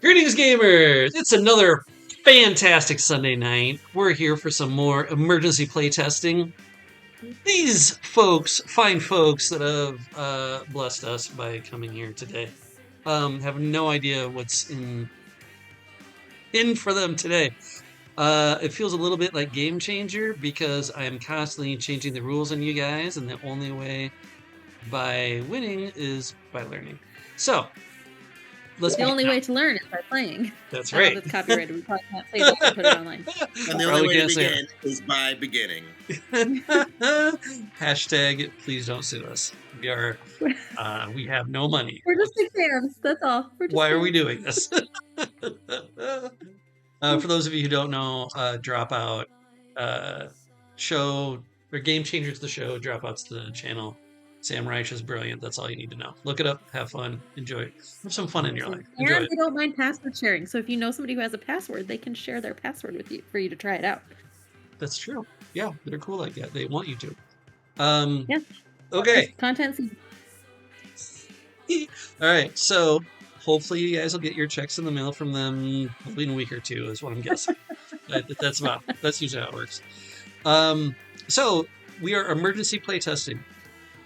Greetings, gamers! It's another fantastic Sunday night. We're here for some more emergency playtesting. These folks, fine folks that have blessed us by coming here today, have no idea what's in for them today. It feels a little bit like Game Changer because I am constantly changing the rules on you guys, and the only way by winning is by learning. So let's The begin only now. way to learn is by playing. That's I don't know right. if it's copyrighted. We probably can't say that and put it online. And the only Probably way to can't say begin is by beginning. Hashtag please don't sue us. We have no money. We're just big fans. That's all. We're just Why are we fans. doing this? For those of you who don't know, Dropout show or Game Changers the show, Dropout's the channel. Sam Reich is brilliant. That's all you need to know. Look it up, have fun, enjoy. Have some fun in your life. Enjoy And it. they don't mind password sharing. So if you know somebody who has a password, they can share their password with you for you to try it out. That's true. Yeah, they're cool like that. They want you to. Yeah. Okay. Content. All right. So hopefully you guys will get your checks in the mail from them probably in a week or two, is what I'm guessing. That's usually how it works. So we are emergency playtesting.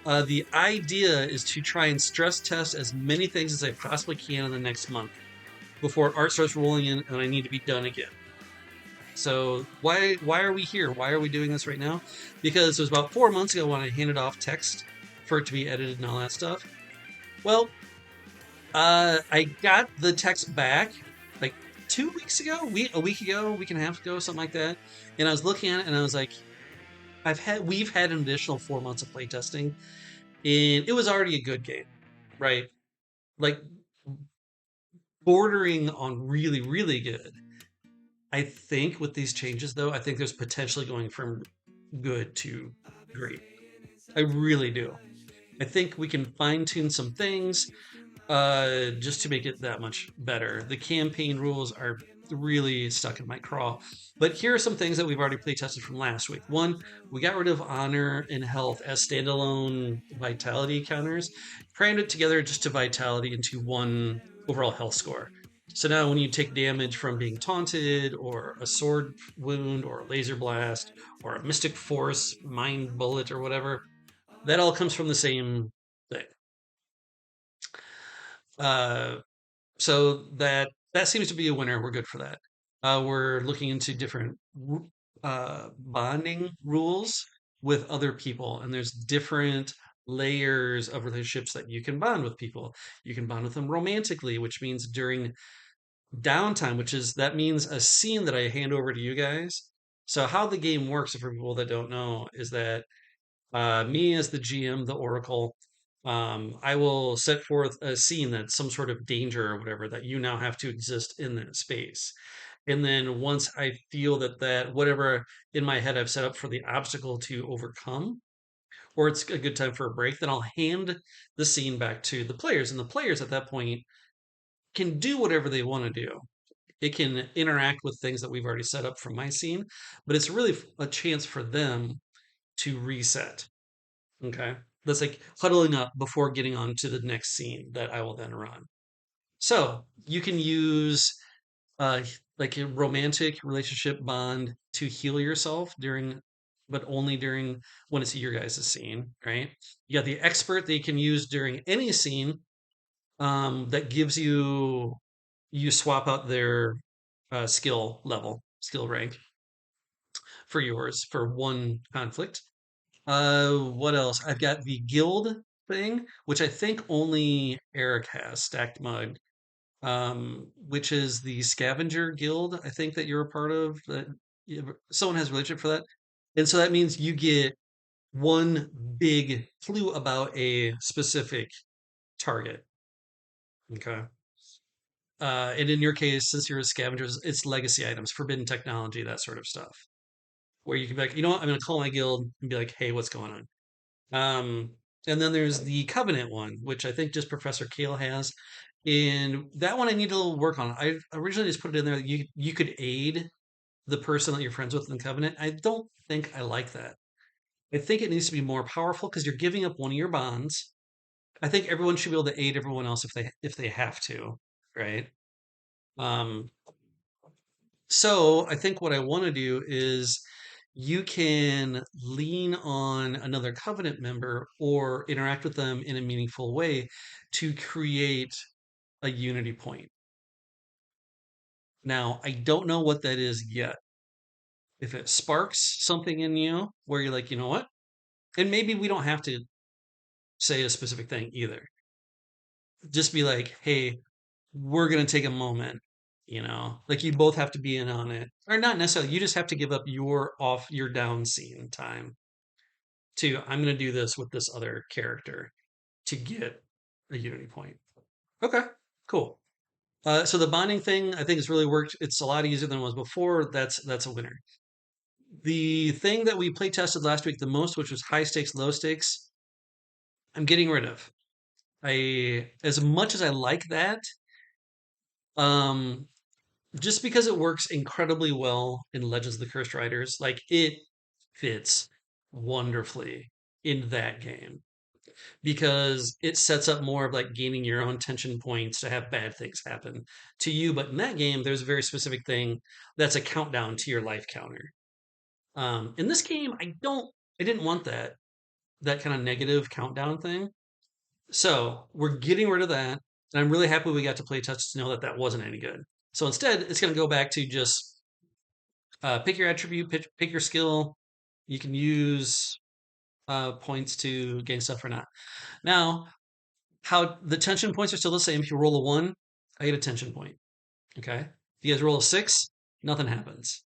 The idea is to try and stress test as many things as I possibly can in the next month before art starts rolling in and I need to be done again. So why are we here? Why are we doing this right now? Because it was about 4 months ago when I handed off text for it to be edited and all that stuff. Well, I got the text back like 2 weeks ago, a week ago, week and a half ago, something like that. And I was looking at it and I was like, we've had an additional 4 months of playtesting, and it was already a good game, right? Like bordering on really, really good. I think with these changes, though, I think there's potentially going from good to great. I really do. I think we can fine tune some things just to make it that much better. The campaign rules are really stuck in my craw. But here are some things that we've already play tested from last week. One, we got rid of honor and health as standalone vitality counters, crammed it together just to vitality into one overall health score. So now when you take damage from being taunted, or a sword wound, or a laser blast, or a mystic force, mind bullet, or whatever, that all comes from the same thing. Uh, so that seems to be a winner. We're good for that. We're looking into different bonding rules with other people, and there's different layers of relationships that you can bond with people. You can bond with them romantically, which means during downtime, that means a scene that I hand over to you guys. So how the game works, for people that don't know, is that me as the GM, the Oracle, I will set forth a scene that's some sort of danger or whatever that you now have to exist in that space. And then once I feel that whatever in my head I've set up for the obstacle to overcome, or it's a good time for a break, then I'll hand the scene back to the players. And the players at that point can do whatever they want to do. It can interact with things that we've already set up from my scene, but it's really a chance for them to reset. Okay. That's like huddling up before getting on to the next scene that I will then run. So you can use like a romantic relationship bond to heal yourself during, but only during when it's your guys' scene, right? You got the expert that you can use during any scene, that gives you swap out their skill rank for yours for one conflict. What else? I've got the guild thing, which I think only Eric has, Stacked Mud, which is the scavenger guild. I think that you're a part of. That someone has a relationship for that, and so that means you get one big clue about a specific target. Okay. And in your case, since you're a scavenger, it's legacy items, forbidden technology, that sort of stuff. Where you can be like, you know what, I'm going to call my guild and be like, hey, what's going on? Um, and then there's the Covenant one, which I think just Professor Kale has. And that one I need to work on. I originally just put it in there that you could aid the person that you're friends with in the Covenant. I don't think I like that. I think it needs to be more powerful because you're giving up one of your bonds. I think everyone should be able to aid everyone else if they have to, right? Um, so I think what I want to do is you can lean on another covenant member or interact with them in a meaningful way to create a unity point. Now, I don't know what that is yet. If it sparks something in you where you're like, you know what? And maybe we don't have to say a specific thing either. Just be like, hey, we're going to take a moment, like you both have to be in on it. Or not necessarily, you just have to give up your down scene time to, I'm going to do this with this other character to get a unity point. Okay, cool. So the bonding thing, I think, has really worked. It's a lot easier than it was before. That's a winner. The thing that we play tested last week the most, which was high stakes, low stakes, I'm getting rid of. I as much as I like that, um, just because it works incredibly well in Legends of the Cursed Riders, like it fits wonderfully in that game because it sets up more of like gaining your own tension points to have bad things happen to you. But in that game, there's a very specific thing that's a countdown to your life counter. In this game, I didn't want that kind of negative countdown thing. So we're getting rid of that. And I'm really happy we got to play test to know that that wasn't any good. So instead, it's going to go back to just pick your attribute, pick your skill. You can use points to gain stuff or not. Now, how the tension points are still the same. If you roll a one, I get a tension point. Okay. If you guys roll a six, nothing happens.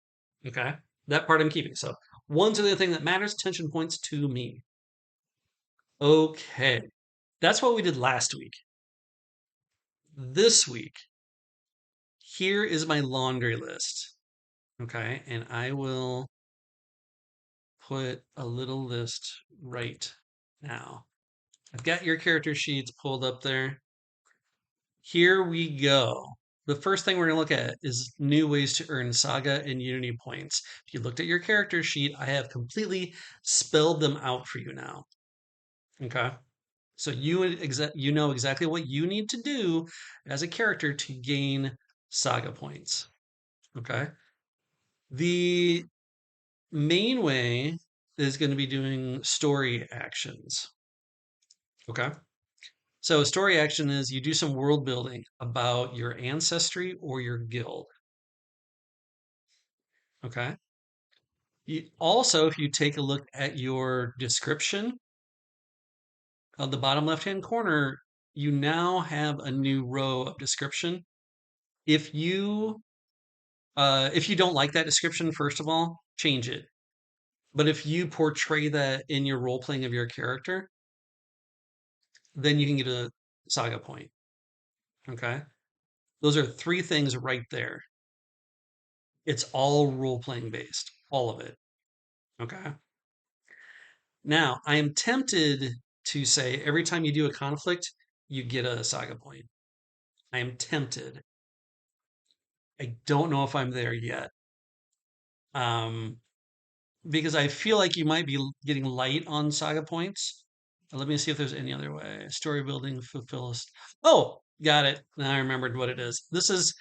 Okay. That part I'm keeping. So one's the only thing that matters. Tension points to me. Okay. That's what we did last week. This week, here is my laundry list. Okay. And I will put a little list right now. I've got your character sheets pulled up there. Here we go. The first thing we're going to look at is new ways to earn Saga and Unity points. If you looked at your character sheet, I have completely spelled them out for you now. Okay. So you know exactly what you need to do as a character to gain Saga points. Okay. The main way is going to be doing story actions. Okay. So, story action is you do some world building about your ancestry or your guild. Okay. Also, if you take a look at your description on the bottom left hand corner, you now have a new row of description. If you if you don't like that description, first of all, change it. But if you portray that in your role playing of your character, then you can get a saga point. Okay. Those are three things right there. It's all role playing based, all of it. Okay. Now, I am tempted to say every time you do a conflict, you get a saga point. I am tempted. I don't know if I'm there yet. Um, because I feel like you might be getting light on saga points. Let me see if there's any other way. Story building, fulfills. Oh, got it. Now I remembered what it is. This is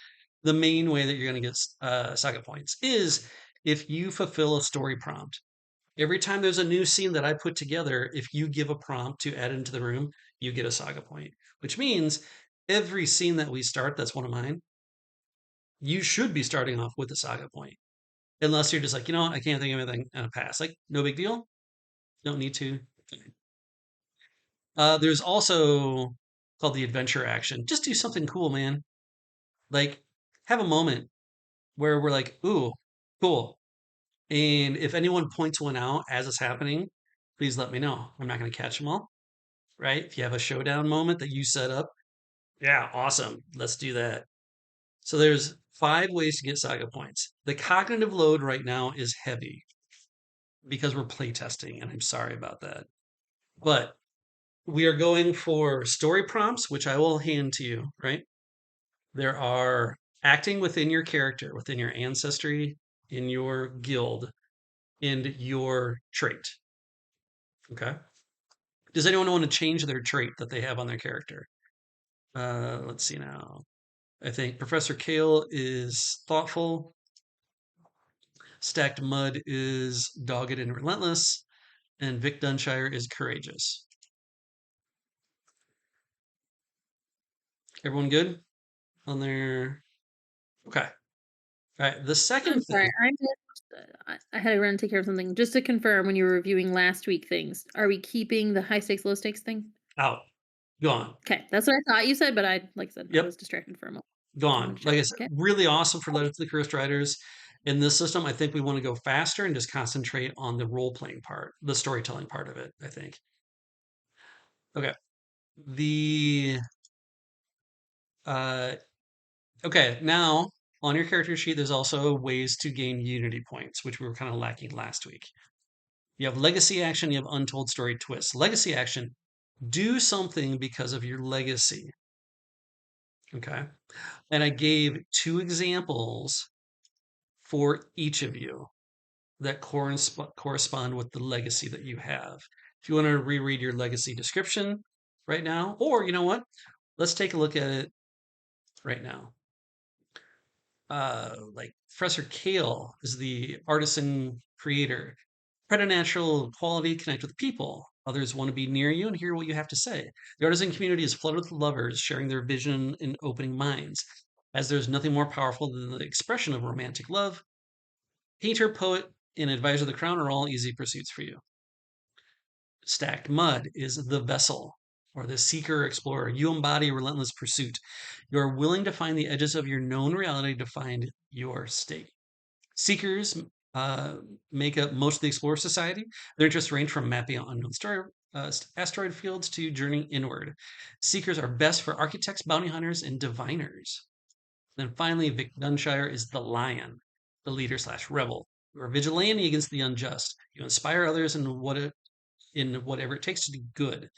the main way that you're going to get saga points is if you fulfill a story prompt. Every time there's a new scene that I put together, if you give a prompt to add into the room, you get a saga point, which means every scene that we start, that's one of mine, you should be starting off with a saga point. Unless you're just like, you know what, I can't think of anything and a pass. Like, no big deal. Don't need to. There's also called the adventure action. Just do something cool, man. Like, have a moment where we're like, ooh, cool. And if anyone points one out as it's happening, please let me know. I'm not going to catch them all, right? If you have a showdown moment that you set up, yeah, awesome. Let's do that. So there's five ways to get saga points. The cognitive load right now is heavy because we're playtesting, and I'm sorry about that. But we are going for story prompts, which I will hand to you, right? There are acting within your character, within your ancestry, in your guild, and your trait. Okay. Does anyone want to change their trait that they have on their character? Let's see now. I think Professor Kale is thoughtful. Stacked Mud is dogged and relentless. And Vic Dunshire is courageous. Everyone good on their. Okay. All right. The second I'm sorry. thing. I'm just, I had to run and take care of something. Just to confirm, when you were reviewing last week things, are we keeping the high stakes, low stakes thing? Out. Gone. Okay, that's what I thought you said, but like I said, I Yep. was distracted for a moment. So I Gone. want to Like check. I said, Okay. really awesome for Letters to the Cursed Riders. In this system, I think we want to go faster and just concentrate on the role playing part, the storytelling part of it, I think. Okay. The uh okay, now on your character sheet, there's also ways to gain unity points, which we were kind of lacking last week. You have legacy action, you have untold story twists. Legacy action, do something because of your legacy. Okay. And I gave two examples for each of you that correspond with the legacy that you have. If you want to reread your legacy description right now, or you know what? Let's take a look at it right now. Like Professor Kale is the artisan creator. Preternatural quality, connect with people. Others want to be near you and hear what you have to say. The artisan community is flooded with lovers sharing their vision and opening minds. As there's nothing more powerful than the expression of romantic love, painter, poet, and advisor of the crown are all easy pursuits for you. Stacked mud is the vessel or the seeker explorer. You embody relentless pursuit. You are willing to find the edges of your known reality to find your state. Seekers uh, make up most of the Explorer Society. Their interests range from mapping out unknown asteroid fields to journeying inward. Seekers are best for architects, bounty hunters, and diviners. Then finally, Vic Dunshire is the lion, the leader slash rebel. You are a vigilante against the unjust. You inspire others in whatever it takes to do good.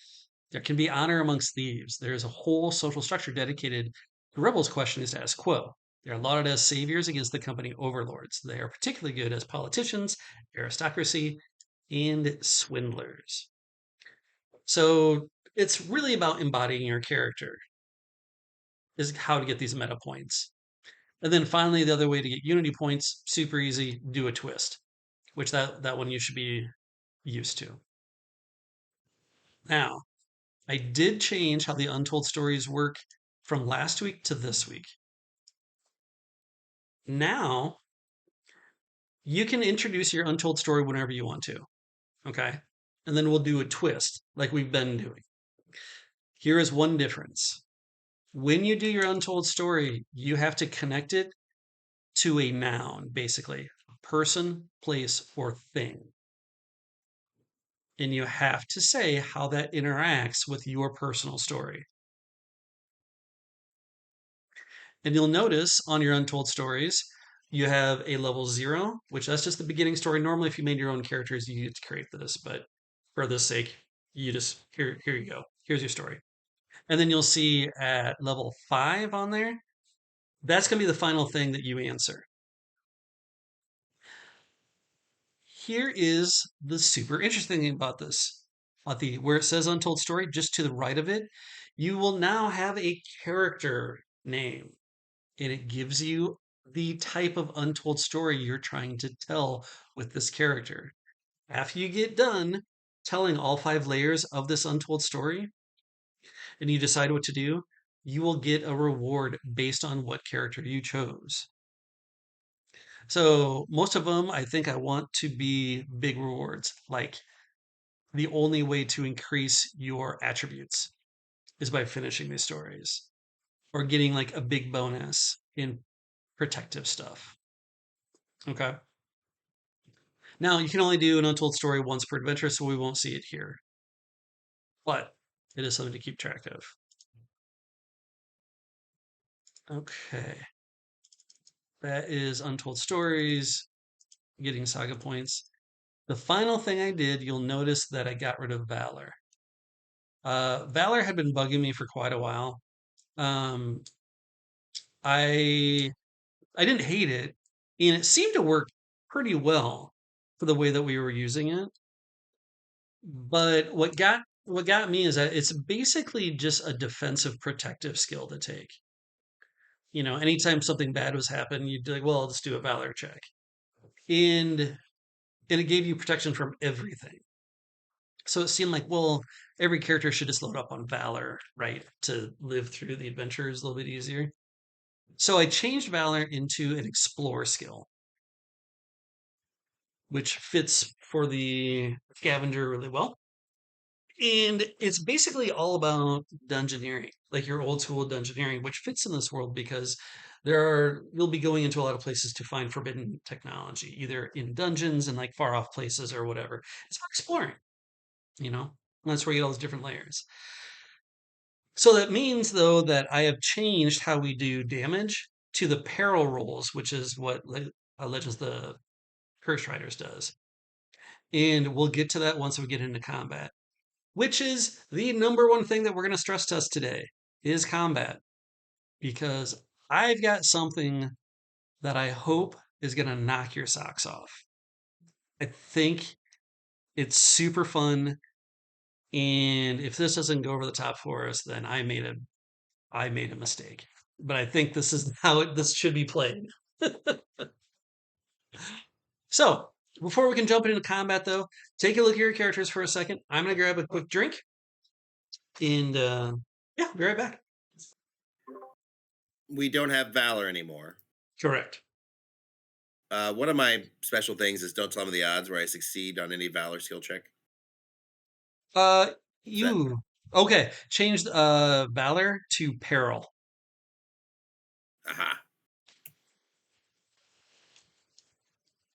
There can be honor amongst thieves. There is a whole social structure dedicated to rebels questioning status quo. They are lauded as saviors against the company overlords. They are particularly good as politicians, aristocracy, and swindlers. So it's really about embodying your character, is how to get these meta points. And then finally, the other way to get unity points, super easy, do a twist, which that one you should be used to. Now, I did change how the Untold stories work from last week to this week. Now, you can introduce your Untold story whenever you want to. Okay. And then we'll do a twist like we've been doing. Here is one difference. When you do your Untold story, you have to connect it to a noun, basically person, place, or thing. And you have to say how that interacts with your personal story. And you'll notice on your Untold stories, you have a level 0, which that's just the beginning story. Normally, if you made your own characters, you get to create this, but for this sake, you just here you go. Here's your story. And then you'll see at level 5 on there, that's going to be the final thing that you answer. Here is the super interesting thing about this. Where it says Untold Story, just to the right of it, you will now have a character name, and it gives you the type of untold story you're trying to tell with this character. After you get done telling all 5 layers of this untold story and you decide what to do, you will get a reward based on what character you chose. So, most of them, I think I want to be big rewards. Like, the only way to increase your attributes is by finishing these stories or getting like a big bonus in protective stuff. Okay. Now, you can only do an untold story once per adventure, so we won't see it here. But it is something to keep track of. Okay. That is Untold Stories, getting saga points. The final thing I did, you'll notice that I got rid of Valor. Valor had been bugging me for quite a while. Um, I I didn't hate it, and it seemed to work pretty well for the way that we were using it. But what got me is that it's basically just a defensive protective skill to take. Anytime something bad was happening, you'd be like, well, I'll just do a valor check. And it gave you protection from everything. So it seemed like, well, every character should just load up on valor, right, to live through the adventures a little bit easier. So I changed valor into an explore skill, which fits for the scavenger really well. And it's basically all about dungeoneering, like your old school dungeoneering, which fits in this world because you'll be going into a lot of places to find forbidden technology, either in dungeons and like far off places or whatever. It's about exploring, you know? And that's where you get all those different layers. So that means though that I have changed how we do damage to the peril rolls, which is what Legends of the Curse Riders does. And we'll get to that once we get into combat, which is the number one thing that we're going to stress test today is combat, because I've got something that I hope is going to knock your socks off. I think it's super fun, and if this doesn't go over the top for us, then I made a mistake. But I think this is how this should be played. So before we can jump into combat, though, take a look at your characters for a second. I'm going to grab a quick drink, and yeah, be right back. We don't have valor anymore. Correct. One of my special things is don't tell me the odds where I succeed on any valor skill check. Uh, Is that you okay? Changed valor to peril, aha?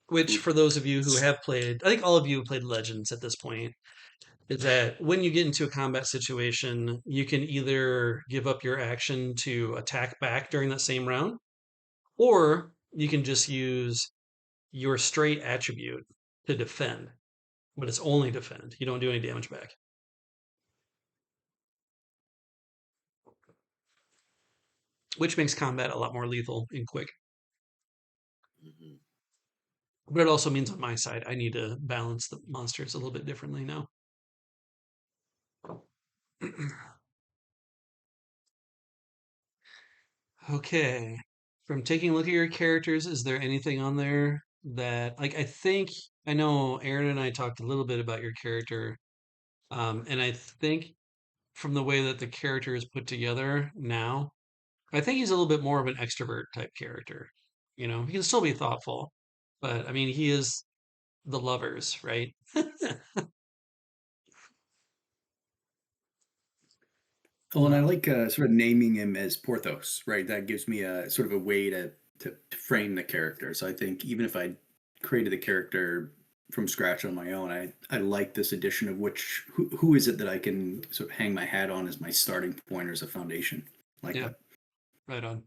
which Ooh, for those of you who have played, I think all of you have played Legends at this point, is that when you get into a combat situation, you can either give up your action to attack back during that same round, or you can just use your straight attribute to defend, but it's only defend. You don't do any damage back, which makes combat a lot more lethal and quick. mhm. But it also means on my side, I need to balance the monsters a little bit differently now. Okay. From taking a look at your characters, is there anything on there that, like, I know Aaron and I talked a little bit about your character, and I think from the way that the character is put together now, I think he's a little bit more of an extrovert type character. He can still be thoughtful, but I mean, he is the lovers, right? Well, and I Well, like sort of naming him as Porthos, right? That gives me a sort of a way to frame the character. So I think even if I created the character from scratch on my own, I like this addition of who is it that I can sort of hang my hat on as my starting point or as a foundation. I like yeah, that. right on.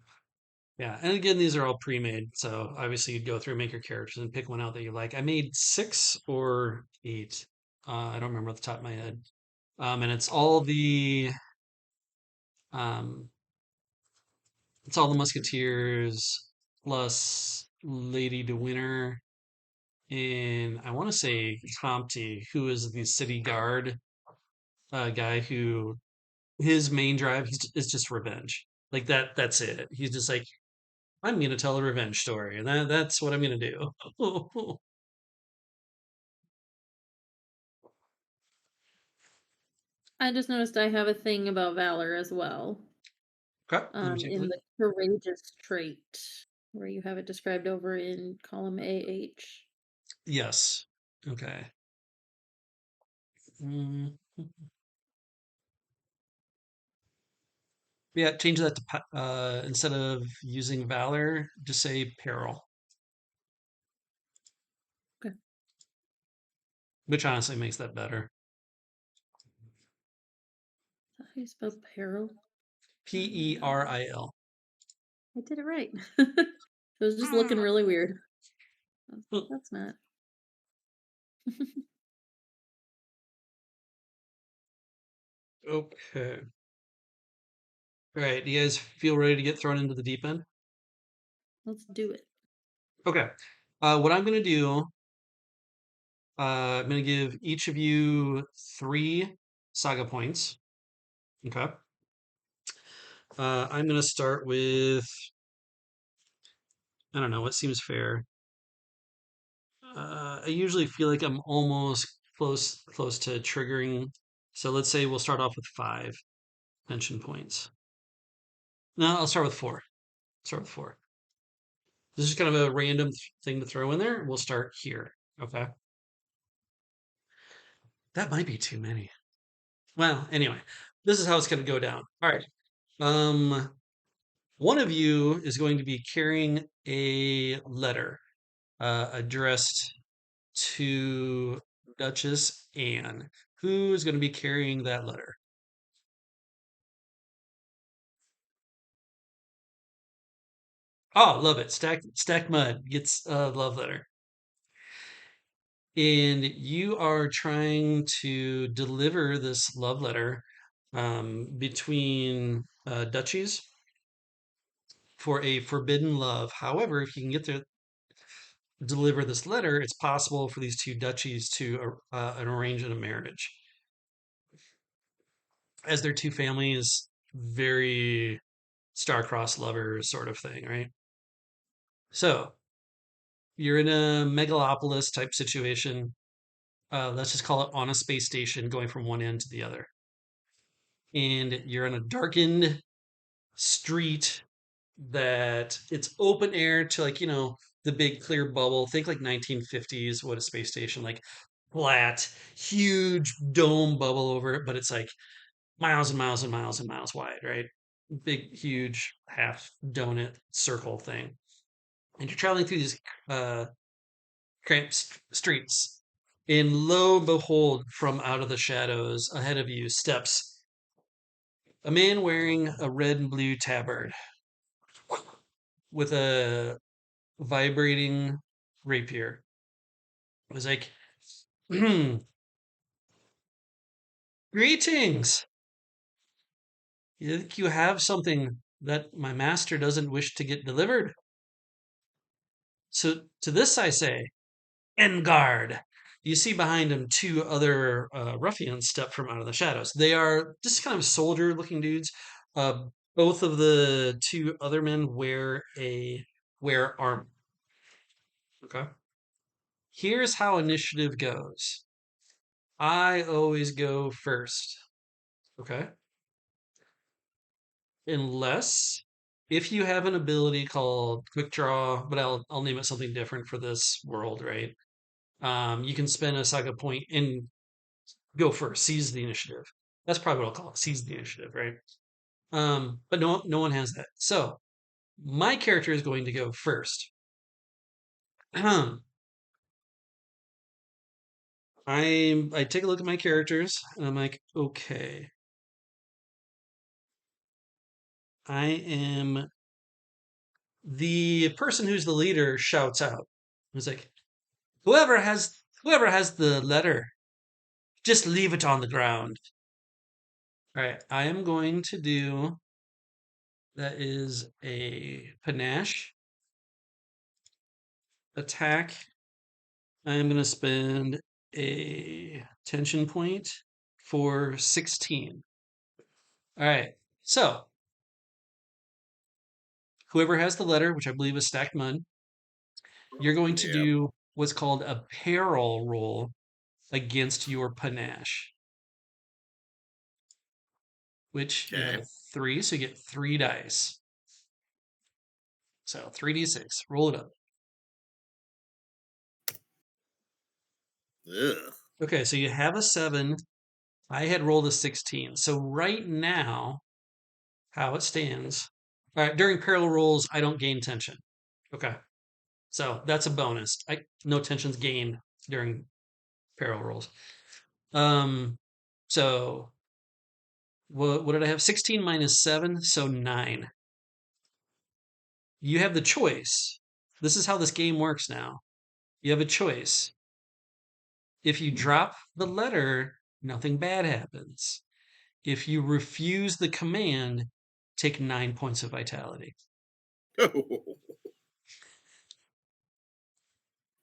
Yeah, and again, these are all pre-made, so obviously you'd go through, make your characters, and pick one out that you like. I made 6 or 8. I don't remember off the top of my head. And um, it's all the Musketeers plus Lady de Winter, and I want to say Comte, who is the city guard guy who his main drive is just revenge. Like that. That's it. He's just like, I'm gonna tell a revenge story, and that's what I'm gonna do. I just noticed I have a thing about valor as well. Okay, let me take a In look. the courageous trait, where you have it described over in column AH. Yes. Okay. Mm, yeah, change that to instead of using valor, just say peril, Okay. which honestly makes that better. How do you spell peril? Peril. I did it right. It was just looking really weird. That's not. Okay. All right. Do you guys feel ready to get thrown into the deep end? Let's do it. Okay. What I'm gonna do, I'm gonna give each of you 3 saga points. Okay. I'm gonna start with I don't know what seems fair. I usually feel like I'm almost close to triggering. So let's say we'll start off with 5 pension points. No, I'll start with 4. Start with 4. This is kind of a random thing to throw in there. We'll start here. Okay. That might be too many. Well, anyway, this is how it's going to go down. All right. One of you is going to be carrying a letter addressed to Duchess Anne. Who is going to be carrying that letter? Oh, love it. Stack Mud gets a love letter. And you are trying to deliver this love letter between duchies for a forbidden love. However, if you can get to deliver this letter, it's possible for these two duchies to arrange a marriage, as their two families very star-crossed lovers sort of thing, right? So you're in a megalopolis type situation. Let's just call it on a space station going from one end to the other. And you're in a darkened street that it's open air to, like, the big clear bubble. Think like 1950s, what a space station, like flat, huge dome bubble over it, but it's like miles and miles and miles and miles wide, right? Big, huge half donut circle thing. And you're traveling through these uh, cramped streets. And lo and behold, from out of the shadows ahead of you steps a man wearing a red and blue tabard with a vibrating rapier. It was like, greetings. You think you have something that my master doesn't wish to get delivered? So to this I say, en garde. You see behind him 2 other ruffians step from out of the shadows. They are just kind of soldier-looking dudes. Uh, both of the 2 other men wear armor. Okay. Here's how initiative goes. I always go first. Okay. Unless if you have an ability called quick draw, but I'll name it something different for this world, right? You can spend a saga point and go first, seize the initiative. That's probably what I'll call it, seize the initiative, right? But no one has that. So my character is going to go first. I take a look at my characters and I'm like, okay, I am the person who's the leader shouts out. It's like, whoever has the letter, just leave it on the ground. All right, I am going to do that is a panache attack. I am going to spend a tension point for 16. All right, so whoever has the letter, which I believe is Stacked Mud, you're going to Yep. do what's called a peril roll against your panache, which you have Okay. a 3, so you get 3 dice. So 3d6, roll it up. Ugh. Okay, so you have a 7. I had rolled a 16. So right now, how it stands. All right, during peril rolls, I don't gain tension. Okay. So that's a bonus. No tensions gained during peril rolls. Um, so what did I have? 16 minus 7, so 9. You have the choice. This is how this game works now. You have a choice. If you drop the letter, nothing bad happens. If you refuse the command, take 9 points of vitality.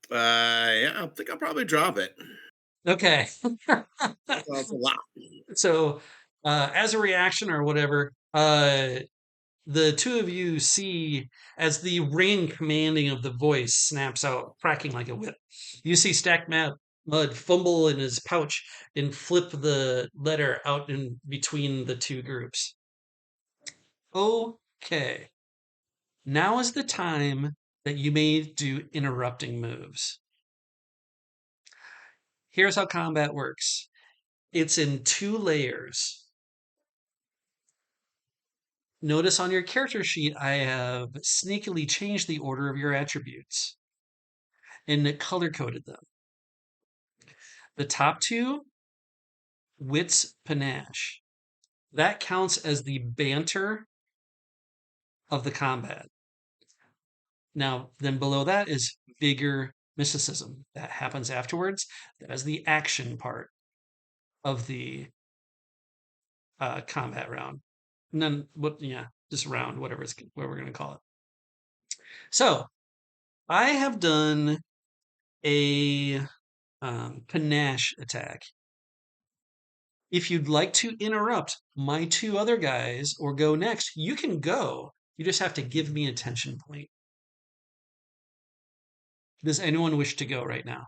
Yeah, I think I'll probably drop it. Okay. That's a lot. So, as a reaction or whatever, the two of you see as the ring commanding of the voice snaps out, cracking like a whip. You see Mud fumble in his pouch and flip the letter out in between the two groups. Okay. Now is the time that you may do interrupting moves. Here's how combat works. It's in 2 layers. Notice on your character sheet, I have sneakily changed the order of your attributes and color coded them. The top 2, wits, panache. That counts as the banter of the combat. Now, then below that is vigor, mysticism. That happens afterwards. That is the action part of the combat round. And then just round, whatever what we're going to call it. So I have done a panache attack. If you'd like to interrupt my 2 other guys or go next, you can go. You just have to give me a tension point. Does anyone wish to go right now?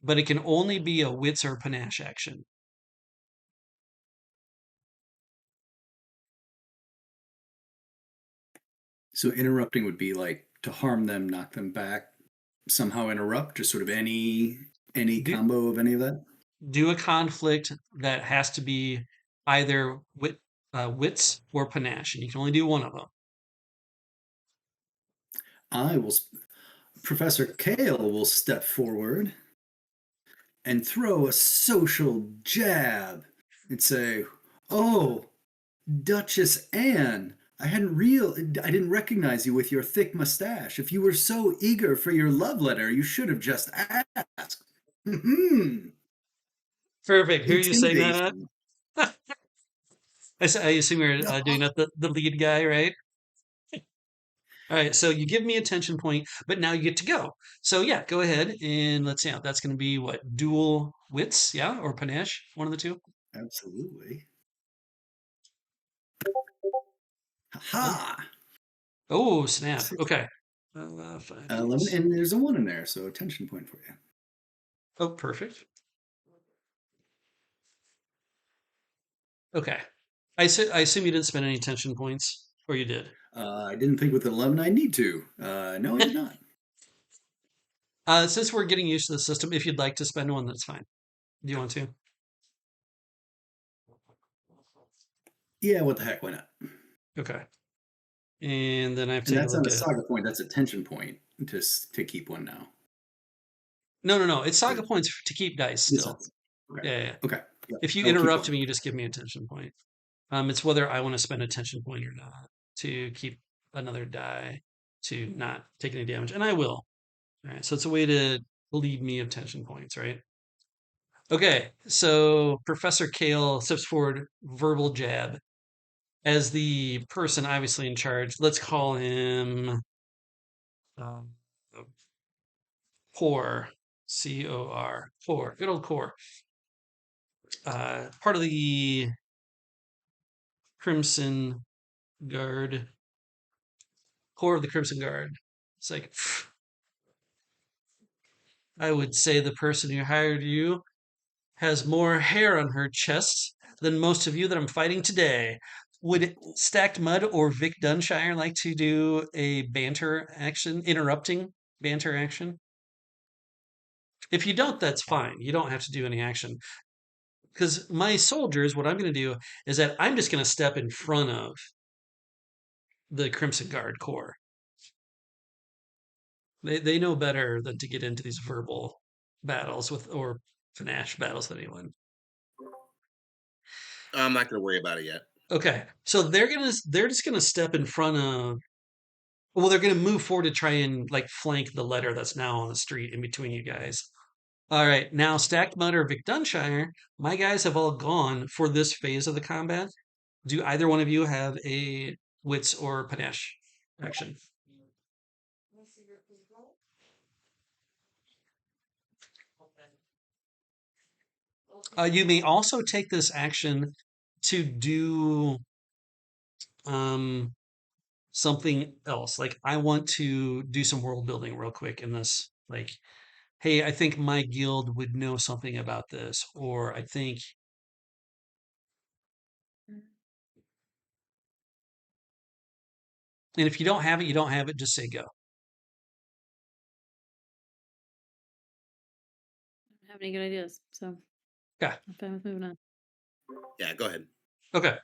But it can only be a wits or panache action. So interrupting would be like to harm them, knock them back, somehow interrupt, just sort of any combo of any of that. Do a conflict that has to be either wits or panache, and you can only do one of them. I will. Professor Kale will step forward and throw a social jab and say, "Oh, Duchess Anne, I didn't recognize you with your thick mustache. If you were so eager for your love letter, you should have just asked." Perfect. Who are you saying that Intimidation. at? I assume you're doing that the lead guy, right? All right, so you give me a tension point, but now you get to go. So yeah, go ahead and let's see. That's going to be what, dual wits, yeah, or panache, one of the two. Absolutely. Oh, Ha! oh snap. Six. Okay. 5 11, and there's a 1 in there, so a tension point for you. Oh, perfect. Okay. I assume you didn't spend any tension points, or you did. I didn't think with 11 I need to. No, I did not. Since we're getting used to the system, if you'd like to spend one, that's fine. Do you want to? Yeah, what the heck? Why not? Okay. And then I have to And take a that's not look a at. saga point. That's a tension point to keep one now. No. It's saga Good. points to keep dice This still. helps. Okay. Yeah. Okay. Yeah. If you I'll keep interrupt one. me, you just give me a tension point. It's whether I want to spend a tension point or not to keep another die to not take any damage, and I will. All right. So it's a way to relieve me of tension points, right? Okay. So Professor Kale steps forward, verbal jab. As the person obviously in charge, let's call him um, Core, Cor, Core, good old Core. Part of the Crimson Guard, Core of the Crimson Guard. It's like, I would say the person who hired you has more hair on her chest than most of you that I'm fighting today. Would Stacked Mud or Vic Dunshire like to do a banter action, interrupting banter action? If you don't, that's fine. You don't have to do any action. Because my soldiers, what I'm going to do is that I'm just going to step in front of the Crimson Guard Corps. They know better than to get into these verbal battles or panache battles with anyone. I'm not going to worry about it yet. Okay, so they're just gonna step in front of. Well, they're gonna move forward to try and like flank the letter that's now on the street in between you guys. All right, now Stacked Mud or Vic Dunshire, my guys have all gone for this phase of the combat. Do either one of you have a wits or panache action? You may also take this action to do something else. Like, I want to do some world building real quick in this. Like, hey, I think my guild would know something about this, or I think. And if you don't have it, you don't have it. Just say go. I don't have any good ideas, so Yeah. I'm fine with moving on. Yeah, go ahead. Okay.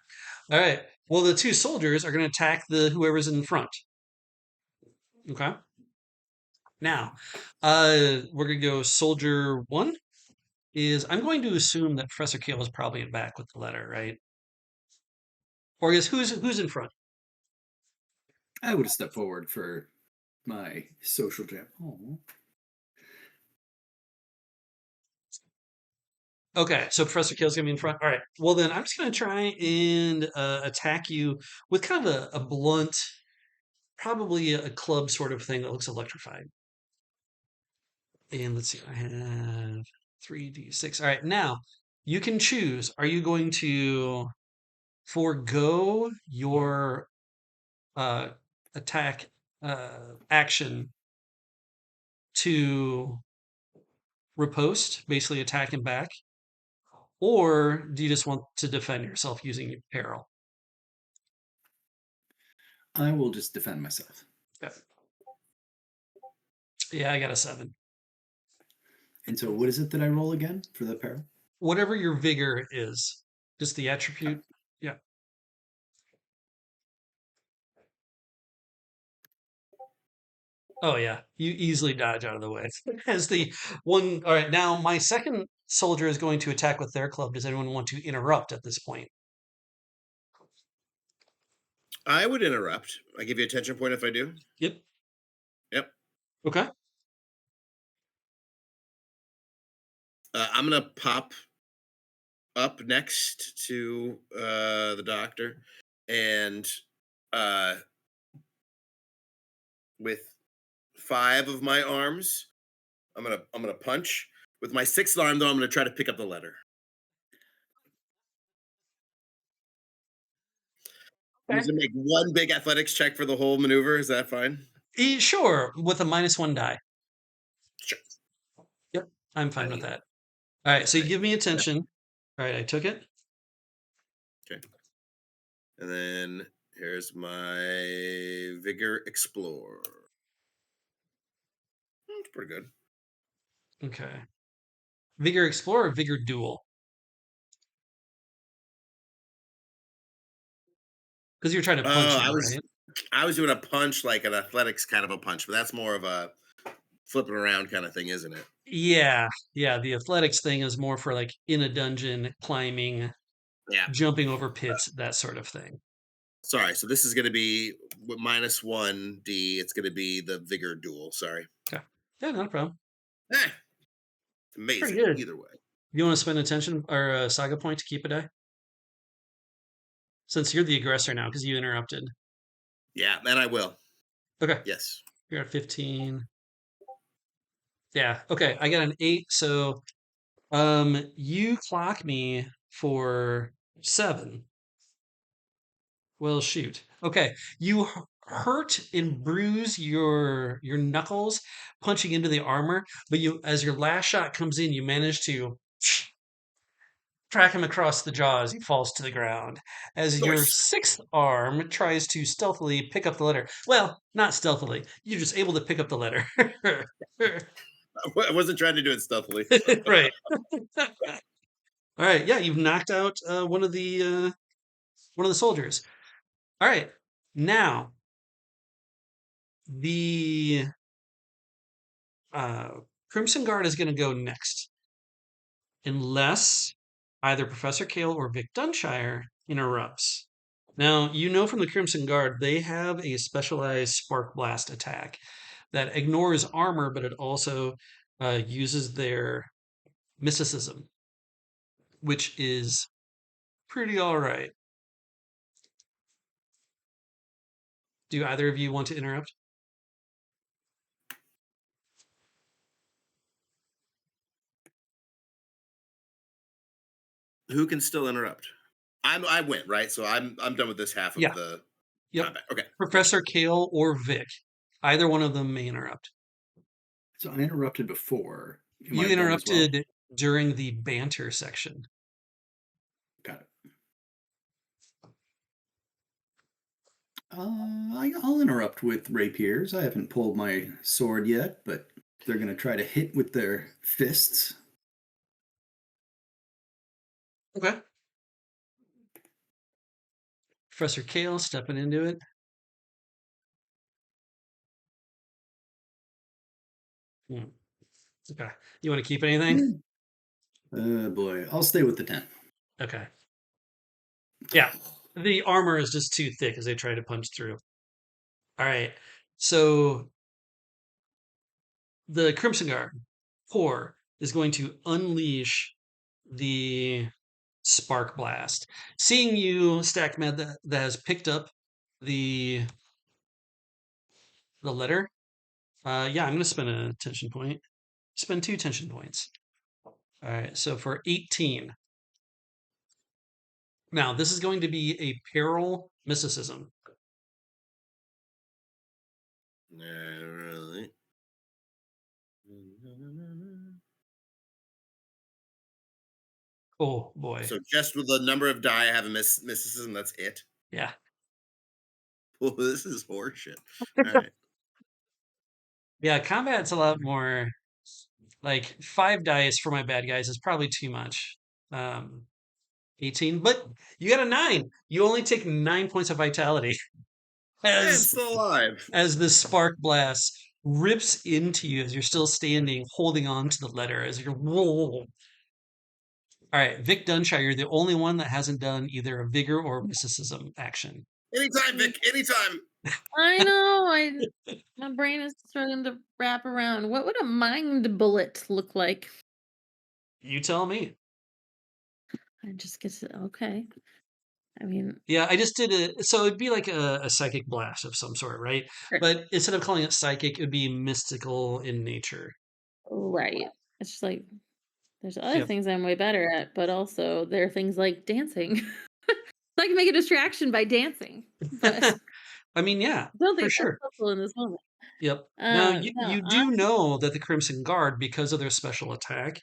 All right. Well, the two soldiers are going to attack the whoever's in front. Okay. Now, we're going to go soldier one. I'm going to assume that Professor Kale is probably in back with the letter, right? Or is who's in front? I would have stepped forward for my social jam. Oh, Okay, so Professor Kale's gonna be in front. All right. Well, then I'm just gonna try and attack you with kind of a blunt, probably a club sort of thing that looks electrified. And let's see, I have 3d6. All right, now you can choose. Are you going to forego your uh, attack action to riposte, basically attack him back? Or do you just want to defend yourself using your peril? I will just defend myself. Yeah. Yeah, I got a 7. And so, what is it that I roll again for the peril? Whatever your vigor is, just the Okay. attribute. Yeah. Oh yeah, you easily dodge out of the way. As the one, all right. Now my second soldier is going to attack with their club. Does anyone want to interrupt at this point? I would interrupt. I give you a tension point if I do. Yep. Yep. Okay. I'm gonna pop up next to the doctor, and uh, with 5 of my arms, I'm gonna punch. With my 6th arm, though, I'm gonna try to pick up the letter. I'm Okay. just gonna make one big athletics check for the whole maneuver. Is that fine? Sure, with a -1 die. Sure. Yep, I'm I fine with need that. All right, so you I give me yeah, attention. All right, I took it. okay. And then here's my vigor explore. It's pretty good. Okay. Vigor explorer, vigor duel. Because you're trying to punch Oh, him, I was right? I was doing a punch like an athletics kind of a punch, but that's more of a flipping around kind of thing, isn't it? Yeah, yeah. The athletics thing is more for like in a dungeon, climbing, Yeah. jumping over pits, that sort of thing. Sorry. So this is going to be with -1d. It's going to be the vigor duel. Sorry. Okay. Yeah, not a problem. Eh, Pretty amazing. good. Either way. You want to spend attention or a saga point to keep a die? Since you're the aggressor now, because you interrupted. Yeah, and I will. Okay. Yes. You're at 15. Yeah. Okay. I got an 8. So you clock me for 7. Well, shoot. Okay. You hurt and bruise your knuckles punching into the armor, but you as your last shot comes in, you manage to track him across the jaw as he falls to the ground. As your Nice. 6th arm tries to stealthily pick up the letter. Well, not stealthily. You're just able to pick up the letter. I wasn't trying to do it stealthily. Right. All right. Yeah, you've knocked out one of the soldiers. All right. Now the uh, Crimson Guard is going to go next, unless either Professor Kale or Vic Dunshire interrupts. Now, you know from the Crimson Guard, they have a specialized Spark Blast attack that ignores armor, but it also uses their mysticism, which is pretty all right. Do either of you want to interrupt? Who can still interrupt? I went right, so I'm done with this half of Yeah. the. Yep. Combat. Okay. Professor Kale or Vic. Either one of them may interrupt. So I interrupted before. Am You I done as well? interrupted during the banter section. Got it. I'll interrupt with rapiers. I haven't pulled my sword yet, but they're going to try to hit with their fists. Okay. Professor Kale stepping into it. Okay. You want to keep anything? Boy, I'll stay with the 10. Okay. Yeah. The armor is just too thick as they try to punch through. All right. So the Crimson Guard, Poor, is going to unleash the Spark Blast. Seeing you, Stackmed, that has picked up the letter. Yeah, I'm going to spend a tension point. Spend 2 tension points. All right. So for 18. Now, this is going to be a peril mysticism. Really? Oh boy. So just with the number of die I have in mysticism, that's it. Yeah. Well, this is horseshit. All right. Yeah, combat's a lot more like 5 dice for my bad guys is probably too much. 18, but you got a 9. You only take 9 points of vitality I'm as still alive. the spark blast rips into you as you're still standing, holding on to the letter as you're whoa. All right, Vic Dunshire, you're the only one that hasn't done either a vigor or mysticism action. Anytime, Vic. Anytime. I know. My brain is starting to wrap around. What would a mind bullet look like? You tell me. I just get to okay. I mean, Yeah, I just did it. So it'd be like a psychic blast of some sort, right? Sure. But instead of calling it psychic, it would be mystical in nature. right. It's just like there's other Yep. things I'm way better at, but also there are things like dancing. I can make a distraction by dancing, but I mean, yeah, I don't for think that's sure. helpful in this moment. Yep. Now you, No, you do know that the Crimson Guard, because of their special attack,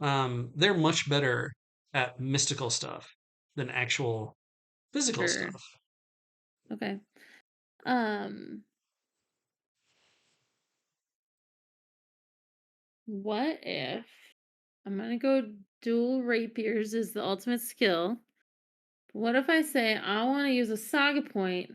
they're much better at mystical stuff than actual physical sure. stuff. Okay. What if I'm gonna go dual rapiers is the ultimate skill? What if I say I want to use a saga point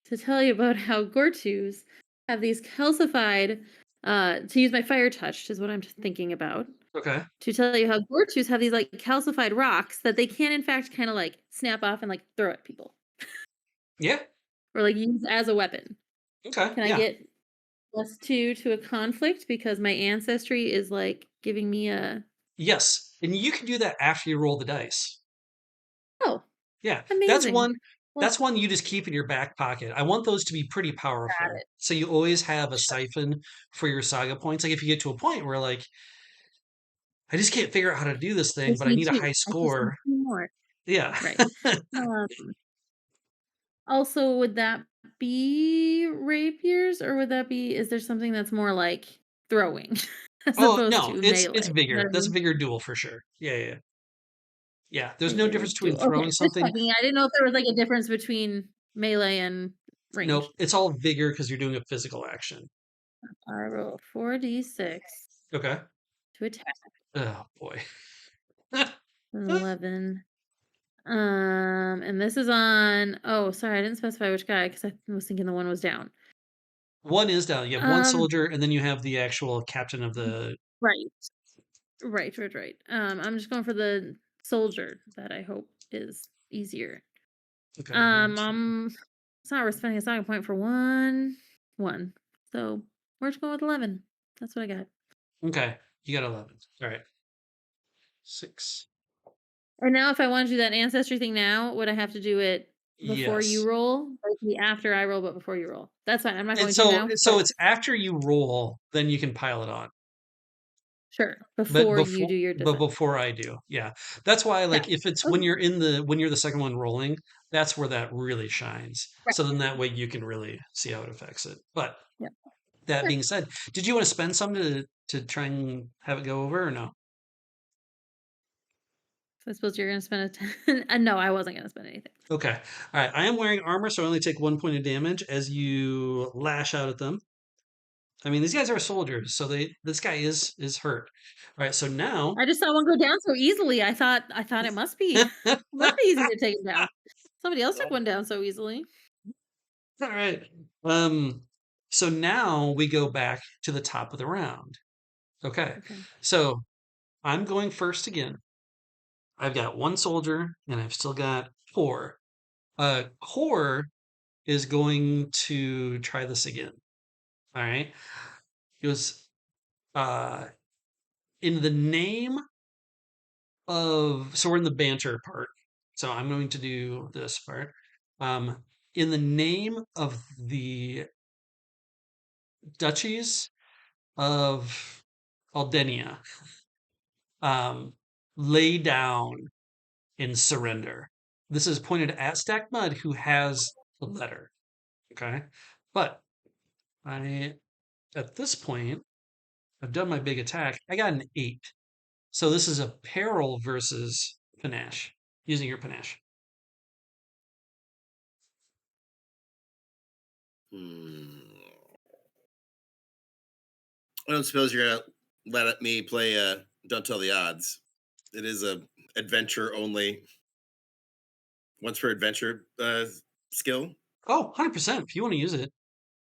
to tell you about how Gortus have these calcified to use my fire touch is what I'm thinking about. Okay. To tell you how Gortus have these like calcified rocks that they can in fact kind of like snap off and like throw at people. Yeah. Or like use as a weapon. Okay. Can I Yeah. get +2 to a conflict because my ancestry is like giving me a Yes. And you can do that after you roll the dice. oh Yeah. amazing. Well, That's one you just keep in your back pocket. I want those to be pretty got powerful. it. So you always have a siphon for your saga points. Like if you get to a point where like I just can't figure out how to do this thing, Just but I need need a 2. high I just need score. 2 more. Yeah. Right. Um, also, would that be rapiers, or would that be? Is there something that's more like throwing as Oh opposed no, to it's melee? You know vigor. what I That's mean? vigor duel for sure. Yeah, yeah, yeah. Yeah, there's no Vigor difference between duel. Okay, throwing just something. checking. I didn't know if there was like a difference between melee and Nope, range. it's all vigor because you're doing a physical action. I roll 4d6 Okay. to attack. Oh boy. 11. And this is on. Oh, sorry, I didn't specify which guy because I was thinking the one was down. One is down. You have one Um, soldier, and then you have the actual captain of the. right. Right. I'm just going for the soldier that I hope is easier. Okay. 1, 2. It's not we're spending a saga point for one. So we're just going with 11. That's what I got. Okay, you got 11. All right. 6. And now, if I want to do that ancestry thing now, would I have to do it before you Yes. roll, or be after I roll, but before you roll? That's fine. I'm not And going to so now. so But it's after you roll, then you can pile it on. Sure. but Before you before do your defense. before I do, yeah. That's why, like, Yeah. if it's Okay. when you're the second one rolling, that's where that really shines. Right. So then that way you can really see how it affects it. But Yeah. that Sure. being said, did you want to spend some to try and have it go over or no? So I suppose you're gonna spend a 10. No, I wasn't gonna spend anything. Okay. All right. I am wearing armor, so I only take 1 point of damage as you lash out at them. I mean, these guys are soldiers, so this guy is hurt. All right. So now, I just saw one go down so easily. I thought it must be it must be easy to take it down. Somebody else took one down so easily. all right. Um. So now we go back to the top of the round. Okay. Okay. So I'm going first again. I've got one soldier, and I've still got four. Core is going to try this again. All right. It was uh in the name of, so we're in the banter part. So I'm going to do this part. Um, in the name of the duchies of Aldenia, um, lay down and surrender. This is pointed at Stack Mud, who has the letter. Okay, but I at this point I've done my big attack. I got an 8, so this is a peril versus panache. Using your panache. I don't suppose you're gonna let me play Don't Tell the Odds. It is a adventure only, once per adventure skill. Oh, 100%. If you want to use it.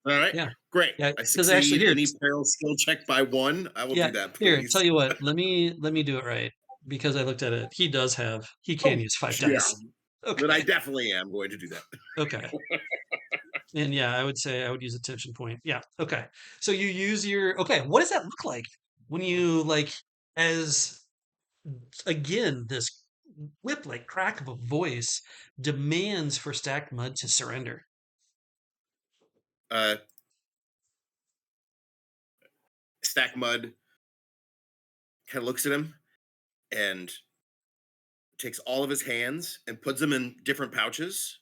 All right, Yeah. great. Yeah. I Because actually, succeed here, any peril skill check by 1. I will yeah, do that, here, please. tell you what, let me do it right because I looked at it. He can Oh, use 5 yeah. dice. But I Okay. definitely am going to do that. Okay. And yeah, I would say I would use a tension point. Yeah. Okay. So you use your, okay, what does that look like when you like, as again, this whip like crack of a voice demands for Stacked Mud to surrender? Uh, Stack Mud kind of looks at him and takes all of his hands and puts them in different pouches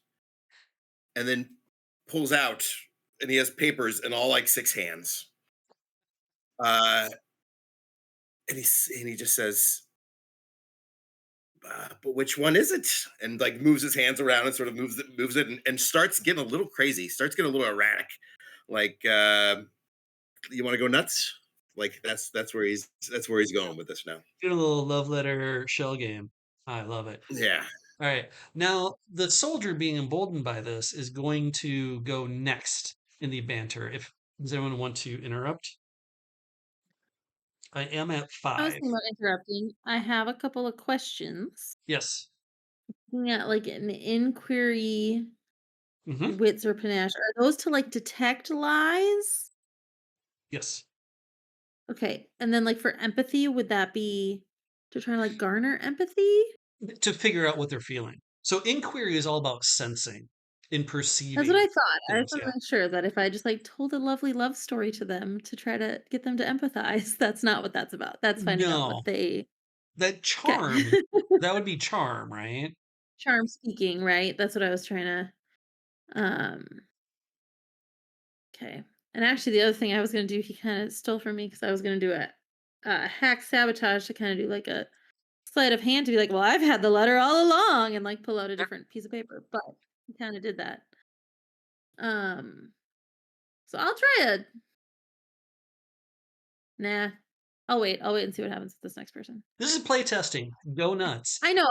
and then pulls out, and he has papers in all like 6 hands. Uh, and he just says, but which one is it? And like moves his hands around and sort of moves it, and starts getting a little crazy, starts getting a little erratic. Like, you want to go nuts? Like that's where he's going with this now. Doing a little love letter shell game. I love it. Yeah. All right. Now, the soldier being emboldened by this is going to go next in the banter. If does anyone want to interrupt? I am at I was 5. thinking about interrupting. I have a couple of questions. Yes. Looking at like an inquiry, Hmm. wits or panache. Are those to like detect lies? Yes. Okay. And then like for empathy, would that be to try to like garner empathy? To figure out what they're feeling. So inquiry is all about sensing and That's what perceiving I thought. I just things. want Yeah. to make sure that if I just like told a lovely love story to them to try to get them to empathize, that's not what that's about. That's finding out what No, they that okay. charm, that would be charm, right? Charm speaking, right? That's what I was trying to um okay. And actually the other thing I was gonna do, he kind of stole from me because I was gonna do a hack sabotage to kind of do like a sleight of hand to be like, well, I've had the letter all along and like pull out a different piece of paper. But he kind of did that. Um so I'll try a nah. I'll wait and see what happens with this next person. This is playtesting. Go nuts. I know,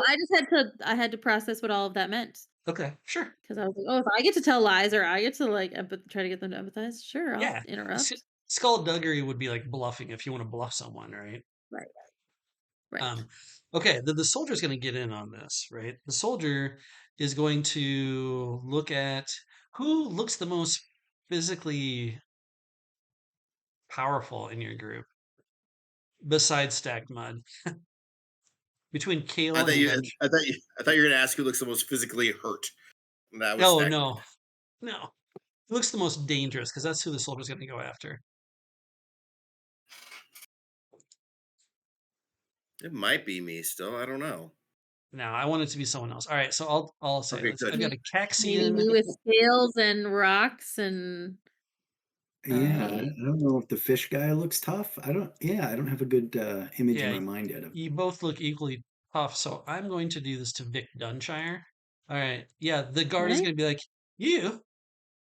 I had to process what all of that meant. Okay, sure. Because I was like, oh, if I get to tell lies or I get to like try to get them to empathize, sure, I'll Yeah. interrupt. Skullduggery would be like bluffing if you want to bluff someone, right? Right. Right. Um, okay, the soldier's going to get in on this, right? The soldier is going to look at who looks the most physically powerful in your group besides Stacked Mud. Between I Kale thought and you. Bench. I thought you were going to ask who looks the most physically hurt. And that was Oh, Stack Mud. no, no. Who looks the most dangerous because that's who the soldier's going to go after. It might be me still. I don't know. No, I want it to be someone else. All right, so I'll say Okay, I've good. got a Maybe Caxian. me with scales and rocks and Yeah, I I don't know if the fish guy looks tough. I don't have a good image in Yeah, my mind yet of. you both look equally tough, so I'm going to do this to Vic Dunshire. All right, yeah, the guard is okay. going to be like,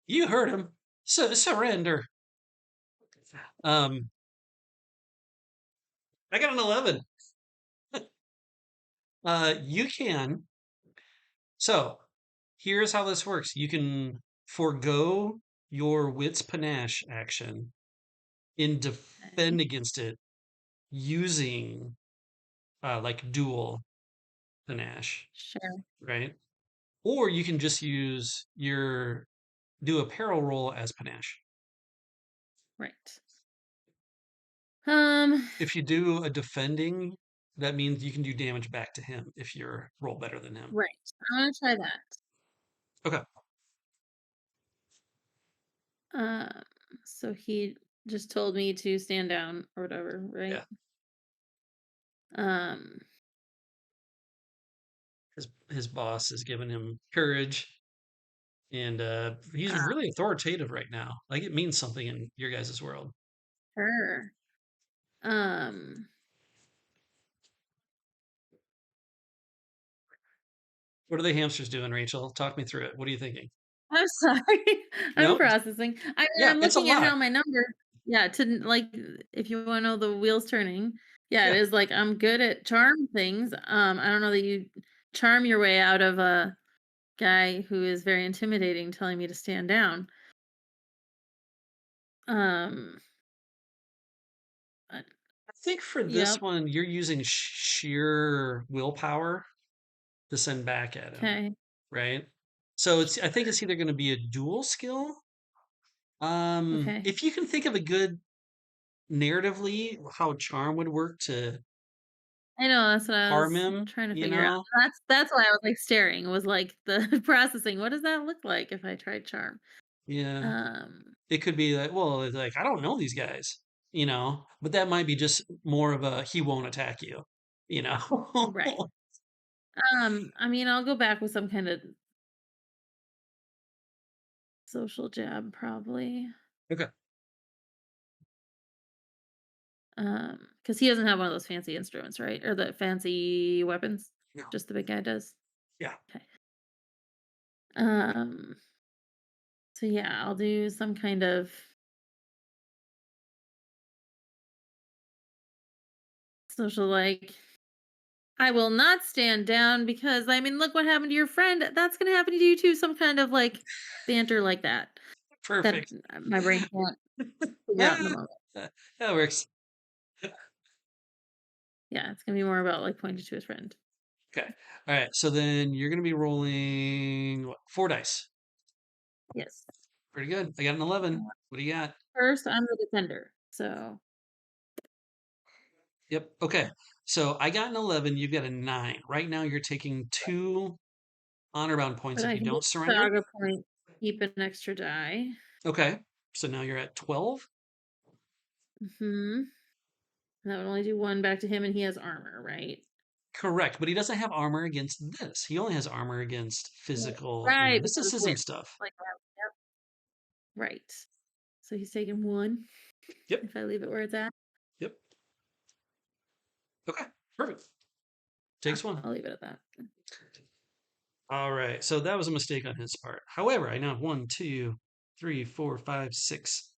you heard him, so surrender. Um, I got an 11. You can. So here's how this works. You can forego your wits panache action and Okay. defend against it using like dual panache, Sure. right? Or you can just use your do a peril roll as panache. Right. Um If you do a defending, that means you can do damage back to him if you roll better than him. right. I'm gonna try that. Okay. Um so he just told me to stand down or whatever, right? Yeah. Um His boss has given him courage, and he's uh, really authoritative right now. Like it means something in your guys' world. sure. Um What are the hamsters doing, Rachel? Talk me through it. What are you thinking? I'm sorry. I'm No, processing. I mean, yeah, I'm it's a looking at lot. how my number, yeah, like if you want to know the wheels turning, yeah, it Yeah, is like I'm good at charm things. I don't know that you charm your way out of a guy who is very intimidating telling me to stand down. Um uh, I think for this yep. one, you're using sheer willpower to send back at him, Okay. right? So I think it's either going to be a dual skill. Okay. If you can think of a good narratively how charm would work to I know that's what I harm was him, trying to you figure out. know, That's why I was like staring. Was like the processing. What does that look like if I tried charm? yeah, Um it could be like, well, it's like I don't know these guys, but that might be just more of a he won't attack you, you know. right. I mean, I'll go back with some kind of social jab probably. Okay. Because he doesn't have one of those fancy instruments, right? Or the fancy weapons. No. Just the big guy does. Yeah. Okay. Um, so yeah, I'll do some kind of social like I will not stand down because I mean look what happened to your friend. That's gonna happen to you too. Some kind of like banter like that. That Perfect. my brain can't figure out in the Ah, moment. that works. Yeah, it's gonna be more about like pointing to his friend. Okay. All right. So then you're going to be rolling what, 4 dice. Yes. Pretty good. I got an 11. What do you got? First, I'm the defender. So Yep. Okay. So I got an 11. You've got a 9. Right now, you're taking 2 honor bound points but if I you can don't get surrender. saga point, keep an extra die. Okay. So now you're at 12. Hmm. That would only do one back to him, and he has armor, right? Correct. But he doesn't have armor against this. He only has armor against Right. physical and Right, because it's mysticism wit. stuff. Like, yep. Right. So he's taking one. Yep. If I leave it where it's at, Yep. Okay. Perfect. yeah, Takes one. I'll leave it at that. All right. So that was a mistake on his part. However, I now have 1, 2, 3, 4, 5, 6.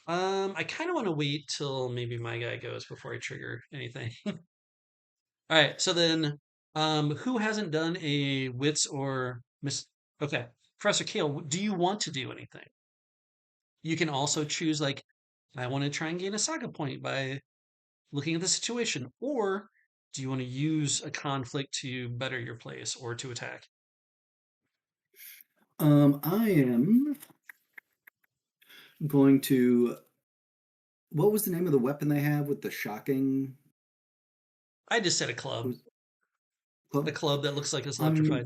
I kind of want to wait till maybe my guy goes before I trigger anything. All right. So then, who hasn't done a wits or miss? Okay, Professor Kale, do you want to do anything? You can also choose like, I want to try and gain a saga point by looking at the situation, or do you want to use a conflict to better your place or to attack? I am going to. What was the name of the weapon they have with the shocking? I just said a club, Was a club? club that looks like it's I'm electrified.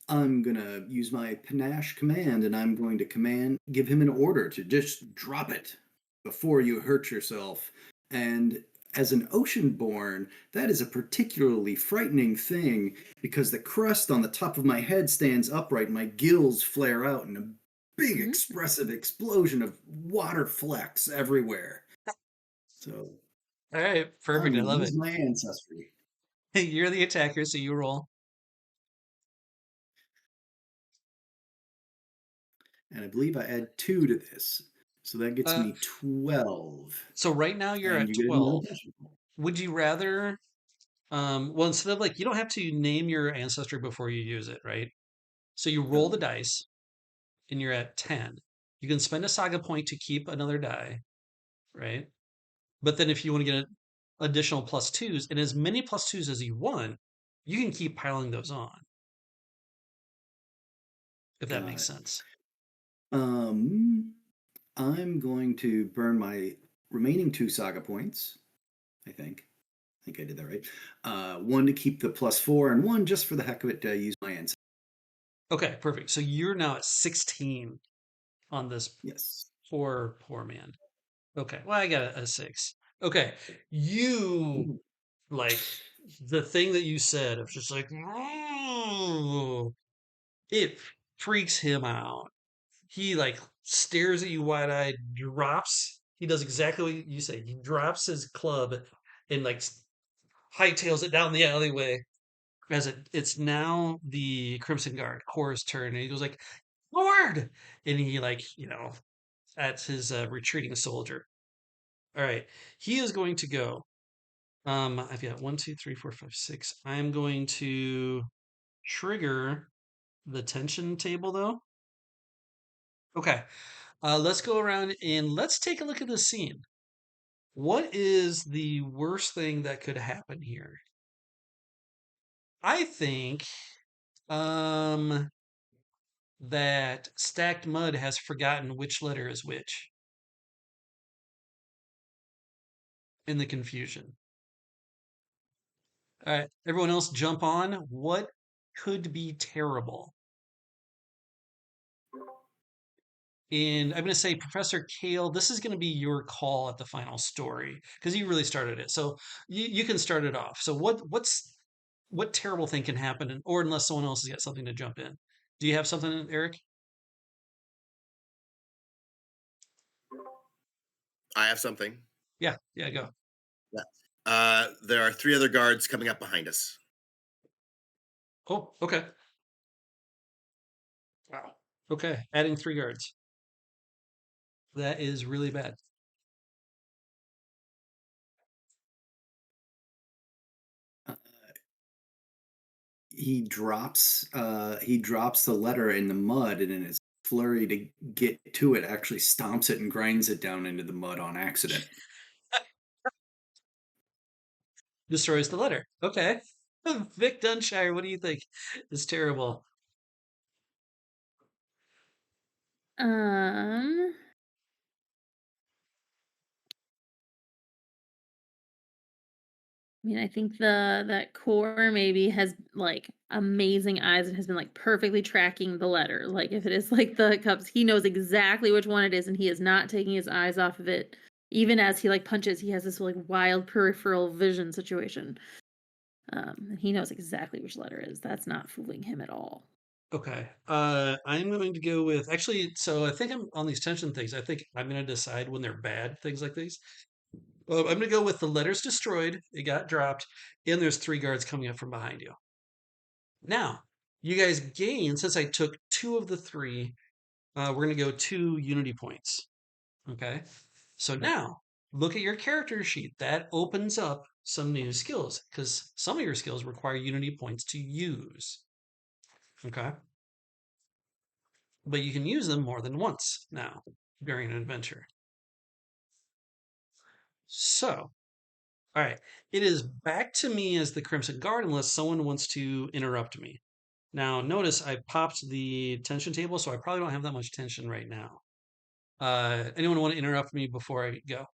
I'm gonna use my panache command, and I'm going to give him an order to just drop it before you hurt yourself. And as an oceanborn, that is a particularly frightening thing because the crust on the top of my head stands upright, my gills flare out in a big Mm. expressive explosion of water flecks everywhere. So All right, I'm perfect. I going to love it. use my ancestry. You're the attacker, so you roll. And I believe I add 2 to this. So that gets Uh, me 12. so right now you're And at you get another 12. passion point. Would you rather, well, instead of like, you don't have to name your ancestry before you use it, right? So you roll the No. dice and you're at 10. You can spend a saga point to keep another die, right? But then if you want to get additional plus twos and as many plus twos as you want, you can keep piling those on, if that Got makes it. sense. I'm going to burn my remaining 2 saga points, I think. I think I did that right. 1 to keep the +4, and 1 just for the heck of it to use my ancestry. Okay, perfect. So you're now at 16 on this Yes. poor man. Okay, well, I got a 6. Okay, you Ooh. like the thing that you said of just like, "Oh," it freaks him out. He like stares at you wide eyed, drops. He does exactly what you say. He drops his club and like hightails it down the alleyway. As it's now the Crimson Guard, Cora's turn, and he goes like, "Lord!" And he like, at his retreating soldier. All right, he is going to go. I've got 1, 2, 3, 4, 5, 6. I'm going to trigger the tension table though. Okay, let's go around and let's take a look at the scene. What is the worst thing that could happen here? I think um, that Stacked Mud has forgotten which letter is which in the confusion. All right, everyone else jump on. What could be terrible? And I'm going to say, Professor Kale, this is going to be your call at the final story because you really started it. So you can start it off. So what terrible thing can happen, or unless someone else has got something to jump in. Do you have something, Eric? I have something. Yeah, yeah, go. Yeah. There are 3 other guards coming up behind us. Oh, okay. Wow. Okay, adding 3 guards. That is really bad. Uh, he drops the letter in the mud, and in his flurry to get to it, actually stomps it and grinds it down into the mud on accident. Destroys the letter. Okay. Vic Dunshire, what do you think? Is terrible. Um, I mean, I think that core maybe has like amazing eyes and has been like perfectly tracking the letter. Like if it is like the cups, he knows exactly which one it is, and he is not taking his eyes off of it. Even as he like punches, he has this like wild peripheral vision situation. And he knows exactly which letter it is. That's not fooling him at all. Okay. I'm going to go with actually, so I think I'm on these tension things. I think I'm going to decide when they're bad, things like these. I'm going to go with the letters destroyed. It got dropped, and there's 3 guards coming up from behind you. Now, you guys gain, since I took 2 of the 3, we're going to go 2 unity points. Okay. So now look at your character sheet. That opens up some new skills because some of your skills require unity points to use. Okay. But you can use them more than once now during an adventure. So, all right. It is back to me as the Crimson Guard unless someone wants to interrupt me. Now, notice I popped the tension table, so I probably don't have that much tension right now. Anyone want to interrupt me before I go?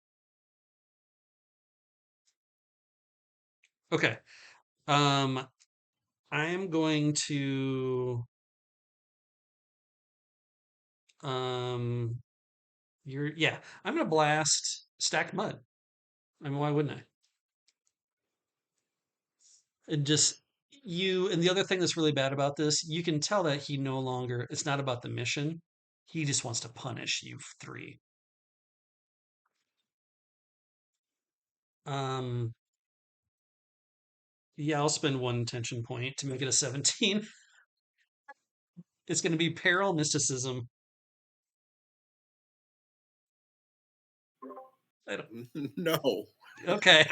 Okay. Um, I am going to you're yeah, I'm gonna blast stacked mud. I mean, why wouldn't I? And just you and the other thing that's really bad about this, you can tell that he no longer it's not about the mission. He just wants to punish you three. Um yeah, I'll spend one tension point to make it a 17. It's gonna be peril mysticism. I don't, No. okay.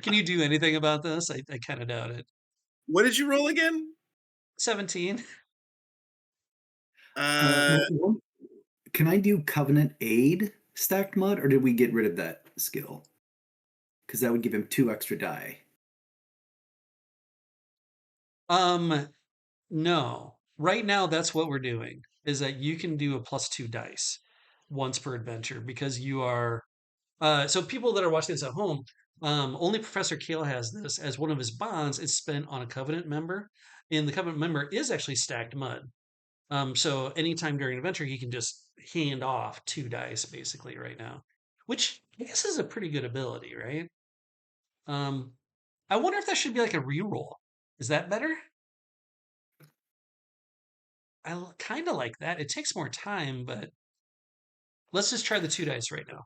Can you do anything about this? I kind of doubt it. What did you roll again? 17. Uh, Can I do Covenant Aid stacked mud, or did we get rid of that skill? Because that would give him 2 extra die. Um, no. Right now, that's what we're doing, is that you can do a +2 dice once per adventure because you are so people that are watching this at home, only Professor Kale has this as one of his bonds. It's spent on a Covenant member, and the Covenant member is actually stacked mud. So anytime during an adventure, he can just hand off 2 dice basically right now, which I guess is a pretty good ability, right? Um, I wonder if that should be like a reroll. Is that better? I kind of like that. It takes more time, but let's just try the 2 dice right now.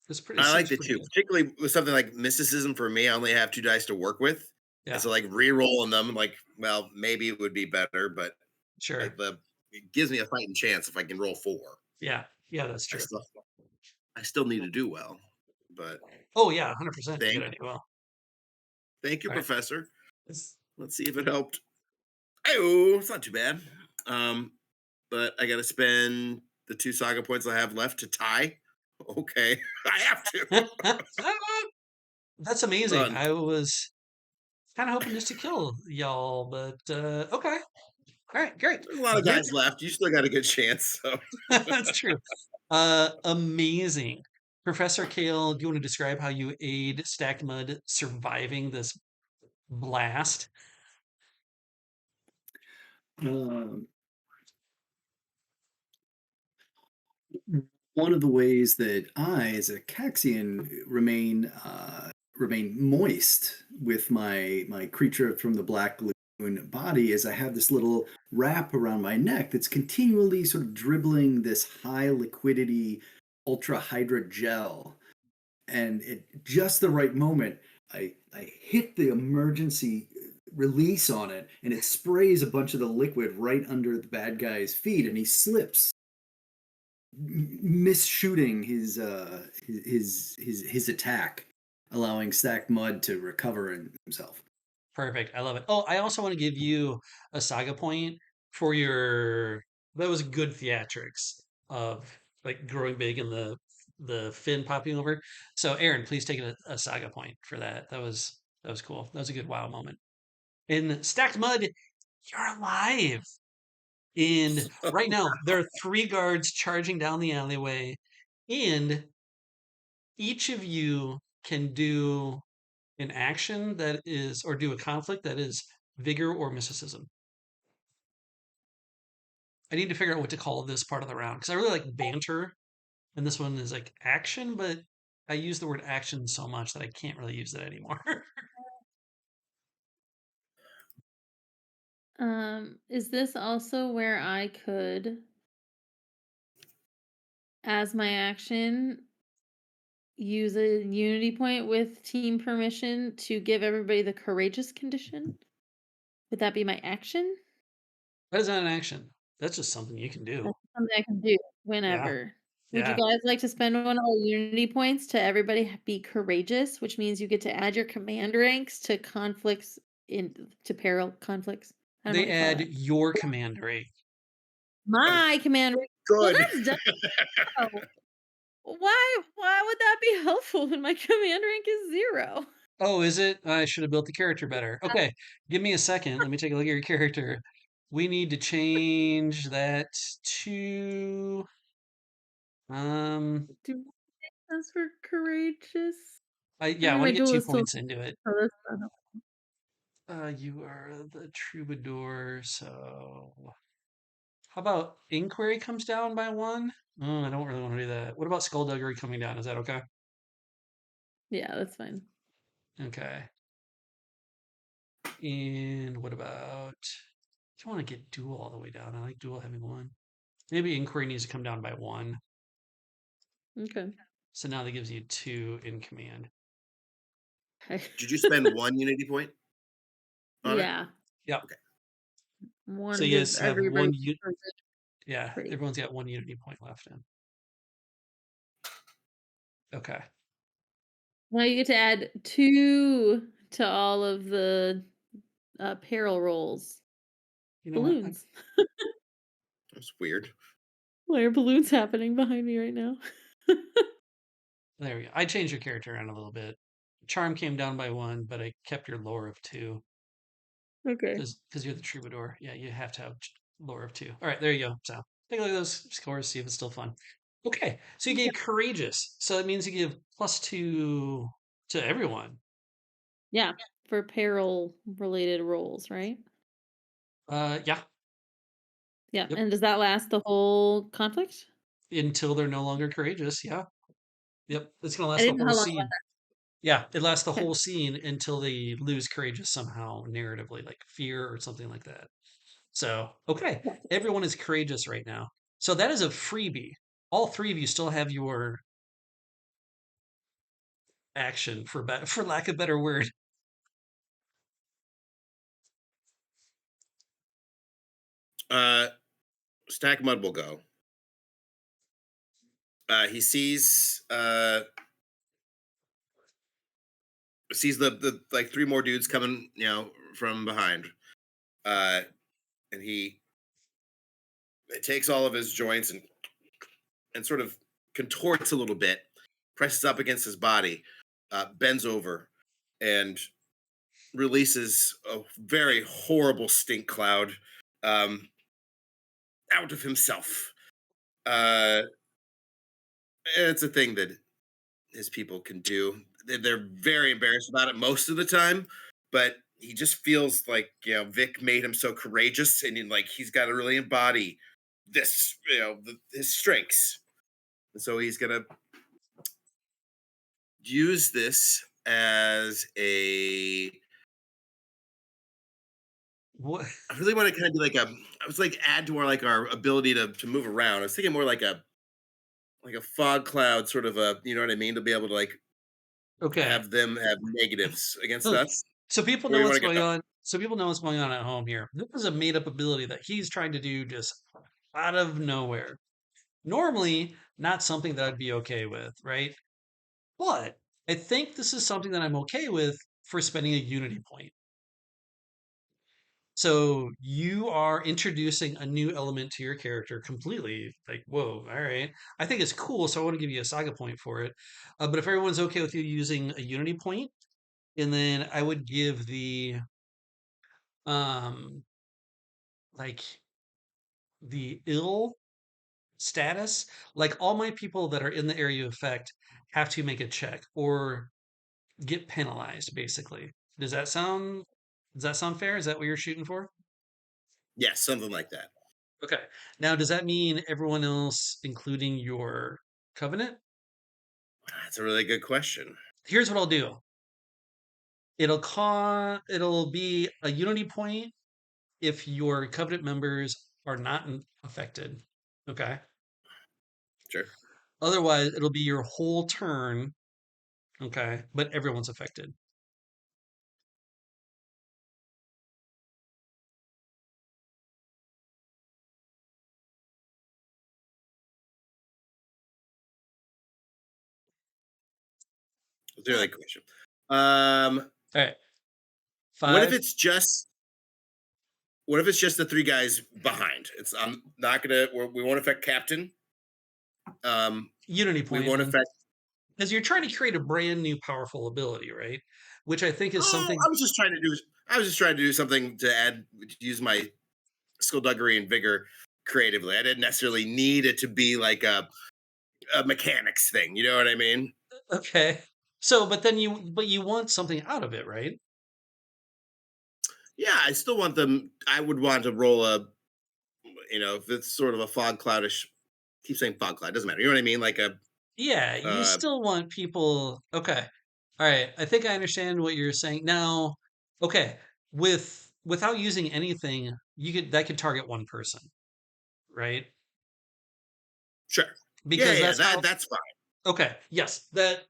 It I like seems the pretty two, good. particularly with something like mysticism. For me, I only have 2 dice to work with, and Yeah, so like re-rolling them, like, well, maybe it would be better, but sure. it gives me a fighting chance if I can roll 4. Yeah, yeah, that's I true. still I still need to do well, but Oh yeah, 100%. You thank gotta do well. thank you, All right. Professor. This- Let's see if it helped. Oh, it's not too bad. Um, but I got to spend the 2 saga points I have left to tie. Okay, I have to That's amazing. run. I was kind of hoping just to kill y'all, but okay. All right, great. There's a lot of Vic, guys left. You still got a good chance. So that's true. Amazing. Professor Kale, do you want to describe how you aid Stacked Mud surviving this blast? Um, One of the ways that I, as a Caxian, remain moist with my creature from the Black Lagoon body is I have this little wrap around my neck that's continually sort of dribbling this high liquidity ultra hydra gel, and at just the right moment, I hit the emergency release on it, and it sprays a bunch of the liquid right under the bad guy's feet, and he slips, misshooting his attack, allowing Stacked Mud to recover himself. Perfect. I love it. Oh, I also want to give you a saga point for your that was good theatrics of like growing big and the fin popping over. So Aaron, please take a saga point for that. That was cool. That was a good wow moment. In Stacked Mud, you're alive. And right now there are 3 guards charging down the alleyway, and each of you can do an action that is or do a conflict that is vigor or mysticism. I need to figure out what to call this part of the round because I really like banter, and this one is like action, but I use the word action so much that I can't really use it anymore. Is this also where I could, as my action, use a unity point with team permission to give everybody the courageous condition? Would that be my action? That is not an action. That's just something you can do. That's something I can do Yeah, whenever. Would you yeah. guys like to spend one of the unity points to everybody be courageous, which means you get to add your command ranks to conflicts in to peril conflicts. I don't know They what you call add that. your command rate. My command rank. Well, good. that's done. Why would that be helpful when my command rank is 0? Oh, is it? I should have built the character better. Okay, give me a second. Let me take a look at your character. We need to change that to um Do that's for courageous. I I yeah, I mean, want my to get duel two is still points into it. so that's not You are the troubadour, so how about inquiry comes down by 1? Oh, I don't really want to do that. What about skullduggery coming down? Is that okay? yeah, that's fine. Okay. And what about? You want to get dual all the way down? I like dual having 1. Maybe inquiry needs to come down by 1. Okay. So now that gives you 2 in command. Did you spend 1 unity point on it? Yeah. Yep. Okay. Want So to you give guys have everybody 1. perfect Yeah, trait. everyone's got 1 unity point left in. Okay. Now you get to add 2 to all of the peril rolls. You know what? Balloons. That's weird. Why are balloons happening behind me right now? There we go. I changed your character around a little bit. Charm came down by 1, but I kept your lore of 2 Okay. because you're the troubadour. Yeah, you have to have lore of 2. All right, there you go. So take a look at those scores, see if it's still fun. Okay, so you Yeah. gave courageous, so that means you give +2 to everyone. Yeah. For peril related rolls, right? Yeah, Yeah. yep. And does that last the whole conflict? Until they're no longer courageous. Yeah, yep. It's gonna I last the didn't know whole how long it scene. Yeah, it lasts the lasted. whole scene until they lose courageous somehow narratively, like fear or something like that. So, okay, Okay. everyone is courageous right now. So that is a freebie. All 3 of you still have your action for lack of a better word. Stack Mud will go. He sees the like 3 more dudes coming, from behind. And he takes all of his joints and sort of contorts a little bit, presses up against his body, bends over, and releases a very horrible stink cloud um, out of himself. Uh, it's a thing that his people can do. They're very embarrassed about it most of the time, but he just feels like Vic made him so courageous, and like he's got to really embody this, his strengths. And so he's gonna use this as a. What? I really want to kind of do like a. I was like add to our ability to move around. I was thinking more like a fog cloud, sort of a, you know what I mean, to be able to like Okay. have them have negatives against So us. so people Where know do you want what's to going go? on. So people know what's going on at home here. This is a made up ability that he's trying to do just out of nowhere. Normally, not something that I'd be okay with, right? But I think this is something that I'm okay with for spending a unity point. So you are introducing a new element to your character completely. Like, whoa, all right. I think it's cool, so I want to give you a saga point for it. But if everyone's okay with you using a unity point, and then I would give the um like the ill status, like all my people that are in the area of effect have to make a check or get penalized, basically. Does that sound fair? Is that what you're shooting for? Yes, something like that. Okay. Now, does that mean everyone else, including your covenant? That's a really good question. Here's what I'll do. It'll be a unity point if your covenant members are not affected. Okay. Sure. Otherwise, it'll be your whole turn. Okay, but everyone's affected. That's a All really good question. Um, right. what if 5 it's just what if it's just the 3 guys behind? It's I'm not gonna we won't affect Captain. unity We point won't then, affect. because you're trying to create a brand new powerful ability, right? Which I think is Oh, something. I was just trying to do something to use my skullduggery and vigor creatively. I didn't necessarily need it to be like a mechanics thing. You know what I mean? Okay. So, but you want something out of it, right? Yeah, I still want them. I would want to roll if it's sort of a fog cloudish. Keep saying fog cloud, doesn't matter. You know what I mean? Like a Yeah, you uh, still want people. Okay. All right. I think I understand what you're saying now. Okay. without using anything, that could target one person, right? Sure. Because that's how. That's fine. Okay, yes, that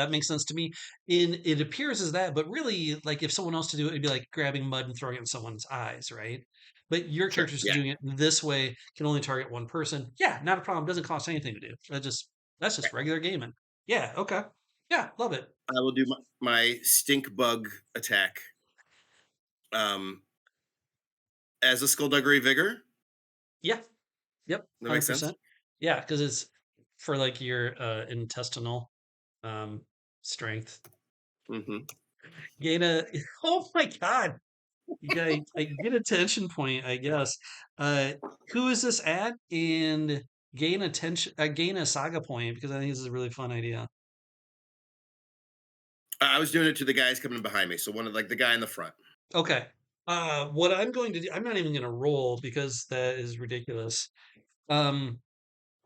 makes sense to me. It appears as that, but really, like if someone else to do it, it'd be like grabbing mud and throwing it in someone's eyes, right? But your Sure. character's Yeah. doing it this way, can only target one person. Yeah, not a problem. Doesn't cost anything to do. That's just Right. regular gaming. Yeah, okay. Yeah, love it. I will do my stink bug attack as a skullduggery vigor. Yeah, yep, That makes sense. 100%. Yeah, because it's for like your intestinal um strength. Hmm. Gain a oh my god. You got I get a tension point, I guess. Uh, who is this at? And gain a saga point because I think this is a really fun idea. I was doing it to the guys coming behind me. So one of like the guy in the front. Okay. What I'm going to do, I'm not even going to roll because that is ridiculous. Um,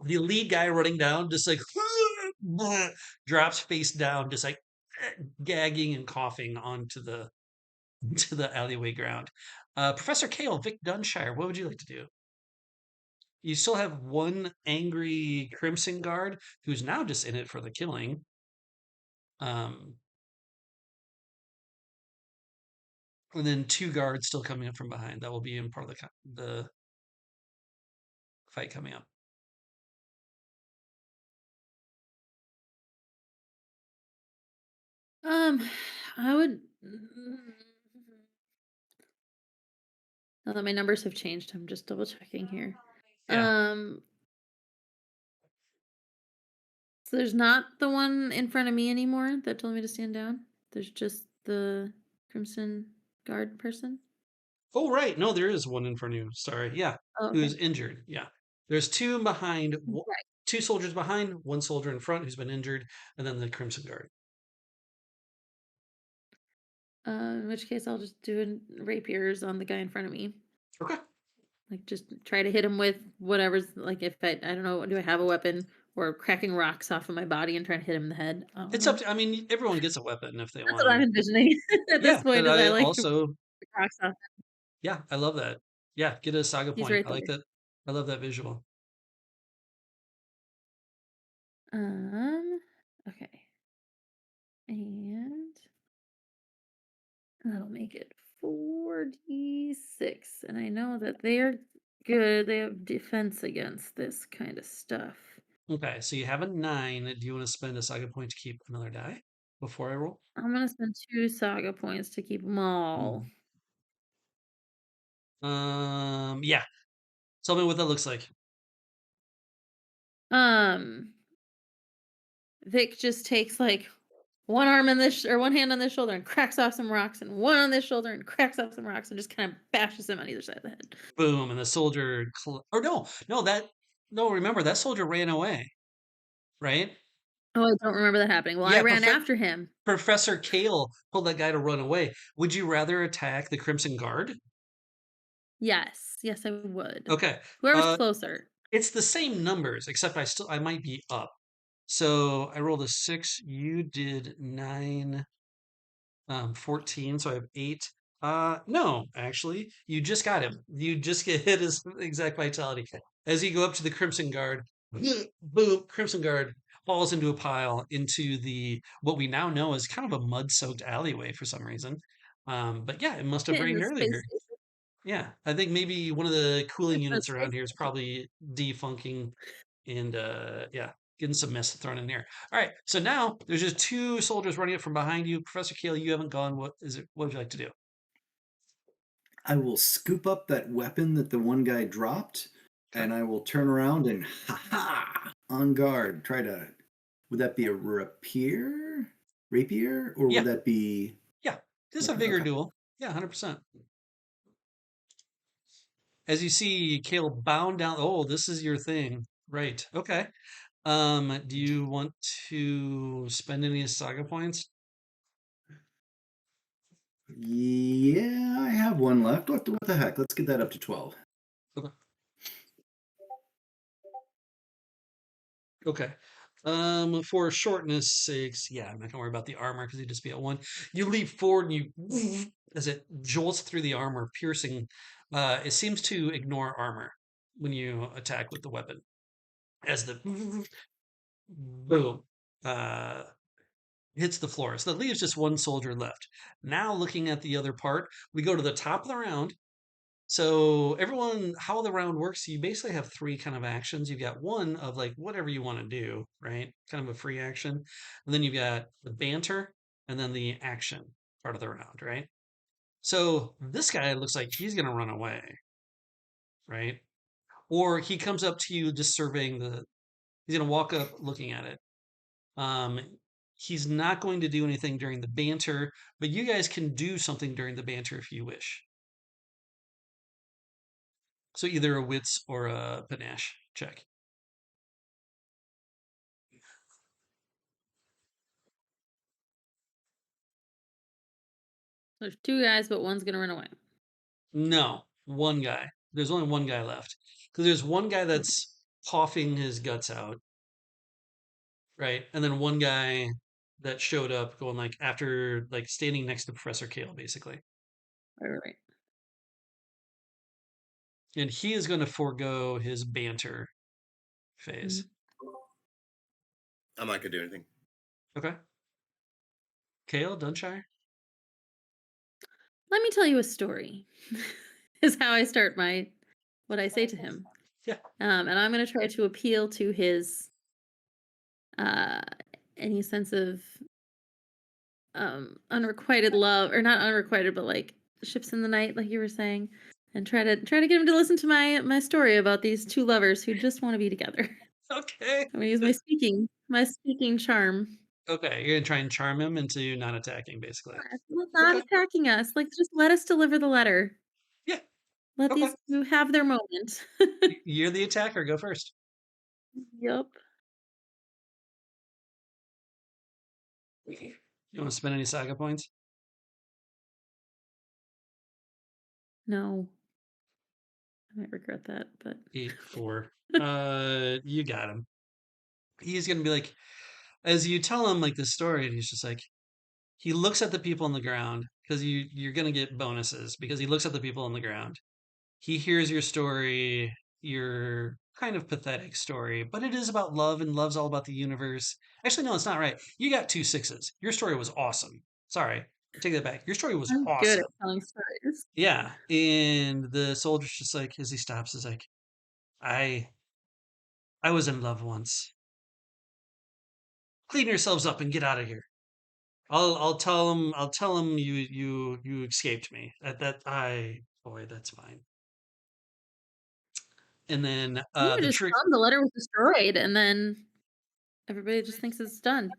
the lead guy running down, just like drops face down, just like gagging and coughing onto the to the alleyway ground. Professor Kale, Vic Dunshire, what would you like to do? You still have one angry Crimson Guard who's now just in it for the killing. Um, and then two guards still coming up from behind. That will be in part of the fight coming up. I would. Now that my numbers have changed, I'm just double checking here. Yeah. So there's not the one in front of me anymore that told me to stand down. There's just the Crimson Guard person. Oh, right. No, there is one in front of you. Sorry. Yeah. Oh, okay. Who's injured. Yeah. There's two behind, Right. two soldiers behind, one soldier in front who's been injured, and then the Crimson Guard. In which case, I'll just do rapiers on the guy in front of me. Okay. Like, just try to hit him with whatever's, like, if I don't know, do I have a weapon, or cracking rocks off of my body and trying to hit him in the head? I don't It's know. up to, I mean, everyone gets a weapon if they That's want what I'm to. envisioning at this Yeah. point, But is I I like to also, kick rocks off. yeah, I love that. Yeah. Get a saga He's point. right I like there. that. I love that visual. Okay. And that'll make it 4d6. And I know that they are good. They have defense against this kind of stuff. Okay, so you have a 9. Do you want to spend a saga point to keep another die before I roll? I'm gonna spend 2 saga points to keep them all. Yeah. Tell me what that looks like. Vic just takes like one arm in this or one hand on this shoulder and cracks off some rocks, and one on this shoulder and cracks off some rocks, and just kind of bashes him on either side of the head. Boom, and the soldier, or no, remember that soldier ran away, right? Oh, I don't remember that happening. Well, I Yeah, ran after him. Professor Kale told that guy to run away. Would you rather attack the Crimson Guard? Yes, yes, I would. Okay, Whoever's closer. it's the same numbers, except I might be up. So I rolled a 6. You did 9. 14, so I have 8. No, actually, you just got him. You just get hit his exact vitality. As you go up to the Crimson Guard, boom, Crimson Guard falls into a pile into the what we now know is kind of a mud-soaked alleyway for some reason. But yeah, it must have In rained the space earlier. station. Yeah, I think maybe one of the cooling The units around space here is station. probably defunking and yeah, getting some mist thrown in there. All right, so now there's just two soldiers running up from behind you. Professor Kale, you haven't gone. What is it? What would you like to do? I will scoop up that weapon that the one guy dropped, Okay. and I will turn around and on guard. Try to. Would that be a rapier, or Yeah, would that be? yeah. This is a Weapon? vigor Okay. duel. Yeah, 100%. As you see, Kale bound down. Oh, this is your thing, right? Okay. Do you want to spend any saga points? Yeah, I have one left. What the heck? Let's get that up to 12. Okay. Okay. For shortness sakes, yeah, I'm not gonna worry about the armor because he'd just be at 1. You leap forward and you as it jolts through the armor, piercing. It seems to ignore armor when you attack with the weapon. As the boom uh, hits the floor. So that leaves just 1 soldier left. Now looking at the other part, we go to the top of the round. So everyone, how the round works, you basically have 3 kind of actions. You've got one of like whatever you want to do, right? Kind of a free action. And then you've got the banter and then the action part of the round, right? So this guy looks like he's going to run away, right? Or he comes up to you just surveying he's going to walk up looking at it. Um, he's not going to do anything during the banter, but you guys can do something during the banter if you wish. So either a wits or a panache check. There's 2 guys, but one's gonna run away. No, 1 guy. There's only 1 guy left. Because there's 1 guy that's coughing his guts out, right? And then 1 guy that showed up going like after like standing next to Professor Kale, basically. Right. And he is going to forego his banter phase. I'm not gonna do anything. Okay. Kale, Dunshire? Let me tell you a story. Is how I start what I say to him. Yeah. And I'm gonna try to appeal to his uh any sense of unrequited love, or not unrequited, but like ships in the night, like you were saying, and try to get him to listen to my story about these 2 lovers who just want to be together. Okay. I'm gonna use my speaking charm. Okay, you're gonna try and charm him into not attacking, basically. Not Okay. attacking us. Like, just let us deliver the letter. Yeah. Let Okay. these 2 have their moment. You're the attacker. Go first. Yup. You want to spend any saga points? No. I might regret that, but 8, 4. You got him. He's gonna be like, as you tell him like this story, and he's just like, he looks at the people on the ground because you're gonna get bonuses because he looks at the people on the ground. He hears your story, your kind of pathetic story, but it is about love, and love's all about the universe. Actually, no, it's not right. You got 2 6s. Your story was awesome. Sorry, take that back. Your story was I'm good awesome. at telling stories. Yeah, and the soldier's just like, as he stops, is like, I I was in love once. Clean yourselves up and get out of here. I'll tell him you escaped me. Boy, that's fine. And then You can the just trick. tell 'em the letter was destroyed, and then everybody just thinks it's done.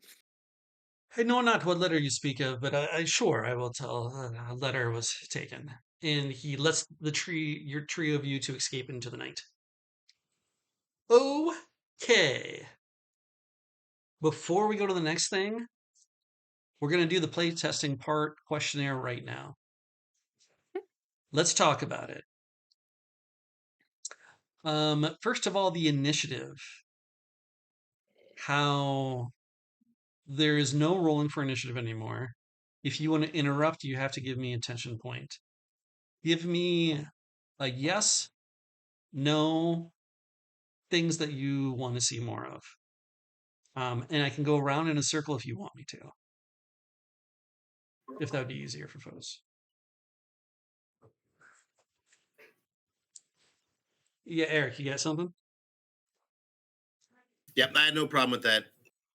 I know not what letter you speak of, but I sure I will tell. A letter was taken, and he lets your trio of you to escape into the night. Okay. Before we go to the next thing, we're gonna do the play testing part questionnaire right now. Let's talk about it. First of all, the initiative. How there is no rolling for initiative anymore. If you want to interrupt, you have to give me a tension point. Give me a yes, no, things that you want to see more of. And I can go around in a circle if you want me to, if that would be easier for folks. Yeah, Eric, you got something? Yep, I had no problem with that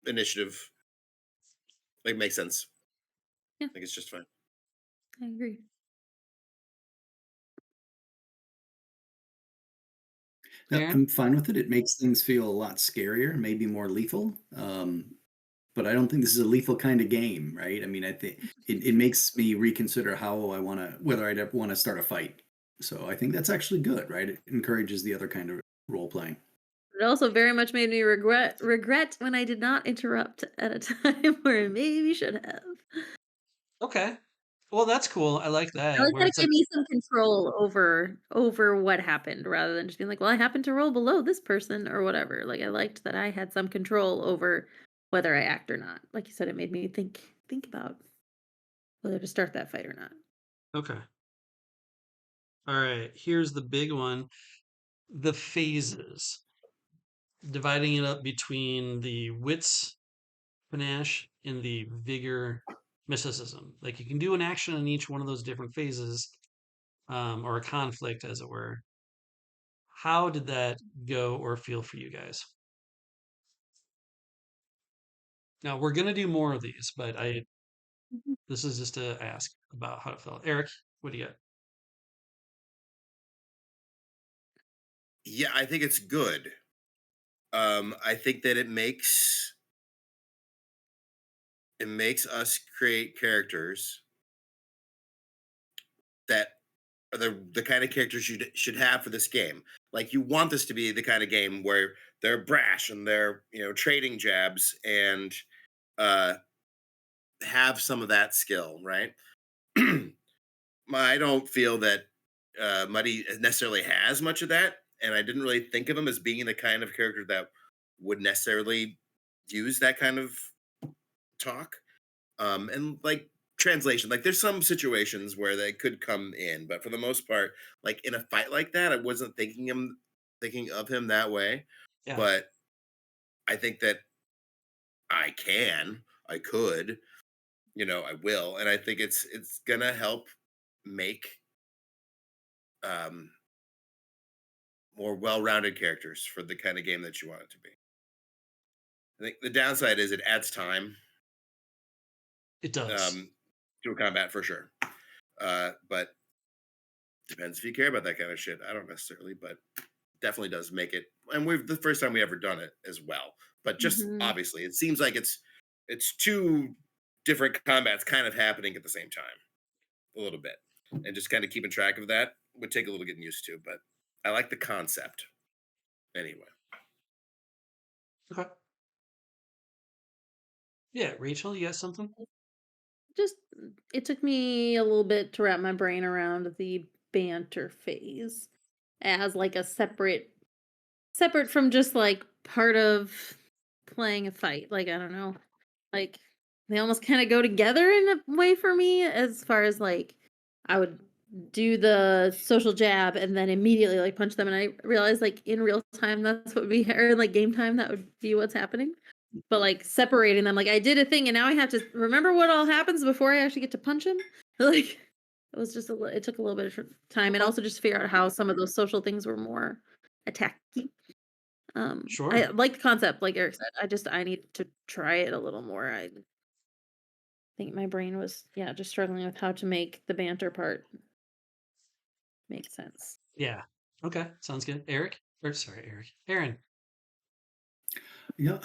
initiative. Like, makes sense. Yeah. I think it's just fine. I agree. No, Aaron? I'm fine with it. It makes things feel a lot scarier, maybe more lethal. But I don't think this is a lethal kind of game, right? I mean, I think it makes me reconsider whether I'd ever want to start a fight. So I think that's actually good, right? It encourages the other kind of role playing. It also very much made me regret when I did not interrupt at a time where I maybe should have. Okay. Well, that's cool. I like I that like where that it it's gave like, me some control over what happened rather than just being like, "Well, I happened to roll below this person," or whatever. Like, I liked that I had some control over whether I act or not. Like you said, it made me think about whether to start that fight or not. okay. All right, here's the big one. The phases. Dividing it up between the wits panache and the vigor mysticism. Like you can do an action in each one of those different phases, or a conflict, as it were. How did that go or feel for you guys? Now we're gonna do more of these, but I Mhm. this is just to ask about how it felt. Eric, what do you got? Yeah, I think it's good. I think that it makes us create characters that are the kind of characters you should have for this game. Like you want this to be the kind of game where they're brash and they're trading jabs and uh, have some of that skill, right? I don't feel that Muddy necessarily has much of that, and I didn't really think of him as being the kind of character that would necessarily use that kind of talk. And like translation, like there's some situations where they could come in, but for the most part, like in a fight like that, I wasn't thinking of him that way. Yeah, But I think that I could, I will, and I think it's gonna help make um more well-rounded characters for the kind of game that you want it to be. I think the downside is it adds time it does. to a combat for sure. But depends if you care about that kind of shit. I don't necessarily, but definitely does make it. And we've the first time we ever done it as well. But just Mhm. obviously, it seems like it's two different combats kind of happening at the same time, a little bit, and just kind of keeping track of that would take a little getting used to. But I like the concept anyway. Okay. Yeah, Rachel, you got something? Just it took me a little bit to wrap my brain around the banter phase as like a separate from just like part of playing a fight. Like I don't know. Like they almost kind of go together in a way for me as far as like I would do the social jab and then immediately like punch them and I realized like in real time that's what would be or like game time that would be what's happening. But, like, separating them, like, I did a thing, and now I have to remember what all happens before I actually get to punch him. Like, it was just it took a little bit of time, and Okay. also just to figure out how some of those social things were more attacky. I Sure. like the concept, like Eric said. I need to try it a little more. I think my brain was, yeah, just struggling with how to make the banter part make sense. Yeah. Okay. Sounds good. Eric? Or sorry, Eric. Aaron. Yeah,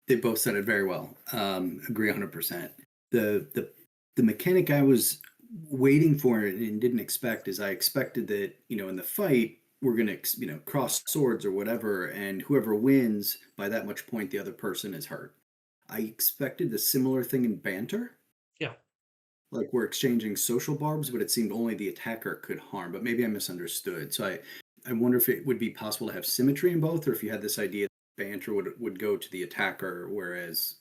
they both said it very well. Agree 100%. The mechanic I was waiting for and didn't expect is I expected that in the fight we're gonna cross swords or whatever, and whoever wins by that much point the other person is hurt. I expected a similar thing in banter, Yeah. like we're exchanging social barbs, but it seemed only the attacker could harm. But maybe I misunderstood. So I wonder if it would be possible to have symmetry in both, or if you had this idea that banter would go to the attacker, whereas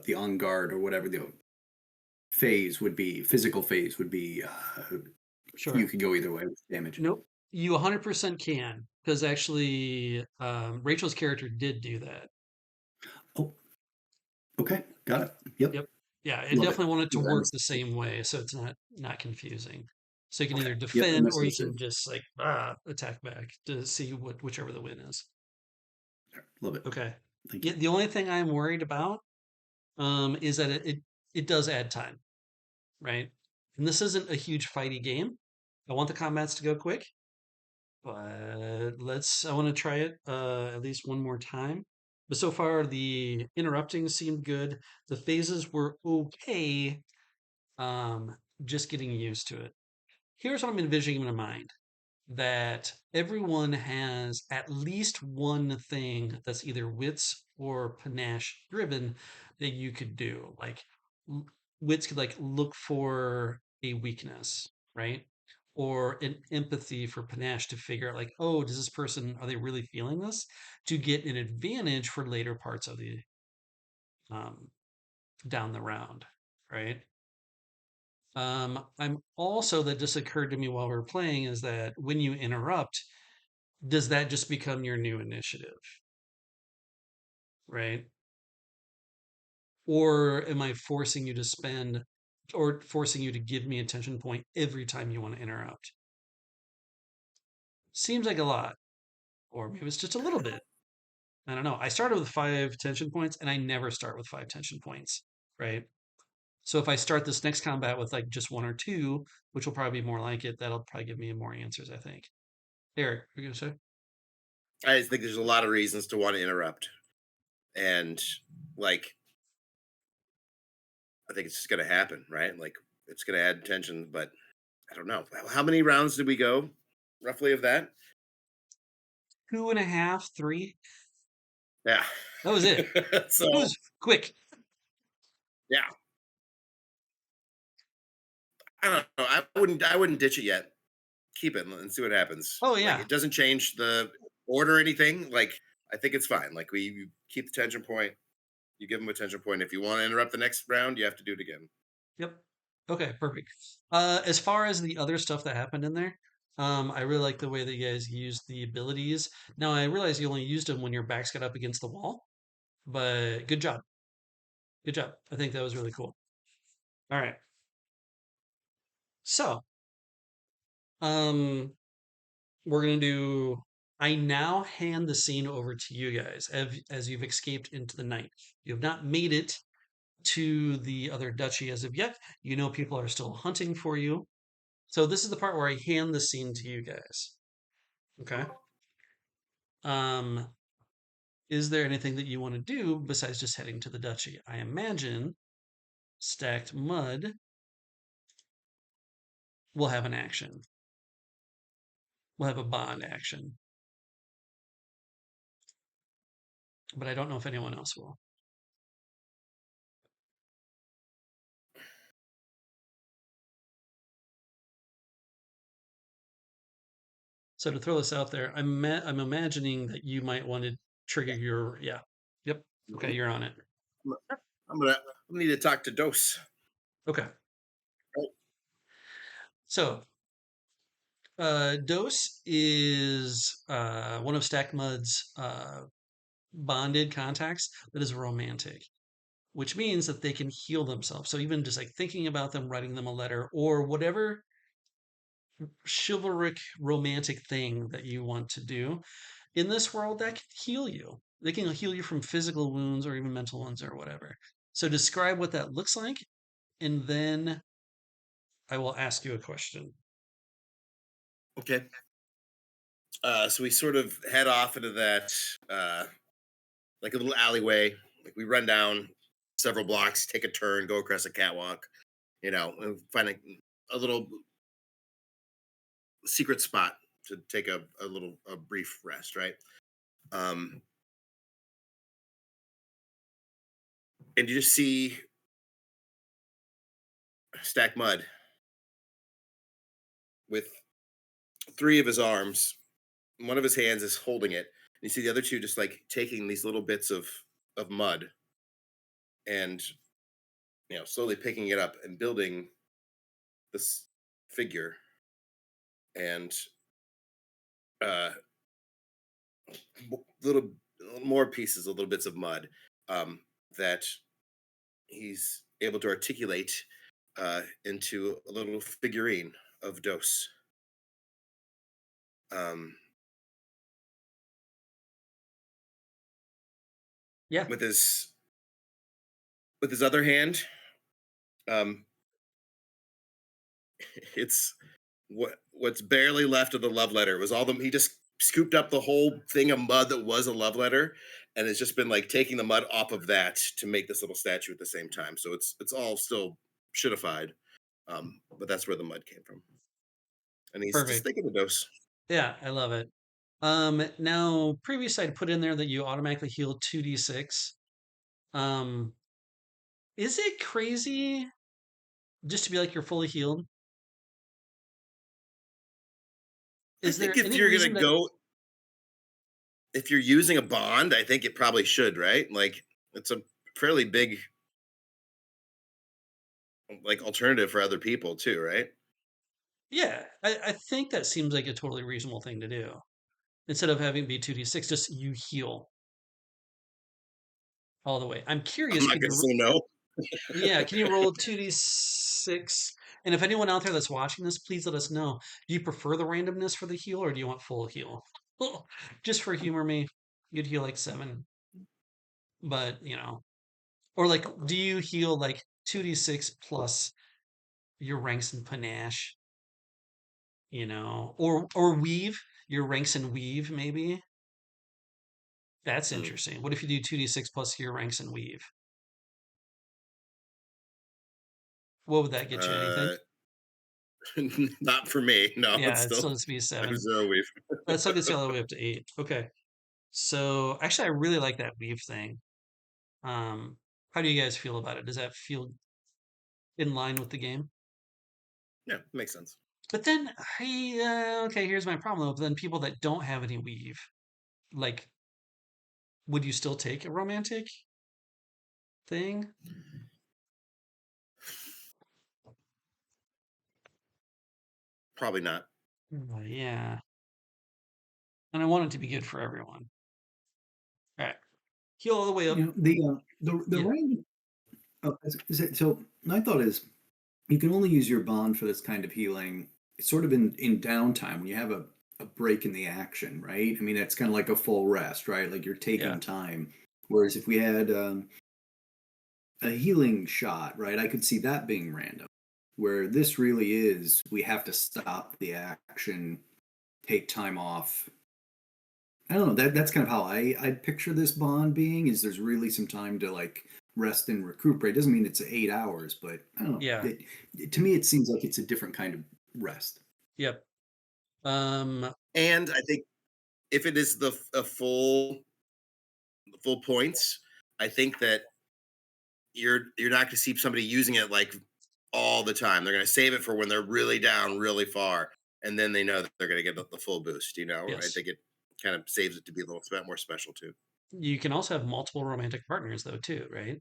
the on guard or whatever the phase would be, physical phase would be, you Sure. could go either way with damage. Nope. You 100% can, because actually, Rachel's character did do that. Oh, okay, got it. Yep, Yep. Yeah, it love it. definitely wanted to I work the misunderstood. same way, so it's not confusing. So you can Okay, either yep, I defend or you misunderstood. can just like attack back to see whichever the win is. Love it. Okay. Thank Yeah, you. the only thing I'm worried about is that it does add time, right? And this isn't a huge fighty game. I want the combats to go quick, but I want to try it at least one more time. But so far the interrupting seemed good. The phases were okay. Um, just getting used to it. Here's what I'm envisioning in my mind that everyone has at least one thing that's either wits or panache driven that you could do. Like wits could like look for a weakness, right? Or an empathy for panache to figure out like, oh, does this person, are they really feeling this? To get an advantage for later parts of the um, down the round, right? I'm also, that just occurred to me while we were playing, is that when you interrupt, does that just become your new initiative, right? Or am I forcing you to spend, or forcing you to give me a tension point every time you want to interrupt? Seems like a lot, or maybe it's just a little bit. I don't know. I started with 5 tension points, and I never start with 5 tension points, right? So if I start this next combat with like just 1 or 2, which will probably be more like it, that'll probably give me more answers, I think. Eric, you're gonna say? I just think there's a lot of reasons to want to interrupt, and like I think it's just going to happen, right? Like it's going to add tension, but I don't know how many rounds did we go roughly of that. 2.5, 3. Yeah. That was it. So It was quick. yeah, I don't know. I wouldn't ditch it yet. Keep it and see what happens. Oh Like yeah. it doesn't change the order or anything. Like I think it's fine. Like we you keep the tension point. You give them a tension point. If you want to interrupt the next round, you have to do it again. Yep. Okay, perfect. As far as the other stuff that happened in there, I really like the way that you guys used the abilities. Now I realize you only used them when your backs got up against the wall, but good job. Good job. I think that was really cool. All right. So, um, we're gonna do. I now hand the scene over to you guys as you've escaped into the night. You have not made it to the other duchy as of yet. You know people are still hunting for you. So this is the part where I hand the scene to you guys. Okay. Um, is there anything that you want to do besides just heading to the duchy? I imagine stacked mud will have an action. We'll have a bond action, but I don't know if anyone else will. So to throw this out there, I'm imagining that you might want to trigger your, yeah. Yep. Okay, Mhm. you're on it. I'm gonna need to talk to Dose. Okay. Right. So Dose is one of Stack Mud's bonded contacts that is romantic, which means that they can heal themselves. So even just like thinking about them, writing them a letter, or whatever chivalric romantic thing that you want to do in this world, that can heal you. They can heal you from physical wounds or even mental ones or whatever. So describe what that looks like, and then I will ask you a question. Okay. So we sort of head off into that uh, like a little alleyway. Like we run down several blocks, take a turn, go across a catwalk. And find a little secret spot to take a brief rest. Right. Um, and you just see Stack Mud with three of his arms. One of his hands is holding it. And you see the other two just like taking these little bits of mud and slowly picking it up and building this figure and uh little more pieces, little bits of mud that he's able to articulate into a little figurine of Dos. Um, Yeah, with his other hand, um, it's what's barely left of the love letter. It was all the he just scooped up the whole thing of mud that was a love letter, and it's just been like taking the mud off of that to make this little statue at the same time. So it's all still shittified, but that's where the mud came from, and he's just perfect. thinking of Dos. Yeah, I love it. Now previous I'd put in there that you automatically heal 2d6. Um, is it crazy? just to be like you're fully healed? I Is think there if any you're gonna reason that go, if you're using a bond, I think it probably should, right? Like it's a fairly big like alternative for other people too, right? yeah, I think that seems like a totally reasonable thing to do. Instead of having it be 2d6, just you heal all the way. I'm I'm curious, not could gonna you say no. yeah, can you roll 2d6? And if anyone out there that's watching this, please let us know. Do you prefer the randomness for the heal or do you want full heal? Just for humor me, you'd heal like 7, but or like do you heal like 2d6 plus your ranks in panache, or weave, your ranks in weave maybe? That's Hmm. interesting. What if you do 2d6 plus your ranks in weave? What would that get you? Anything? Uh, not for me. No, it's Yeah, it still still has to be I have 7. 0 weave. That still gets you all the way up to 8. Okay. So actually, I really like that weave thing. How do you guys feel about it? Does that feel in line with the game? Yeah, makes sense. But then, okay, here's my problem though. Then people that don't have any weave, like, would you still take a romantic thing? Probably not. Yeah, and I want it to be good for everyone. All right, heal all the way You up. know, the Yeah, random. So my thought is you can only use your bond for this kind of healing sort of in downtime when you have a break in the action, right? I mean, that's kind of like a full rest, right? Like you're yeah, taking time. Whereas if we had a healing shot, right, I could see that being random. Where this really is, we have to stop the action, take time off. I don't know. That's kind of how I picture this bond being. Is there's really some time to like rest and recuperate. Doesn't mean it's 8 hours, but I don't know. yeah, To me, it seems like it's a different kind of rest. yep. Um, And I think if it is the a full points, I think that you're not going to see somebody using it like all the time. They're going to save it for when they're really down, really far, and then they know that they're going to get the full boost. I yes. think it kind of saves it to be a little bit more special too. You can also have multiple romantic partners though too, right?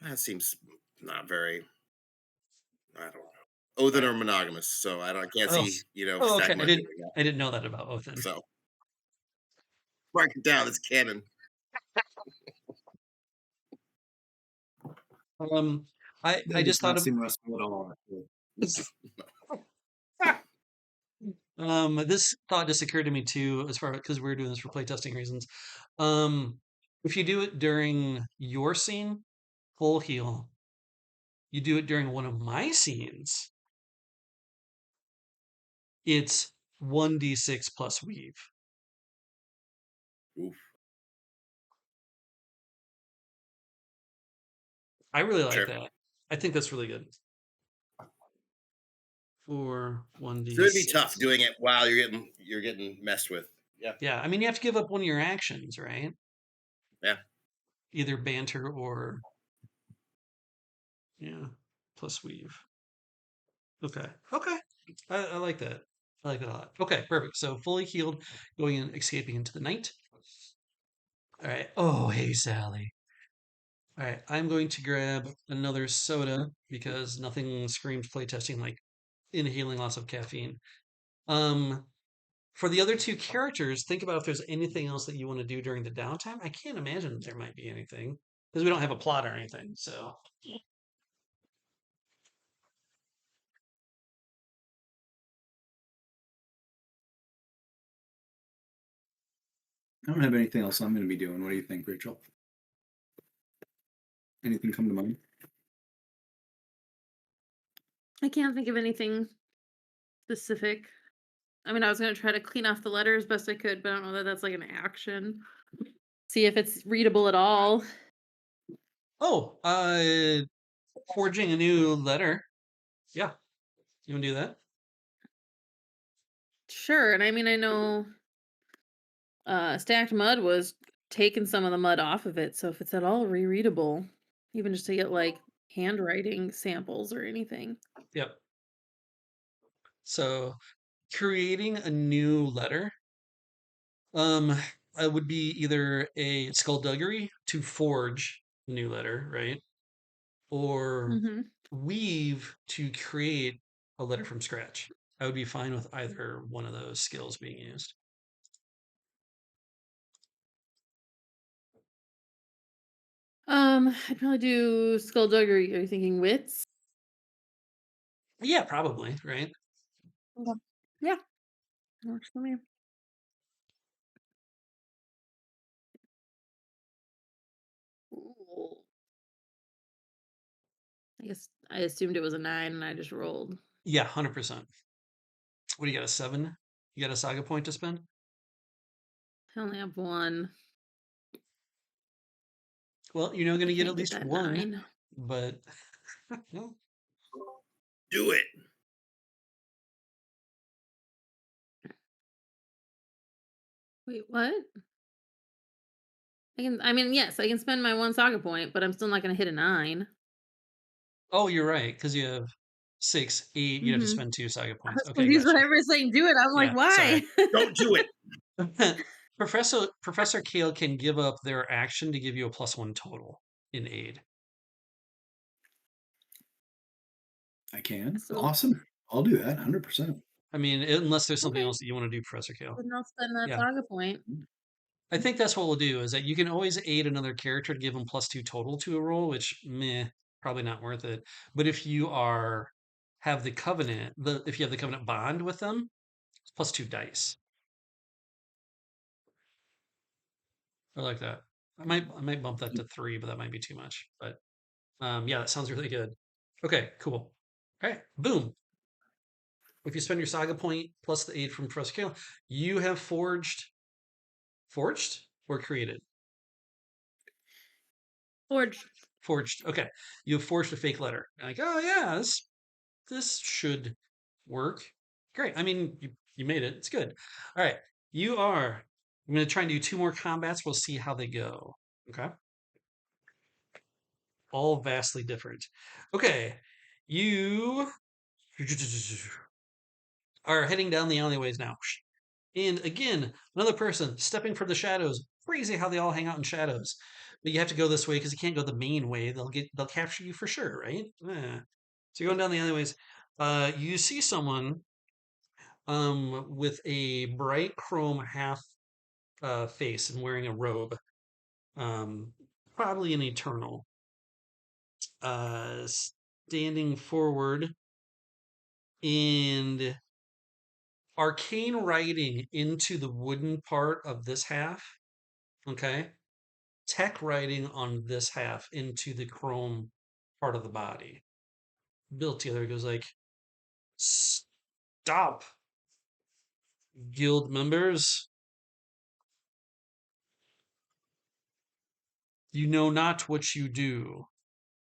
That seems not very. I don't know. Othen Right. are monogamous, so I can't Oh, see oh, okay. Stack Mud doing that. I didn't know that about Othin. So mark it down. It's canon. Um, I That does just thought not of seem restful at all. Actually. this thought just occurred to me too, as far because we are doing this for playtesting reasons. Um, if you do it during your scene, full heal. You do it during one of my scenes, it's 1d6 plus weave. Oof. I really like Sure. that. I think that's really good. For So it'd be tough 1d6. doing it while you're getting messed with. Yeah. Yeah, I mean you have to give up one of your actions, right? Yeah. Either banter or yeah, plus weave. Okay. Okay. I like that. I like that a lot. Okay, perfect. So fully healed, going and escaping into the night. All right. Oh, hey, Sally. All right. I'm going to grab another soda because nothing screams playtesting like inhaling lots of caffeine. Um, for the other two characters, think about if there's anything else that you want to do during the downtime. I can't imagine that there might be anything because we don't have a plot or anything. So, I don't have anything else I'm going to be doing. What do you think, Rachel? Anything come to mind? I can't think of anything specific. I mean, I was gonna try to clean off the letter as best I could, but I don't know that that's like an action. See if it's readable at all. oh, forging a new letter. Yeah, you want to do that? Sure, and I mean, I know stacked mud was taking some of the mud off of it, so if it's at all rereadable, even just to get like handwriting samples or anything. Yep. So creating a new letter, it would be either a skullduggery to forge a new letter, right? Or Mm-hmm. weave to create a letter from scratch. I would be fine with either one of those skills being used. I'd probably do skullduggery. Are you thinking wits? Yeah, probably, right? Okay. Yeah, works for me. Ooh. I guess I assumed it was a 9 and I just rolled. Yeah, 100%. What do you got, a 7? You got a saga point to spend? I only have 1. Well, you're not going I to get can't at get least that 1, 9. but well, Do it. Wait, what? I mean, yes, I can spend my 1 saga point, but I'm still not gonna hit a 9. oh, you're right, because you have 6, 8, you'd have to Mhm. spend 2 saga I points. was Okay, confused gotcha. whenever it's saying do it. I'm like, Yeah, sorry. why? Don't do it. Professor Kale can give up their action to give you a +1 total in aid. I can. So, Awesome. I'll do that 100%. I mean, unless there's something okay, else that you want to do, Professor Kale. then I'll spend that Yeah. saga point. I think that's what we'll do is that you can always aid another character to give them +2 total to a roll, which meh, probably not worth it. But if you have the covenant, if you have the covenant bond with them, it's +2 dice. I like that. I might bump that to 3, but that might be too much. But yeah, that sounds really good. Okay, cool. All right, boom. If you spend your saga point plus the aid from Professor Kale, you have forged or created? Forge. Forged. Okay, you have forged a fake letter. Like, oh yeah, this should work. Great. I mean, you made it. It's good. All right, you are. I'm going to try and do 2 more combats. We'll see how they go. Okay. All vastly different. Okay, you are heading down the alleyways now. And again, another person stepping from the shadows. Crazy how they all hang out in shadows. But you have to go this way because you can't go the main way. They'll capture you for sure, right? Yeah. So you're going down the alleyways. You see someone with a bright chrome half face and wearing a robe. Um, Probably an eternal. Standing forward and arcane writing into the wooden part of this half. Okay. Tech writing on this half into the chrome part of the body. Built together, it goes like, stop, guild members. You know not what you do.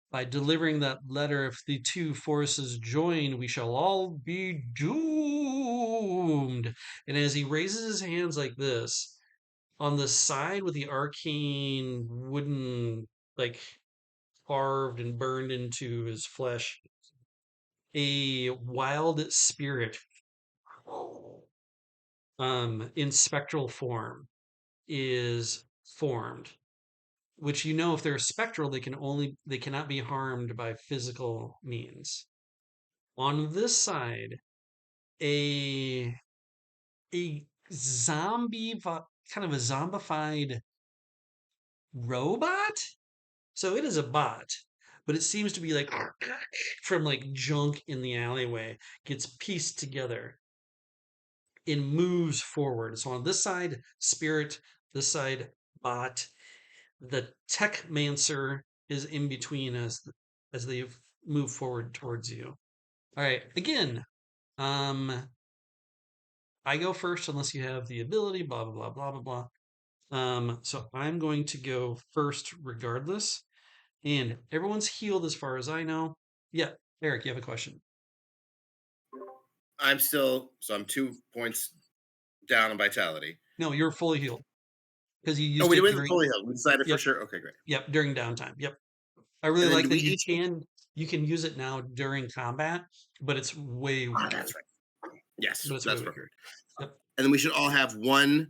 By delivering that letter, if the two forces join, we shall all be doomed. And as he raises his hands like this, on the side with the arcane wooden, like carved and burned into his flesh, a wild spirit in spectral form is formed, which if they're spectral, they cannot be harmed by physical means. On this side, a a zombie kind of a zombified robot. So it is a bot, but it seems to be like from like junk in the alleyway, gets pieced together and moves forward. So on this side, spirit, this side, bot. The techmancer is in between as they move forward towards you. All right, again, I go first unless you have the ability. Blah blah blah blah blah blah. So I'm going to go first regardless, and everyone's healed as far as I know. Yeah, Eric, you have a question? I'm 2 points down on vitality. No, you're fully healed because you Oh, used we it did during. fully healed. We decided for Yep, sure. Okay, great. yep, during downtime. Yep. I really And then like do we that you each can. You can use it now during combat, but it's way Ah, weaker. that's right. Yes, But it's way that's weaker. perfect. Yep. And then we should all have one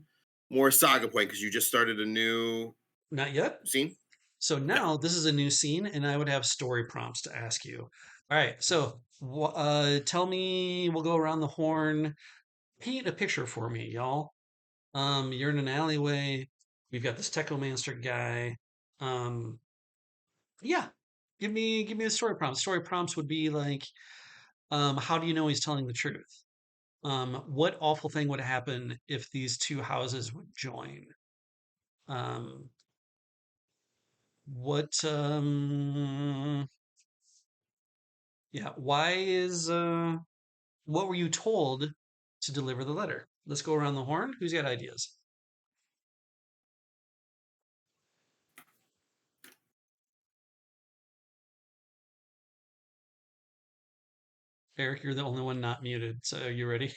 more saga point because you just started a new Not yet. scene. So Okay. now this is a new scene, and I would have story prompts to ask you. All right. So tell me. We'll go around the horn. Paint a picture for me, y'all. You're in an alleyway. We've got this Techomancer guy. Um, yeah. Give me the story prompts. Story prompts would be like, how do you know he's telling the truth? What awful thing would happen if these two houses would join? Um, what yeah, why is what were you told to deliver the letter? Let's go around the horn. Who's got ideas? Eric, you're the only one not muted. So you ready?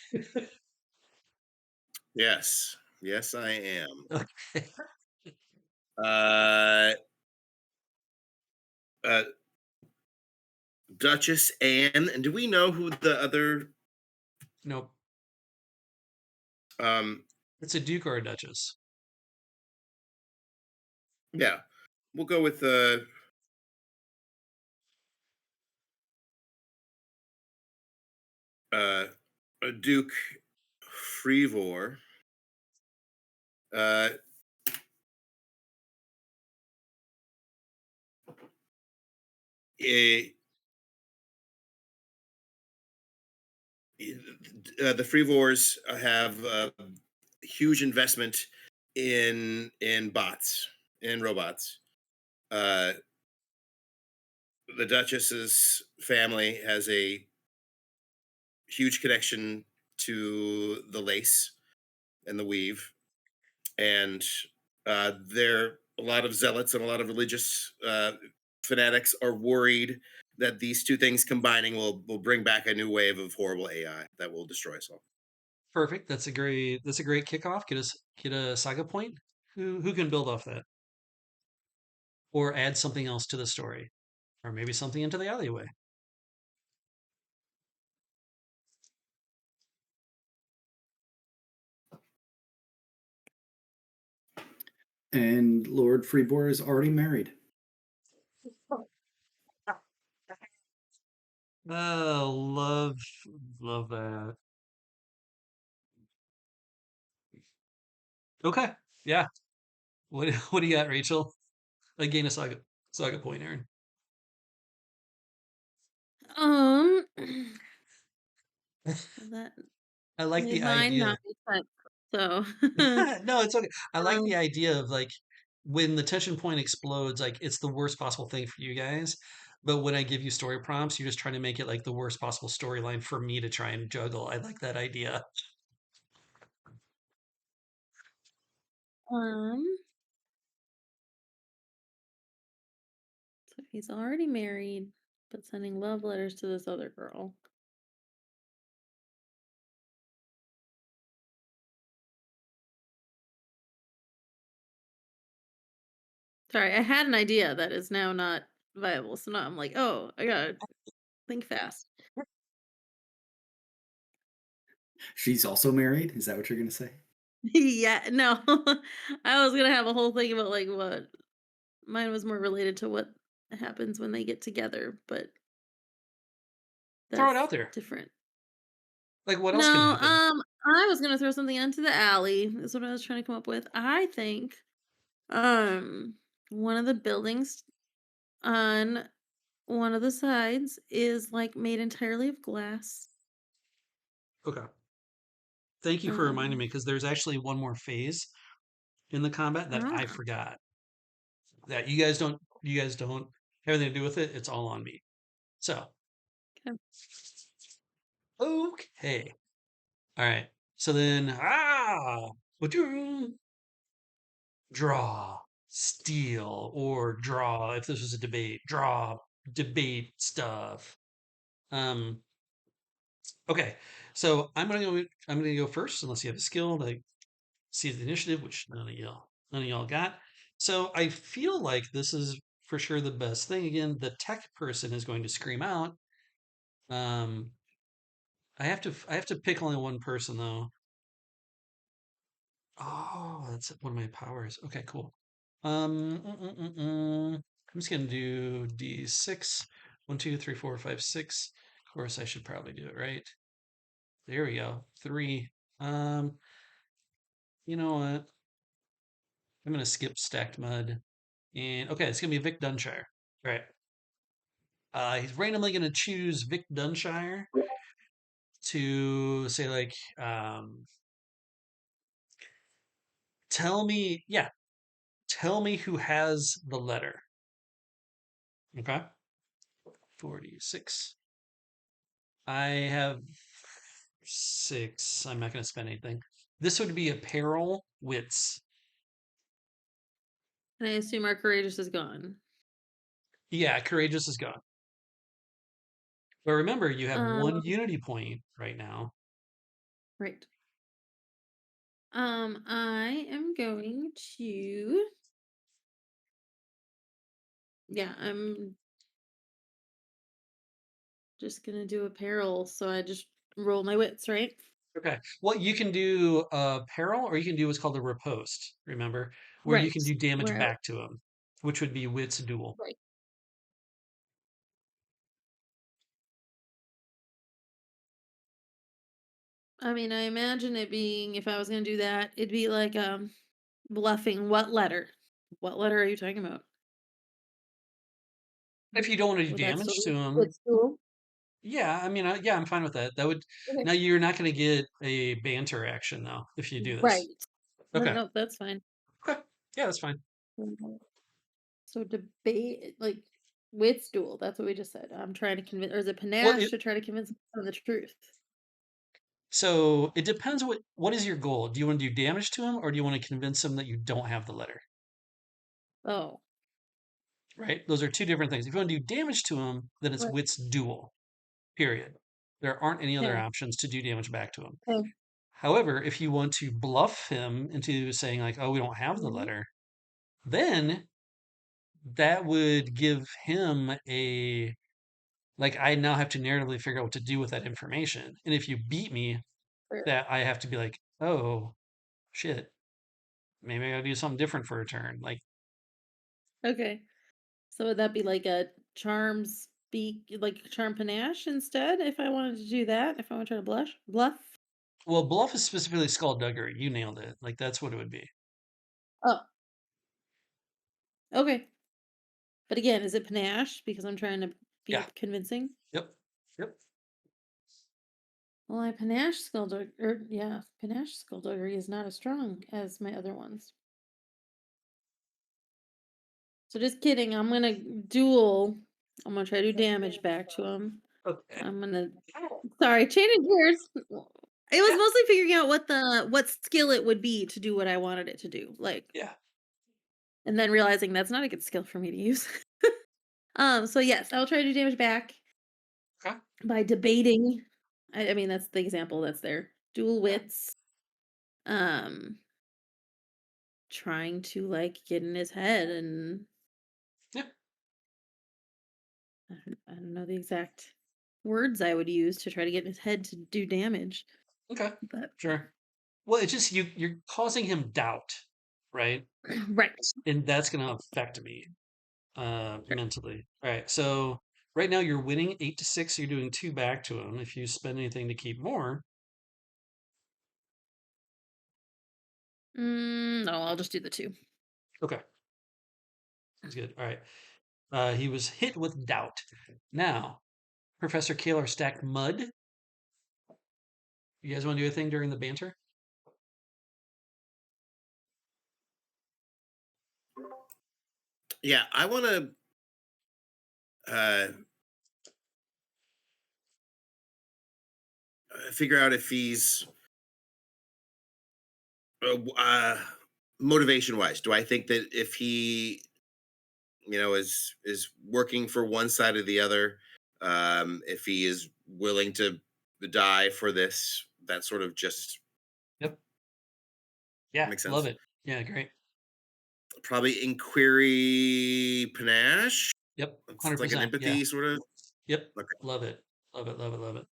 Yes. Yes, I am. Okay. Uh, uh, Duchess Anne, and do we know who the other? Nope. Um, It's a duke or a duchess. yeah, we'll go with uh, Duke Frevor. Uh, eh, the Frevors have a huge investment in bots, in robots. Uh, the Duchess's family has a huge connection to the lace and the weave, and there a lot of zealots and a lot of religious fanatics are worried that these two things combining will bring back a new wave of horrible AI that will destroy us all. Perfect. That's a great kickoff. Get a saga point. Who can build off that? Or add something else to the story. Or maybe something into the alleyway. And Lord Freebor is already married. Oh, love that. Okay. Yeah. What do you got, Rachel? I gain a saga point, Aaron. Um, that I like made the mine not idea. make sense. So, No, it's okay. I like um, the idea of like when the tension point explodes, like it's the worst possible thing for you guys. But when I give you story prompts, you're just trying to make it like the worst possible storyline for me to try and juggle. I like that idea. um, so he's already married, but sending love letters to this other girl. Sorry, I had an idea that is now not viable. So now I'm like, oh, I gotta think fast. She's also married. Is that what you're going to say? Yeah, no. I was gonna have a whole thing about like what mine was more related to what happens when they get together, but Throw it that's out there. different. Like what else can No, happen? I was gonna throw something onto the alley. Is what I was trying to come up with. I think, um, one of the buildings on one of the sides is like made entirely of glass. Okay. Thank you for reminding Um, me because there's actually one more phase in the combat that I ah, forgot. That you guys don't have anything to do with it. It's all on me. So, okay. okay. All right. So then, would you draw, steal, or draw? If this was a debate, draw, debate stuff. Um. Okay. So I'm gonna go first, unless you have a skill like see the initiative, which none of y'all got. So I feel like this is for sure the best thing. Again, the tech person is going to scream out. Um, I have to pick only one person though. Oh, that's one of my powers. Okay, cool. I'm just gonna do D6. 1, 2, 3, 4, 5, 6. Of course, I should probably do it right. There we go. 3. Um, you know what? I'm gonna skip stacked mud. And okay, it's gonna be Vic Dunshire. All right. He's randomly gonna choose Vic Dunshire to say like, yeah, tell me who has the letter. Okay. 46. I have 6. I'm not gonna spend anything. This would be apparel wits. And I assume our courageous is gone. Yeah, courageous is gone. But remember, you have one Um, unity point right now. right. I am going to. Yeah, I'm just gonna do apparel, so I just roll my wits, right? Okay. Well, you can do peril, or you can do what's called a riposte. Remember, where you Right. can do damage Where back to him, which would be wits duel. right. I mean, I imagine it being if I was gonna do that, it'd be like bluffing. What letter? What letter are you talking about? If you don't want to do Would that still damage to be him, wits duel? yeah, I mean, yeah, I'm fine with that. That would Okay. now you're not going to get a banter action though if you do Right. this. No, Okay. no, that's fine. Okay. Yeah, that's fine. So debate like wits duel. That's what we just said. I'm trying to convince, or is it Well, panache to try to convince him of the truth? so it depends what is your goal? Do you want to do damage to him, or do you want to convince him that you don't have the letter? Oh, Right? Those are two different things. If you want to do damage to him, then it's right. wits duel. Period. There aren't any other Okay. options to do damage back to him. Okay. However, if you want to bluff him into saying like, "Oh, we don't have the Mhm. letter," then that would give him a like I now have to narratively figure out what to do with that information. And if you beat me, Fair. that I have to be like, "Oh, shit. Maybe I gotta do something different for a turn." Like, Okay. So would that be like a charm speak, like charm panache instead? If I wanted to do that, if I want to try to bluff. well, bluff is specifically skullduggery. You nailed it. Like that's what it would be. Oh, okay. But again, is it panache because I'm trying to Yeah. be convincing? Yep. Yep. Well, I panache skullduggery, or yeah, panache skullduggery is not as strong as my other ones. So just kidding. I'm gonna duel. I'm gonna try to do damage back to him. Okay. I'm gonna. Sorry, changing gears. It was Yeah. mostly figuring out what skill it would be to do what I wanted it to do. Like, Yeah. and then realizing that's not a good skill for me to use. So yes, I'll try to do damage back Okay. by debating. I mean, that's the example that's there. Dual Yeah. wits. Um, trying to like get in his head, and Yeah. I don't know the exact words I would use to try to get in his head to do damage, Okay. but Sure. Well, it's just you're causing him doubt, right? right. And that's gonna affect me mentally. All right. So right now you're winning 8-6. So you're doing 2 back to him. If you spend anything to keep more, No, I'll just do the 2. okay. That's good. All right. He was hit with doubt. Now, Professor Kaler stacked mud. You guys want to do a thing during the banter? Yeah, I want to figure out if he's motivation wise. Do I think that if he, is working for one side or the other, if he is willing to die for this, that sort of just Yep. Yeah. makes Love sense. it. Yeah. Great. Probably inquiry panache. Yep, It's like an 100%. Yeah. empathy sort of. Yep. Okay. Love it. Love it. Love it. Love it.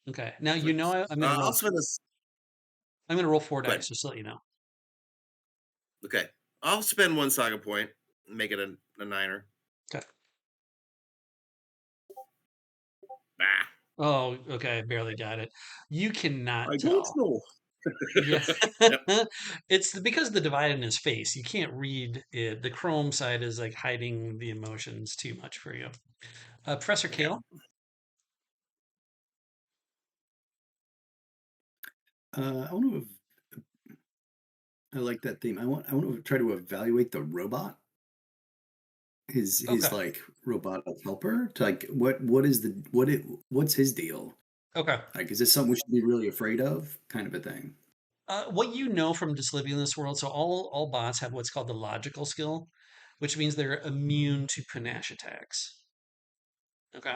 Okay. Now you know I'm gonna I'll roll. spend this. I'm gonna roll 4 dice Good. just to let you know. Okay. I'll spend one saga point, and make it a niner. Okay. Bah. Oh, okay. I barely got it. You cannot I don't tell. know. Yeah. Yep. It's because of the divide in his face. You can't read it. The chrome side is like hiding the emotions too much for you. Professor Yeah. Kale. I want to. I like that theme. I want to try to evaluate the robot. His Okay. like robotic helper. To like what's his deal? Okay. Like, is this something we should be really afraid of? Kind of a thing. What you know from just living in this world, so all bots have what's called the logical skill, which means they're immune to panache attacks. Okay.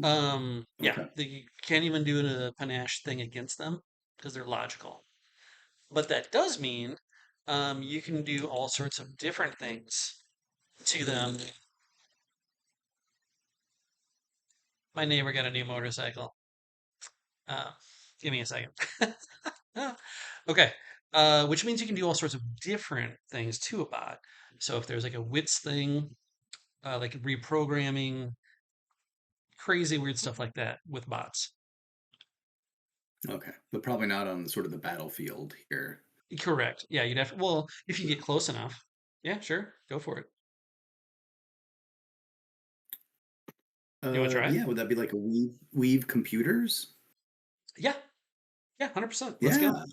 Oh, Yeah, okay. you can't even do a panache thing against them because they're logical. But that does mean you can do all sorts of different things to them. My neighbor got a new motorcycle. Uh, Give me a second. Okay. Which means you can do all sorts of different things to a bot. So if there's like a wits thing, like reprogramming, crazy weird stuff like that with bots. Okay, but probably not on sort of the battlefield here. Correct. Yeah, you'd have. Well, if you get close enough. Yeah, sure. Go for it. You want to try it? Yeah, would that be like a weave computers? Yeah. Yeah, 100%. Let's go. Yeah,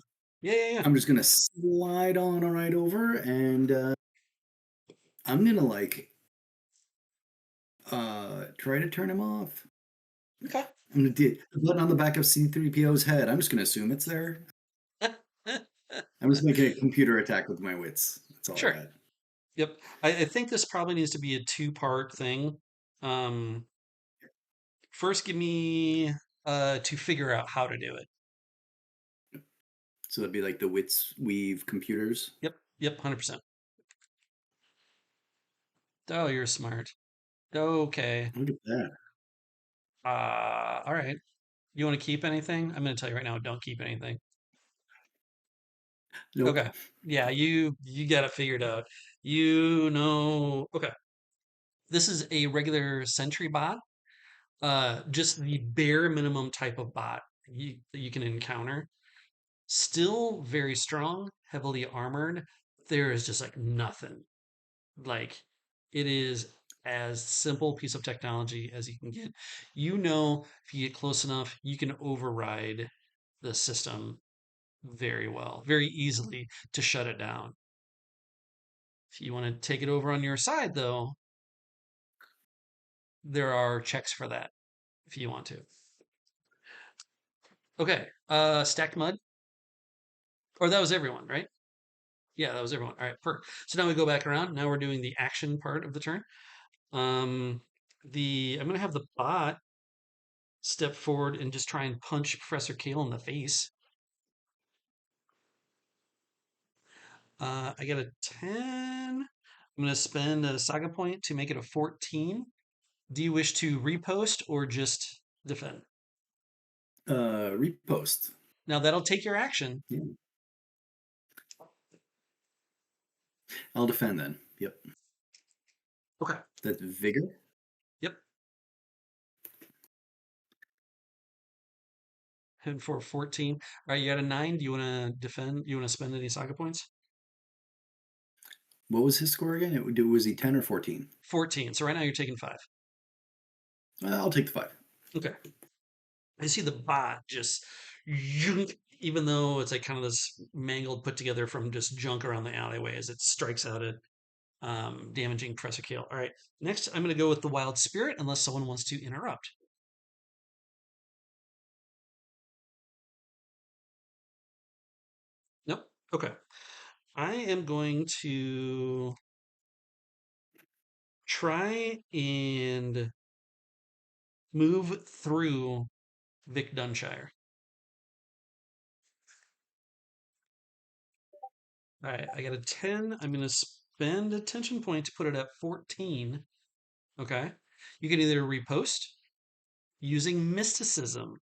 Yeah, yeah, yeah. I'm just gonna slide on right over, and I'm gonna like try to turn him off. Okay. I'm gonna do the button on the back of C3PO's head. I'm just gonna assume it's there. I'm just making a computer attack with my wits. That's all I Sure. got. Yep. I think this probably needs to be a two-part thing. Um, First, give me to figure out how to do it. So that'd be like the wits weave computers. Yep. Yep. 100%. Oh, you're smart. Okay. Look at that. All right. You want to keep anything? I'm going to tell you right now, don't keep anything. Nope. Okay. Yeah, you got it figured out. You know. Okay. This is a regular sentry bot. Just the bare minimum type of bot that you can encounter. Still very strong, heavily armored. There is just like nothing. Like it is as simple piece of technology as you can get. You know, if you get close enough, you can override the system very well, very easily to shut it down. If you want to take it over on your side, though, there are checks for that if you want to. Okay, stacked mud. Or that was everyone, right? Yeah, that was everyone. All right, perfect. So now we go back around. Now we're doing the action part of the turn. Um, I'm gonna have the bot step forward and just try and punch Professor Kale in the face. I got a 10. I'm gonna spend a saga point to make it a 14. Do you wish to repost or just defend? Repost. Now that'll take your action. Yeah. I'll defend then. Yep. Okay. That's vigor. Yep. Heading for 14. All right, you got a 9. Do you want to defend? You want to spend any saga points? What was his score again? Was he 10 or 14? 14. So right now you're taking 5. I'll take the 5. Okay. I see the bot just, even though it's like kind of this mangled put together from just junk around the alleyway as it strikes out at damaging Professor Kale. All right. Next, I'm going to go with the Wild Spirit unless someone wants to interrupt. Nope. Okay. I am going to try and move through Vic Dunshire. All right, I got a 10. I'm going to spend a tension point to put it at 14. Okay. You can either repost using mysticism.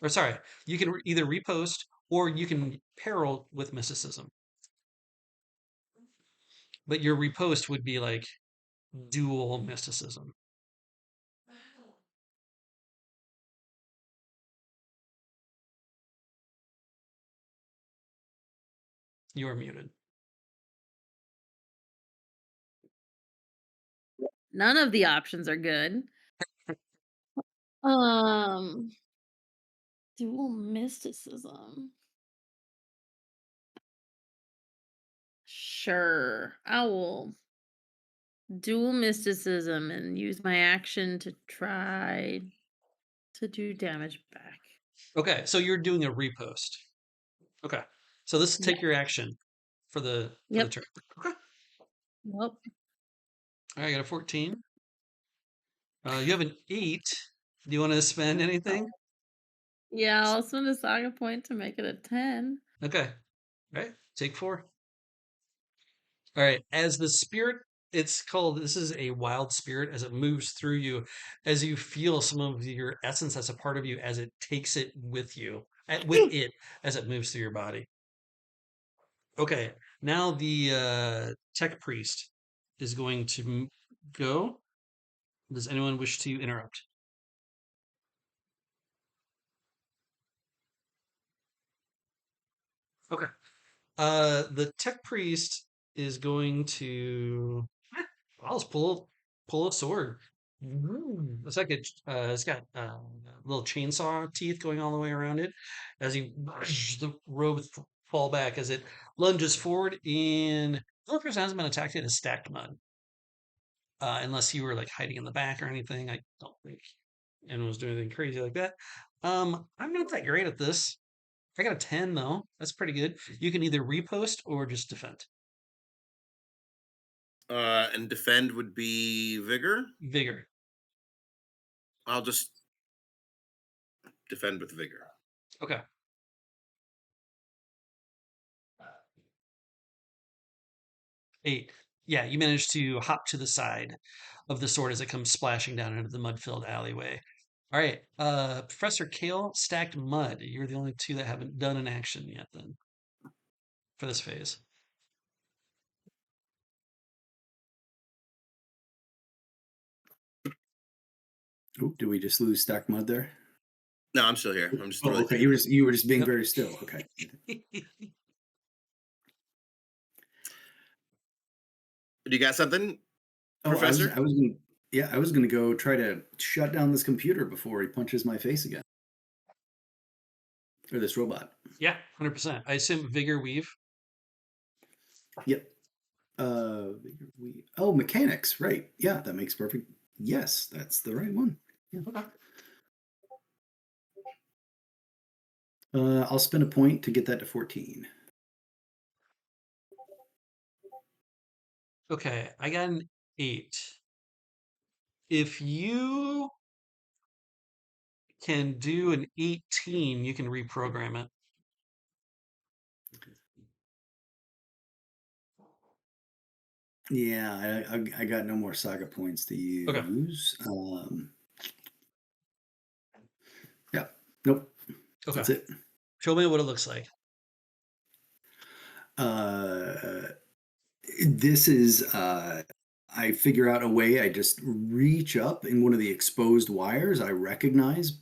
Or sorry, you can either repost or you can peril with mysticism. But your repost would be like dual mysticism. You are muted. None of the options are good. Um, dual mysticism. Sure, I will dual mysticism and use my action to try to do damage back. Okay, so you're doing a repost. Okay. So this will Yeah. take your action for the Yep. turn. Okay. Nope. All right, I got a 14. You have an 8. Do you want to spend anything? Yeah, I'll spend a saga point to make it a 10. Okay. All right. Take 4. All right. As the spirit, this is a wild spirit as it moves through you, as you feel some of your essence as a part of you as it takes it with you, with it as it moves through your body. Okay. Now the tech priest is going to go. Does anyone wish to interrupt? Okay. The tech priest is going to. I'll just pull a sword. It's like it's got little chainsaw teeth going all the way around it. As you the robes fall back as it lunges forward. The only person who hasn't been attacked yet is stacked mud. Unless you were like hiding in the back or anything, I don't think anyone was doing anything crazy like that. I'm not that great at this. I got a 10 though. That's pretty good. You can either repost or just defend. And defend would be vigor. Vigor. I'll just defend with vigor. Okay. 8. Yeah, you manage to hop to the side of the sword as it comes splashing down into the mud-filled alleyway. All right, Professor Kale, stacked mud. You're the only two that haven't done an action yet, then, for this phase. Oh, did we just lose Stack Mud there? No, I'm still here. I'm just Oh, really okay. thinking. You were just being Yep. very still. Okay. Do you got something, Oh, Professor? I was gonna, yeah, I was gonna go try to shut down this computer before he punches my face again, or this robot. Yeah, 100%. I assume Vigor Weave. Yep. Oh, mechanics, right? Yeah, that makes perfect. Yes, that's the right one. Yeah. Okay. I'll spend a point to get that to 14. Okay, I got an 8. If you can do an 18, you can reprogram it. Yeah, I got no more saga points to Okay. use. Yeah, nope, Okay. that's it. Show me what it looks like. This is I figure out a way. I just reach up in one of the exposed wires. I recognize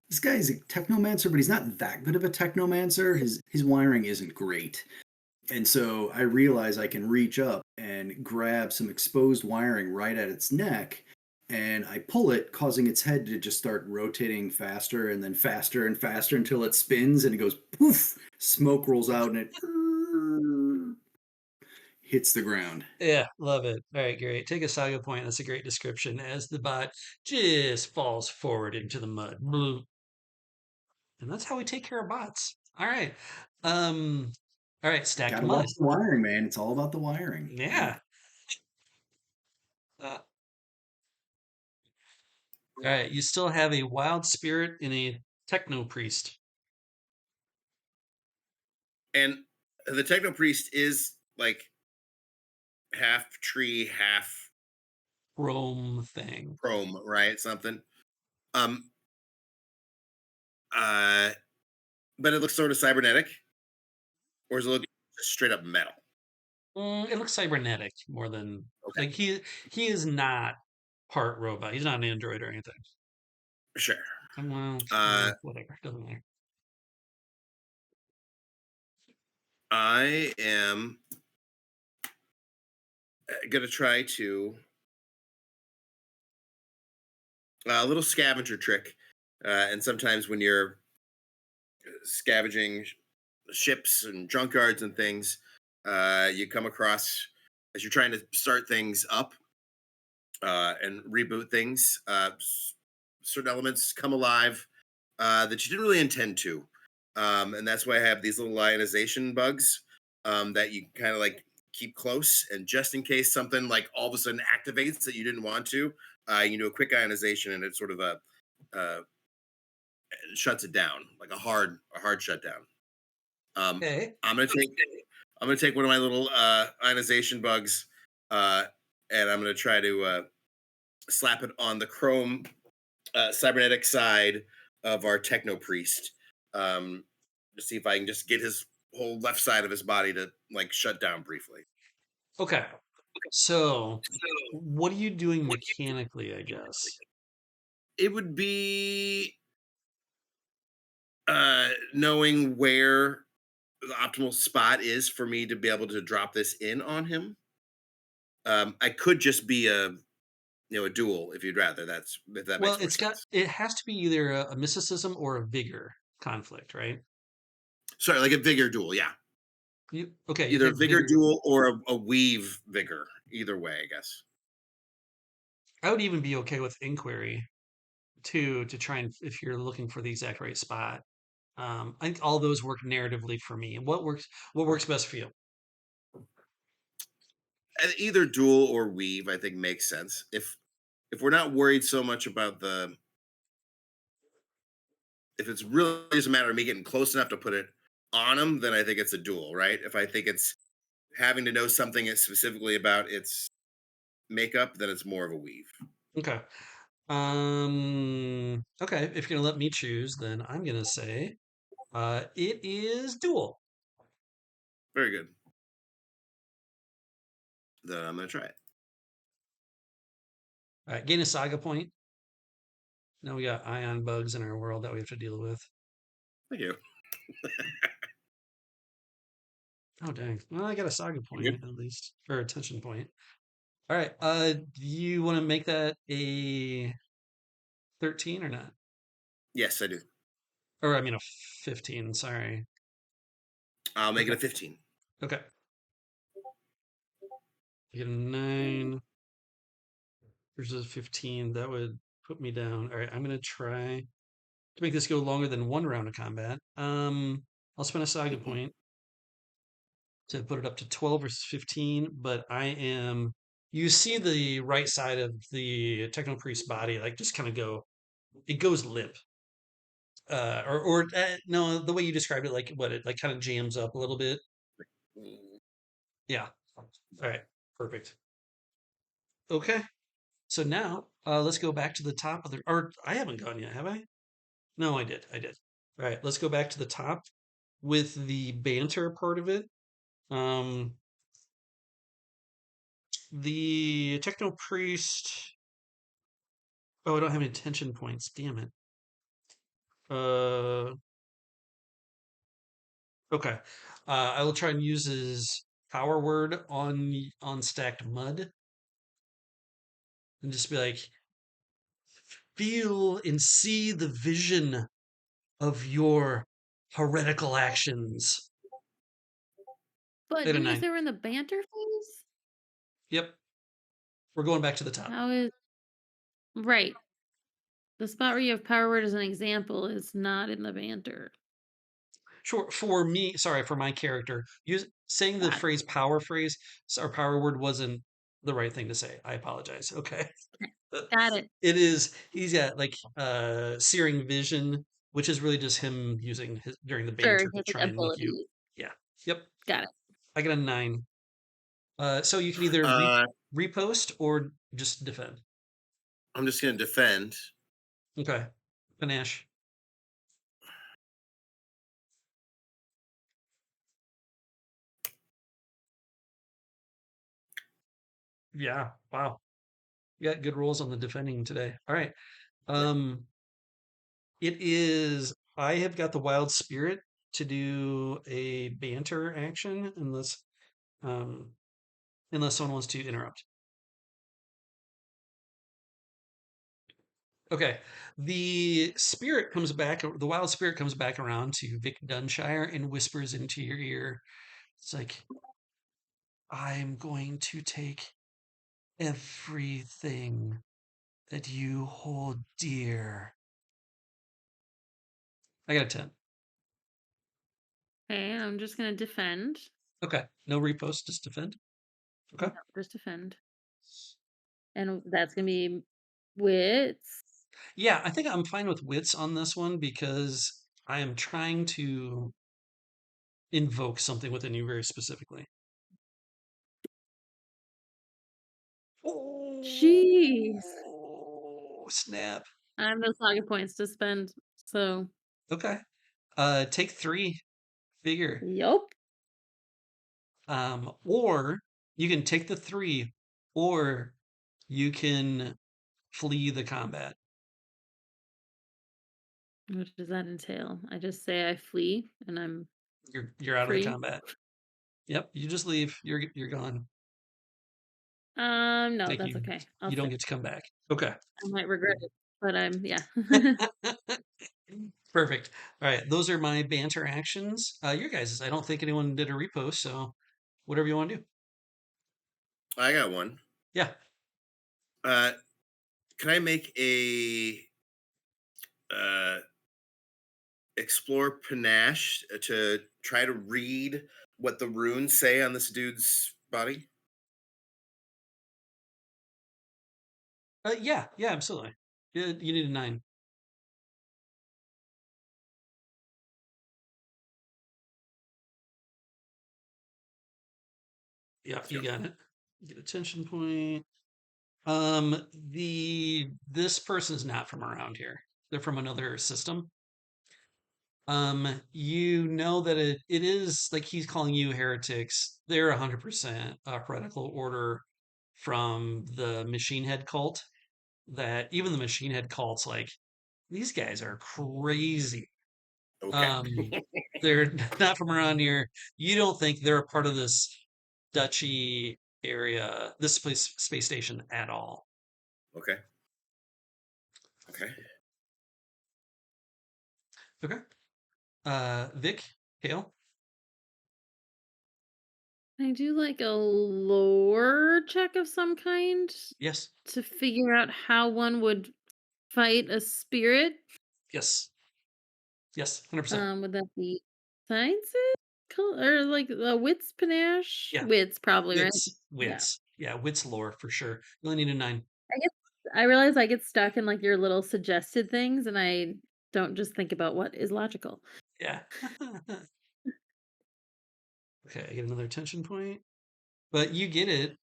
this guy's a technomancer, but he's not that good of a technomancer. His wiring isn't great. And so I realize I can reach up and grab some exposed wiring right at its neck, and I pull it, causing its head to just start rotating faster and then faster and faster until it spins and it goes poof, smoke rolls out and it hits the ground. Yeah, love it. All right, great. Take a saga point. That's a great description as the bot just falls forward into the mud. Bloop. And that's how we take care of bots. All right. Um, all right, stacked Gotta watch mud. the wiring, man. It's all about the wiring. Yeah. Uh, all right, you still have a wild spirit and a techno priest. And the techno priest is like half tree, half Rome thing. chrome, right? Something. Um. Uh. But it looks sort of cybernetic, or does it look just straight up metal? It looks cybernetic more than Okay. like he is not part robot. He's not an android or anything. Sure. Well, Uh. whatever. Doesn't matter. I am gonna try to a little scavenger trick, and sometimes when you're scavenging ships and junkyards and things, you come across as you're trying to start things up and reboot things. Certain elements come alive that you didn't really intend to, and that's why I have these little ionization bugs that you kind of like keep close, and just in case something like all of a sudden activates that you didn't want to, you do a quick ionization, and it's sort of a shuts it down like a hard shutdown. Um, Okay. I'm gonna take one of my little ionization bugs, uh, and I'm gonna try to slap it on the chrome cybernetic side of our techno priest, um, to see if I can just get his whole left side of his body to like shut down briefly. Okay. So, what are you doing mechanically, I guess? It would be knowing where the optimal spot is for me to be able to drop this in on him. I could just be a duel if you'd rather. If that Well, makes more sense. it has to be either a mysticism or a vigor conflict, right? Sorry, like a vigor duel, yeah. Okay, you Either a pick vigor vigor. duel or a weave vigor. Either way, I guess. I would even be okay with inquiry too, to try and if you're looking for the exact right spot. I think all those work narratively for me. What works best for you? Either duel or weave, I think makes sense. If we're not worried so much about the if it's really just a matter of me getting close enough to put it on him, then I think it's a duel, right? If I think it's having to know something specifically about its makeup, then it's more of a weave. Okay. Okay, if you're gonna let me choose, then I'm gonna say it is dual. Very good. Then I'm gonna try it. All right, gain a saga point. Now we got ion bugs in our world that we have to deal with. Thank you. Oh dang. Well, I got a saga You're point good. at least, or a tension point. All right. Do you want to make that a 13 or not? Yes, I do. Or I mean a 15, sorry. I'll make it Okay. a 15. Okay. You get a 9 versus a 15. That would put me down. All right, I'm gonna try to make this go longer than one round of combat. I'll spend a saga point to put it up to 12 versus 15, but I am you see the right side of the techno priest body like just kind of go it goes limp. No, the way you described it, like what it like kind of jams up a little bit. Yeah. All right. Perfect. Okay. So now let's go back to the top of the. Or I haven't gone yet, have I? No, I did. I did. All right. Let's go back to the top with the banter part of it. Um, the techno priest. Oh, I don't have any tension points. Damn it. Uh, okay. I will try and use his power word on stacked mud and just be like, feel and see the vision of your heretical actions. But Eight or didn't you nine. say we're in the banter phase? Yep. We're going back to the top. How is right? The spot where you have power word as an example is not in the banter. Sure. For me, sorry, for my character, saying the Got phrase power phrase or power word wasn't the right thing to say. I apologize. Okay. it. Got it. It is, he's got like searing vision, which is really just him using his during the Sure, banter he to has try like and make you, abilities. Yeah. Yep. Got it. I got a 9. So you can either Uh, repost or just defend. I'm just gonna defend. Okay. Panache. Yeah. Wow. You got good rolls on the defending today. All right. Yeah. It is. I have got the wild spirit to do a banter action um, unless someone wants to interrupt. Okay. The wild spirit comes back around to Vic Dunshire and whispers into your ear. It's like, I'm going to take everything that you hold dear. I got a 10. Okay, I'm just gonna defend. Okay. No repost, just defend. Okay. No, just defend. And that's gonna be wits. Yeah, I think I'm fine with wits on this one because I am trying to invoke something within you very specifically. Jeez. Oh, snap. I have no saga points to spend, so Okay. Take 3, figure. yup. Or you can take the 3, or you can flee the combat. What does that entail? I just say I flee and I'm You're out of the free. combat. Yep, you just leave. You're gone. No, Like that's okay. I'll you don't stay. get to come back. Okay. I might regret it, but yeah. Perfect. All right, those are my banter actions. Your guys'. I don't think anyone did a repost, so whatever you want to do. I got one. Yeah. Uh, can I make a uh, explore panache to try to read what the runes say on this dude's body? Yeah, absolutely. You need a 9. Yeah, Let's you go. got it. Get a tension point. This person's not from around here. They're from another system. You know that it is like he's calling you heretics. They're 100% a heretical order from the Machine Head cult. That even the Machine Head cult's like these guys are crazy. Okay. Um, they're not from around here. You don't think they're a part of this duchy area, this place, space station at all. Okay. Okay. Okay. Vic, Hale. I do like a lore check of some kind Yes. to figure out how one would fight a spirit. Yes. Yes. 100%. Would that be sciences? Or like wits panache? Yeah. Wits probably, right? Wits. Yeah. Wits. Yeah. Wits lore for sure. You only need a 9. I guess I realize I get stuck in like your little suggested things and I don't just think about what is logical. Yeah. Okay. I get another tension point. But you get it.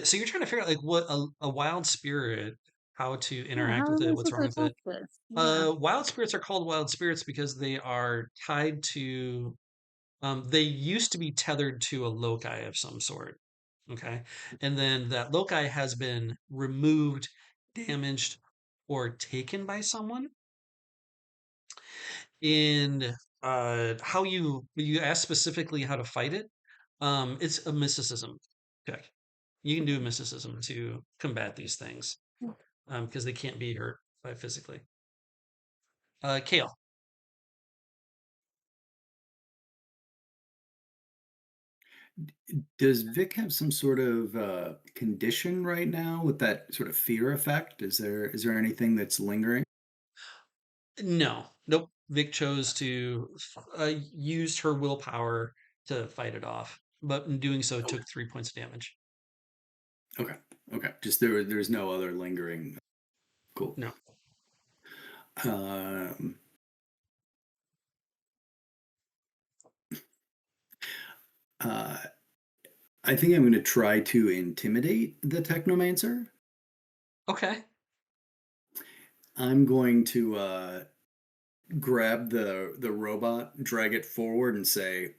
So you're trying to figure out like what a wild spirit, how to Yeah, interact how with am it, I what's supposed wrong to with it. attack this? Yeah. Wild spirits are called wild spirits because they are tied to, they used to be tethered to a loci of some sort. Okay. And then that loci has been removed, damaged, or taken by someone. And how you ask specifically how to fight it, it's a mysticism. Okay. You can do mysticism to combat these things because they can't be hurt by physically. Kale. Does Vic have some sort of condition right now with that sort of fear effect? Is there anything that's lingering? No, nope. Vic chose to used her willpower to fight it off, but in doing so, Okay, took 3 points of damage. okay, okay. Just there's no other lingering. Cool. No. Um, Uh, I think I'm going to try to intimidate the technomancer. Okay. I'm going to grab the robot, drag it forward, and say,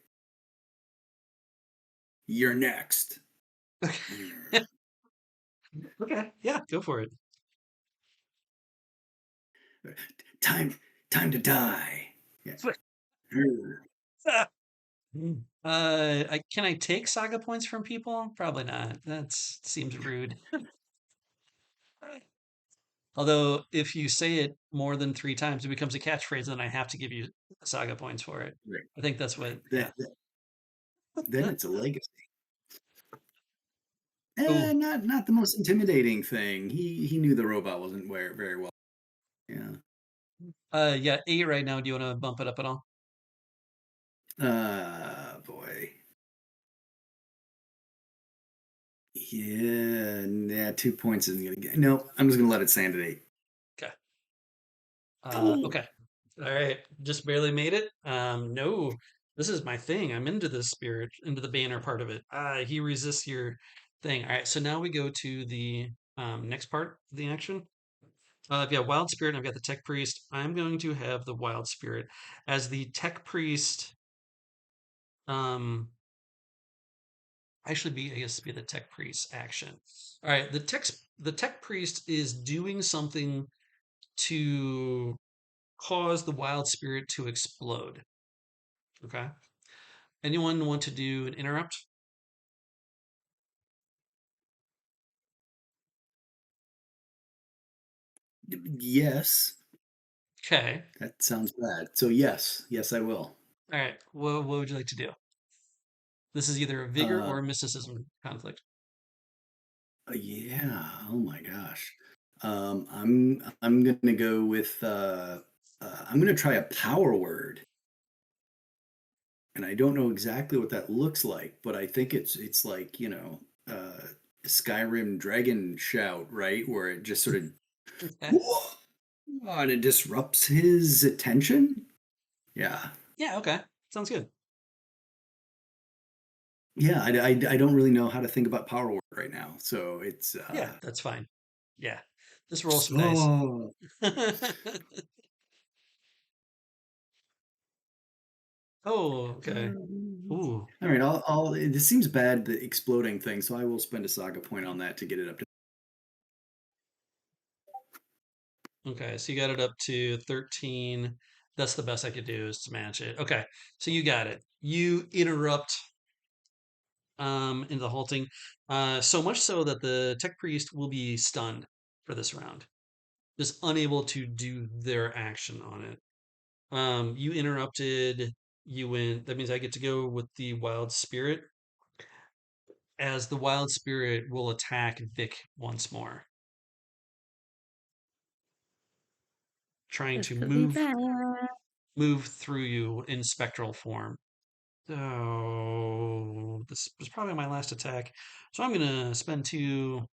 "You're next." Okay. Yeah, go for it. Time, time to die. Yeah. Can I take saga points from people? Probably not. That seems rude. Although, if you say it more than 3 times, it becomes a catchphrase, and I have to give you saga points for it. Right. I think that's what. Yeah. Then it's a legacy. Oh, Not the most intimidating thing. He knew the robot wasn't very well. Yeah. yeah, 8 right now. Do you want to bump it up at all? Boy. Yeah, 2 points isn't gonna get. No, I'm just gonna let it stand at 8. Okay. Oh, Okay. All right. Just barely made it. No, this is my thing. I'm into the spirit, into the banner part of it. He resists your thing. All right. So now we go to the next part of the action. I've got Wild Spirit and I've got the Tech Priest. I'm going to have the Wild Spirit as the Tech Priest. Um, actually, I guess, be the Tech Priest action. All right, the Tech Priest is doing something to cause the Wild Spirit to explode. Okay. Anyone want to do an interrupt? yes. Okay. That sounds bad. So yes, I will. All right. What would you like to do? This is either a vigor Uh, or a mysticism conflict. yeah. Oh my gosh. I'm gonna go with I'm gonna try a power word, and I don't know exactly what that looks like, but I think it's like Skyrim dragon shout, right, where it just sort of Okay. whoa, and it disrupts his attention. Yeah, Yeah. Okay. Sounds good. yeah. I don't really know how to think about power word right now, so it's Yeah, that's fine. Yeah. Just roll some dice. so. Oh, okay. Um, Ooh. All right, I'll. This seems bad, the exploding thing, so I will spend a saga point on that to get it up to. Okay, so you got it up to 13. That's the best I could do is to match it. Okay, so you got it. You interrupt in the halting, so much so that the tech priest will be stunned for this round, just unable to do their action on it. You interrupted. You went. That means I get to go with the wild spirit, as the wild spirit will attack Vic once more, trying this to could be move bad. move through you in spectral form. So this was probably my last attack. So I'm gonna spend two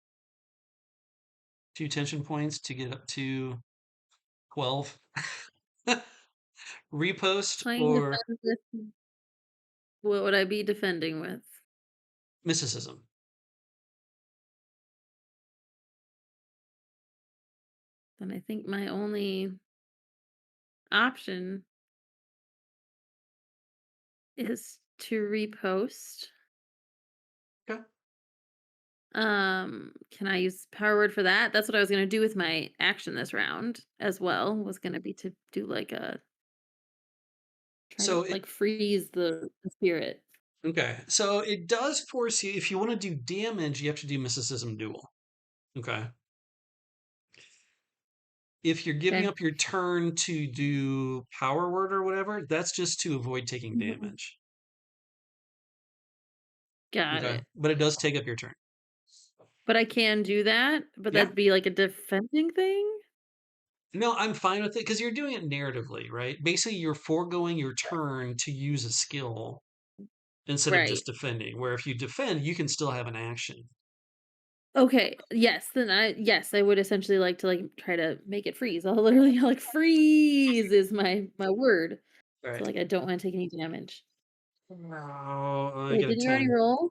tension points to get up to 12. Repost Playing or defense with what would I be defending with? mysticism. Then I think my only option is to repost. Okay. Can I use power word for that? That's what I was gonna do with my action this round as well, was gonna be to do like a try to So it like freeze the spirit. okay. So it does force you, if you want to do damage, you have to do mysticism duel. Okay. If you're giving Okay. up your turn to do power word or whatever, that's just to avoid taking Mhm. damage. Got Okay. it. But it does take up your turn. But I can do that, but Yeah. that'd be like a defending thing? No, I'm fine with it because you're doing it narratively, right? Basically, you're foregoing your turn to use a skill instead of Right. just defending. Where if you defend, you can still have an action. Okay. Yes, then I would essentially like to like try to make it freeze. I'll literally like freeze is my word. All So right. like I don't want to take any damage. Oh, I Wait, got a didn't you already 10. roll?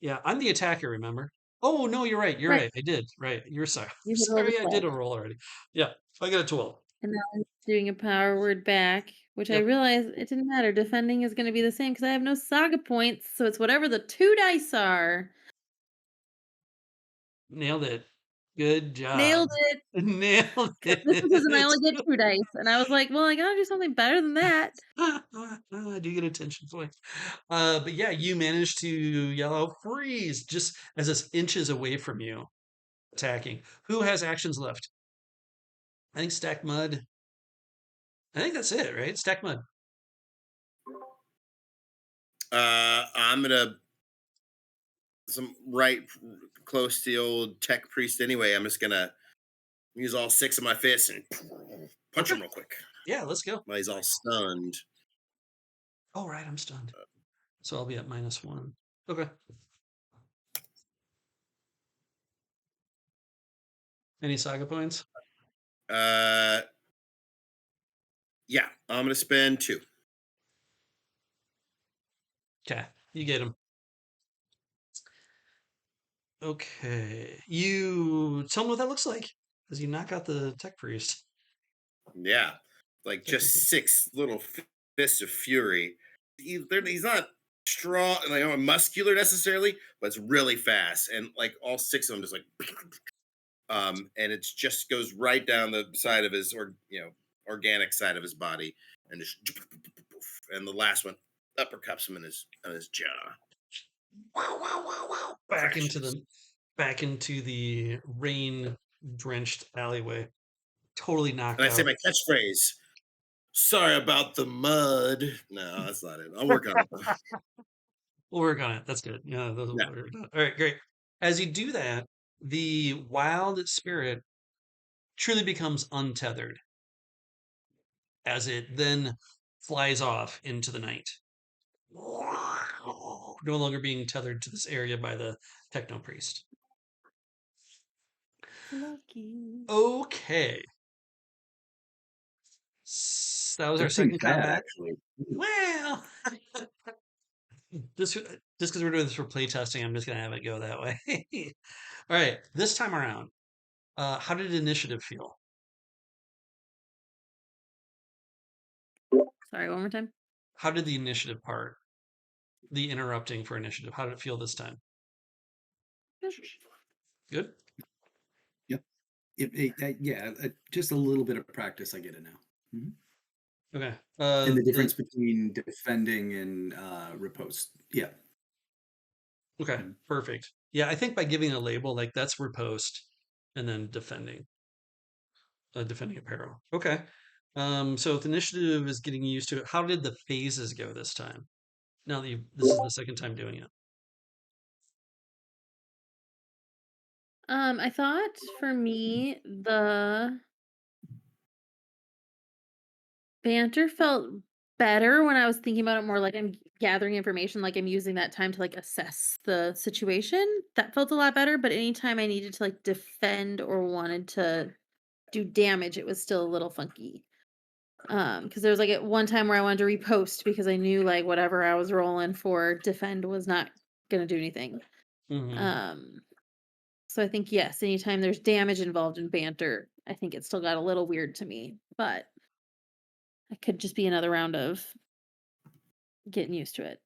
Yeah, I'm the attacker, remember? Oh, no, you're right. You're Right. right. I did. Right. You're sorry. You had rolled a Sorry, I did 12. a roll already. Yeah, I got a 12. And now I'm doing a power word back, which I Yep. realized it didn't matter. Defending is going to be the same because I have no saga points. So it's whatever the 2 dice are. Nailed it. Good job. Nailed it. Nailed This was and I it. only get 2 dice. And I was like, well, I got to do something better than that. I do get attention points. But yeah, you managed to yell out freeze just as it's inches away from you attacking. Who has actions left? I think Stack Mud. I think that's it, right? Stack Mud. I'm gonna some right close to the old tech priest anyway. I'm just gonna use all 6 of my fists and punch Okay. him real quick Yeah, let's go. while he's all stunned. Oh, right, I'm stunned. So I'll be at -1. Okay. Any saga points? Uh, yeah, I'm gonna spend 2. Okay, you get him. Okay, you tell me what that looks like as you knock out the tech priest. Yeah, like Technical. just 6 little fists of fury. He's not strong, like muscular necessarily, but it's really fast, and like all 6 of them just like, and it just goes right down the side of his, or organic side of his body, and just, and the last one uppercuts him in his jaw. Wow, wow, wow, wow. Crashes. Back into the rain drenched alleyway. Totally knocked And I say out. my catchphrase. Sorry about the mud. No, that's not it. I'll work on it though. We'll work on it. That's good. Yeah, those will Yeah. work. All right, great. As you do that, the wild spirit truly becomes untethered as it then flies off into the night. No longer being tethered to this area by the techno priest. Lucky. Okay. That was our That seems second bad, combat. actually. Well, just because we're doing this for playtesting, I'm just gonna have it go that way. All right, this time around, how did initiative feel? Sorry, one more time. How did the initiative part, the interrupting for initiative, how did it feel this time? Good. Yep. Yeah, just a little bit of practice. I get it now. Mhm. Okay. And the difference between defending and riposte. Yeah. Okay. Mhm. Perfect. Yeah, I think by giving a label like that's riposte, and then defending apparel. Okay. So if the initiative is getting used to it, how did the phases go this time? Now that this is the second time doing it. I thought for me the banter felt better when I was thinking about it more like I'm gathering information, like I'm using that time to like assess the situation. That felt a lot better, but anytime I needed to like defend or wanted to do damage, it was still a little funky. Because there was like at one time where I wanted to repost because I knew like whatever I was rolling for defend was not gonna do anything. Hmm. Um, so I think yes, anytime there's damage involved in banter, I think it still got a little weird to me, but it could just be another round of getting used to it.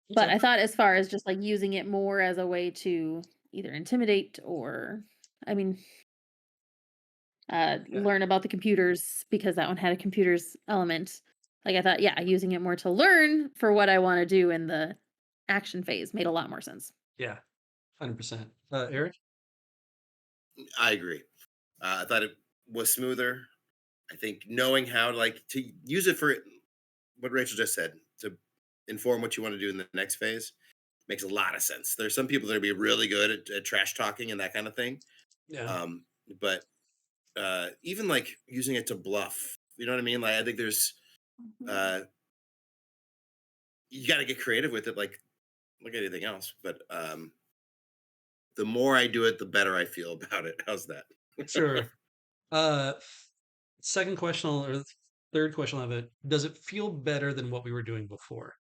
But Okay. I thought as far as just like using it more as a way to either intimidate or, I mean, Yeah. learn about the computers because that one had a computers element. Like I thought, yeah, using it more to learn for what I want to do in the action phase made a lot more sense. Yeah. 100%. Eric? I agree. I thought it was smoother. I think knowing how to use it for what Rachel just said, to inform what you want to do in the next phase, makes a lot of sense. There's some people that are be really good at trash talking and that kind of thing. Yeah. But even like using it to bluff, you know what I mean? Like I think there's uh, you got to get creative with it, like anything else. But the more I do it, the better I feel about it. How's that? Sure. Uh, Second question or third question of it, does it feel better than what we were doing before?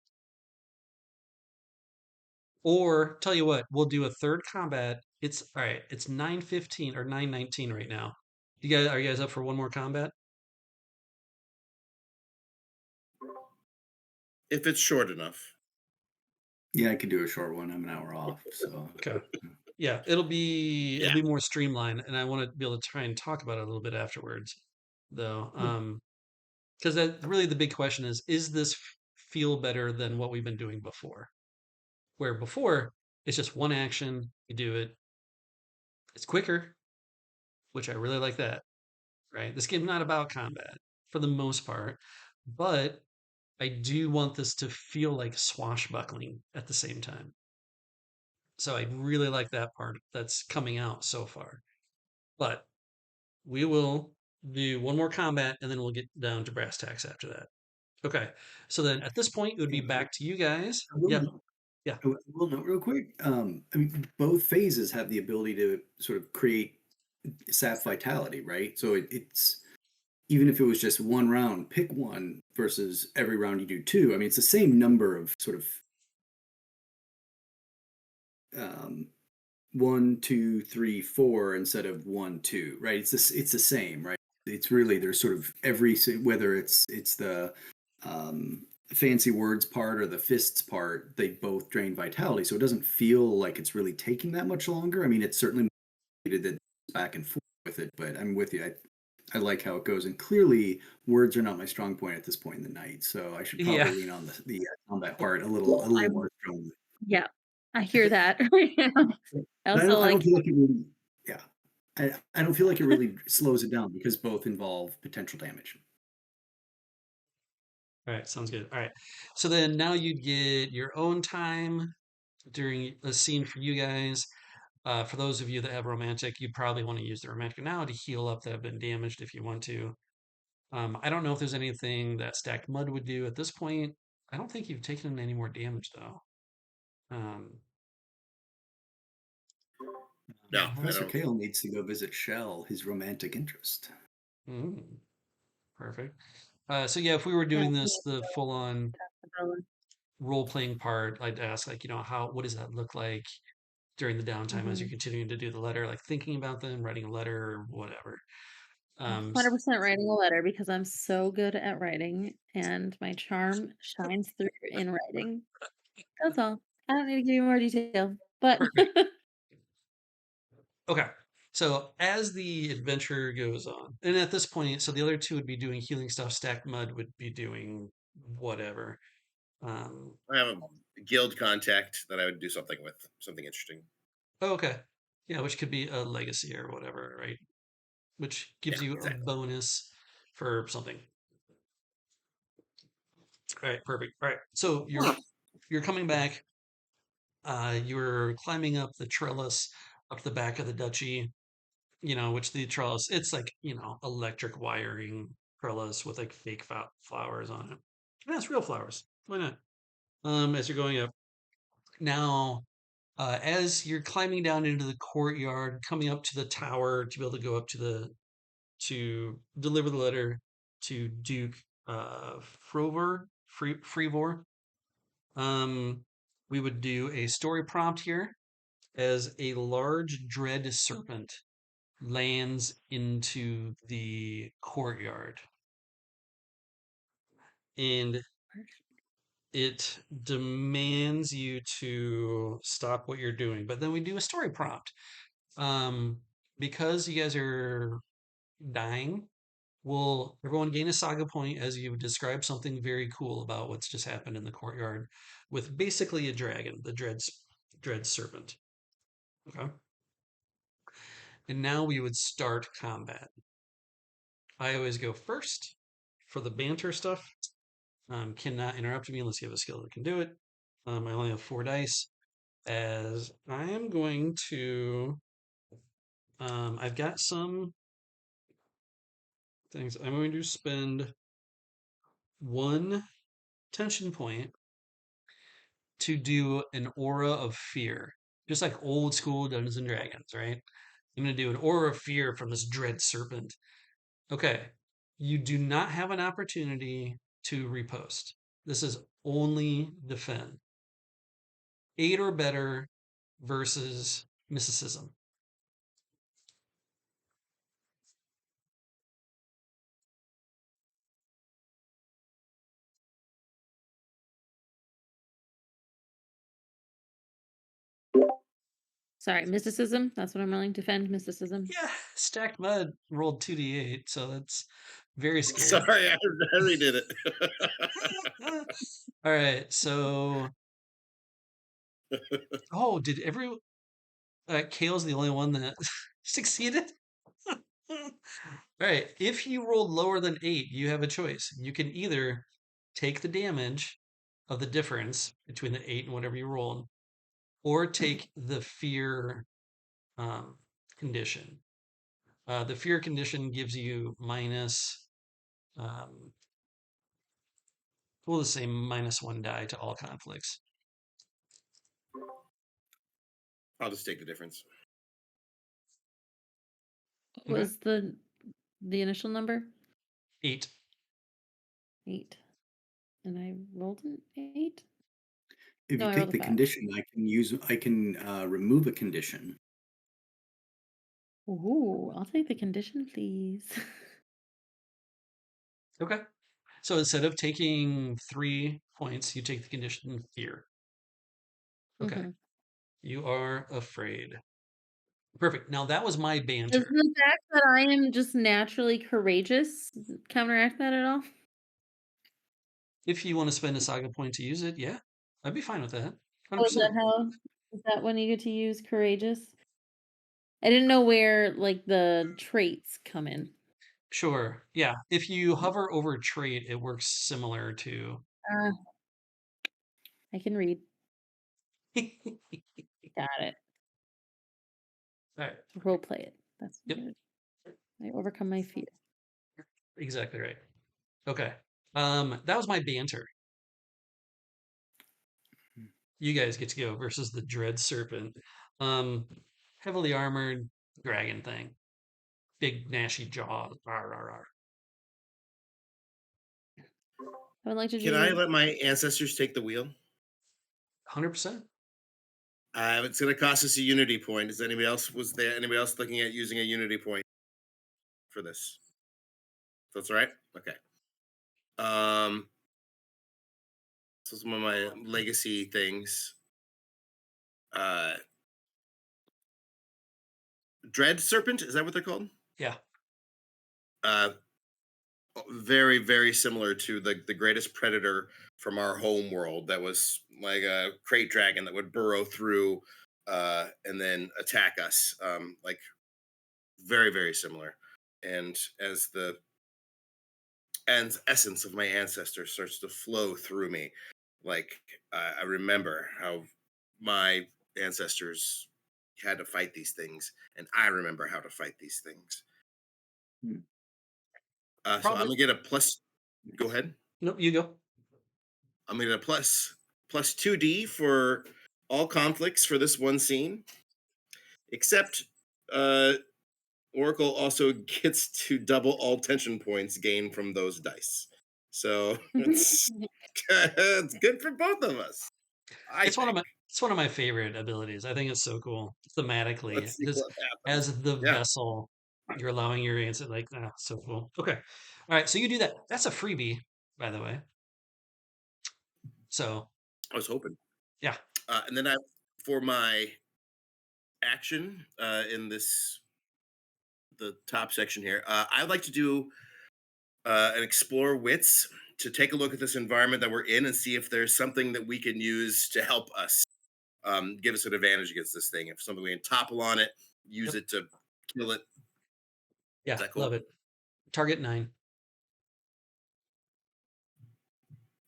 Or tell you what, we'll do a third combat. It's all right. It's 9:15 or 9:19 right now. Are you guys up for one more combat? If it's short enough. Yeah, I could do a short one. I'm an hour off, so Okay. Yeah, it'll Yeah. be more streamlined, and I want to be able to try and talk about it a little bit afterwards, though. Because that really the big question is this feel better than what we've been doing before? Where before it's just one action, you do it, it's quicker, which I really like that, right? This game's not about combat for the most part, but I do want this to feel like swashbuckling at the same time. So I really like that part that's coming out so far. But we will do one more combat and then we'll get down to brass tacks after that. Okay. So then at this point, it would be yeah, back to you guys. I will Yeah. note, Yeah. I will note real quick. I mean, both phases have the ability to sort of create sap vitality, right? So it's even if it was just one round, pick one versus every round you do two. I mean, it's the same number of sort of um, one, two, three, four instead of one, two, right? It's the same, right? It's really there's sort of whether it's the fancy words part or the fists part, they both drain vitality, so it doesn't feel like it's really taking that much longer. I mean, it's certainly needed that back and forth with it, but I'm with you. I like how it goes, and clearly words are not my strong point at this point in the night, so I should probably Yeah. lean on the combat part Well, a little I'm more strongly. yeah, I hear that right now. I But also I don't like feel like it really, yeah. I don't feel like it really slows it down because both involve potential damage. All right. Sounds good. All right. So then now you'd get your own time during a scene for you guys. For those of you that have romantic, you'd probably want to use the romantic now to heal up that have been damaged if you want to. I don't know if there's anything that stacked mud would do at this point. I don't think you've taken any more damage though. Um, No, I Professor don't. Kale needs to go visit Shell, his romantic interest. mm, perfect. So yeah, if we were yeah, doing me this the full on and Bella. role playing part, I'd ask like, what does that look like during the downtime as you're Mhm. continuing to do the letter, like thinking about them, writing a letter or whatever. I'm Um, s- 100% writing a letter because I'm so good at writing and my charm shines through in writing. That's all. I don't need to give you more detail, but Perfect. Okay. So as the adventure goes on, and at this point, so the other two would be doing healing stuff. Stacked Mud would be doing whatever. Um, I have a guild contact that I would do something with, something interesting. oh, okay. Yeah, which could be a legacy or whatever, right? Which Yeah, gives you a exactly. bonus for something. All right, perfect. All right. So you're coming back. You're climbing up the trellis up the back of the duchy, which the trellis, it's like, electric wiring trellis with like fake flowers on it. Yeah, it's real flowers. Why not? As you're going up. Now, as you're climbing down into the courtyard, coming up to the tower to be able to go up to deliver the letter to Duke Freevor. Um, we would do a story prompt here as a large dread serpent lands into the courtyard and it demands you to stop what you're doing. But then we do a story prompt. Um, because you guys are dying, will everyone gain a saga point as you describe something very cool about what's just happened in the courtyard with basically a dragon, the dread serpent. Okay. And now we would start combat. I always go first for the banter stuff. Cannot interrupt me unless you have a skill that can do it. I only have 4 dice. As I am going to, I've got some things. I'm going to spend 1 tension point to do an aura of fear, just like old school Dungeons and Dragons, right? I'm going to do an aura of fear from this dread serpent. Okay, you do not have an opportunity to repost. This is only defend. 8 or better versus mysticism. Sorry, mysticism. That's what I'm rolling. Defend mysticism. Yeah, stacked mud rolled 2d8, so that's very scary. Sorry, I redid it. All right, so did every Kale's the only one that succeeded? All right, if you rolled lower than 8, you have a choice. You can either take the damage of the difference between the 8 and whatever you rolled, or take the fear um, condition. The fear condition gives you minus, we'll just say -1 die to all conflicts. I'll just take the difference. What was the initial number? 8. 8. And I rolled an 8? If No, you I take rolled a the 5. condition, I can remove a condition. Ooh, I'll take the condition, please. Okay. So instead of taking 3 points, you take the condition fear. Okay. Mhm. You are afraid. Perfect. Now that was my Does banter. the fact that I am just naturally courageous counteract that at all? If you want to spend a saga point to use it, yeah, I'd be fine with that. Oh, is that 100%. how is that when you get to use courageous? I didn't know where, like, the traits come in. Sure. Yeah. If you hover over trait, it works similar to. Uh, I can read. All Got it. right. Role play it. That's Yep. good. I overcome my fear. Exactly right. Okay. That was my banter. You guys get to go versus the dread serpent. Um, heavily armored dragon thing. Big gnashy jaws. Rawr, rawr, rawr. I would like to Can I do let my ancestors take the wheel? 100%. It's going to cost us a unity point. Is anybody else anybody else looking at using a unity point for this? That's all right. Okay. So some of my legacy things. Uh, Dread Serpent, is that what they're called? Yeah. Uh, very very similar to the greatest predator from our home world. That was like a crate dragon that would burrow through and then attack us. Like very very similar. And as the essence of my ancestors starts to flow through me, like I remember how my ancestors had to fight these things, and I remember how to fight these things. Hmm. So I'm Probably. gonna get a plus. Go ahead. Nope, you go. I'm gonna get a plus 2D for all conflicts for this one scene, except uh, Oracle also gets to double all tension points gained from those dice. So it's good for both of us, I It's one of think. my it's one of my favorite abilities. I think it's so cool thematically. Let's see Just what happens. as the Yeah, vessel, you're allowing your answer like so cool. Okay. All right, so you do that. That's a freebie, by the way. So I was hoping. yeah. And then for my action in the top section here, I'd like to do an explore wits to take a look at this environment that we're in and see if there's something that we can use to help us, give us an advantage against this thing. If something we can topple on it, use Yep. it to kill it. Is Yeah, that love cool? it. Target 9.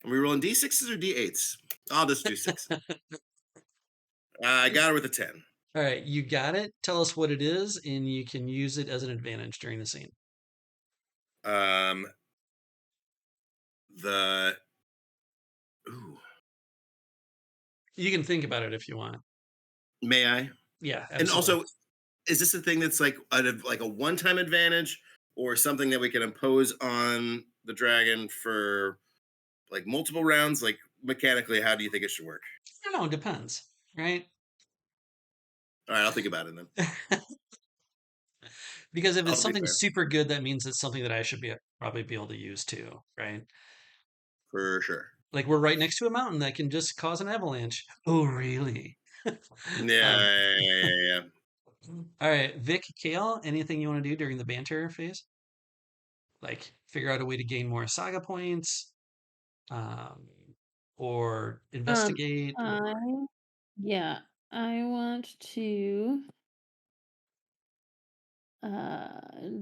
Are we rolling d6s or d8s? I'll just do 6. I got her with a 10. All right, you got it. Tell us what it is, and you can use it as an advantage during the scene. Um, the ooh, You can think about it if you want. may I? Yeah, And absolutely. also, is this a thing that's like a one-time advantage, or something that we can impose on the dragon for like multiple rounds? Like mechanically, how do you think it should work? I don't know, it depends. right? All right, I'll think about it then. Because if it's I'll be something fair. super good, that means it's something that I should probably be able to use too, right? For sure. Like we're right next to a mountain that can just cause an avalanche. Oh, really? Yeah, um, yeah, yeah, yeah, yeah. all right, Vic, Kale, anything you want to do during the banter phase? Like figure out a way to gain more saga points, um, or Um, investigate, I or yeah, I want to uh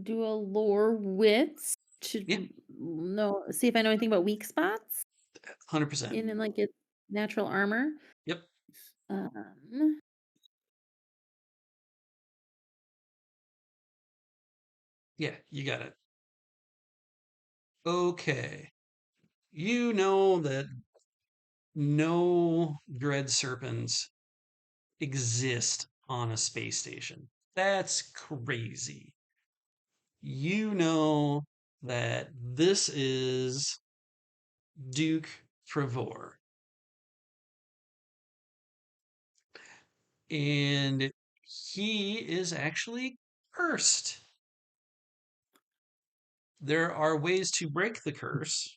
do a lore wits to yeah, know see if I know anything about weak spots 100%. in like its natural armor. Yep, Um, yeah, you got it. Okay, you know that no dread serpents exist on a space station. That's crazy. You know that this is Duke Trevor, and he is actually cursed. There are ways to break the curse.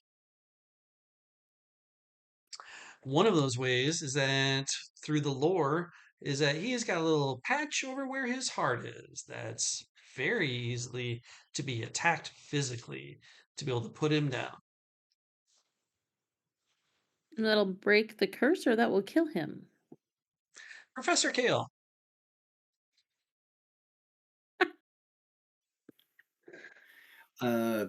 One of those ways is that through the lore is that he's got a little patch over where his heart is that's very easily to be attacked physically to be able to put him down. and that'll break the curse or that will kill him. Professor Kale, Uh,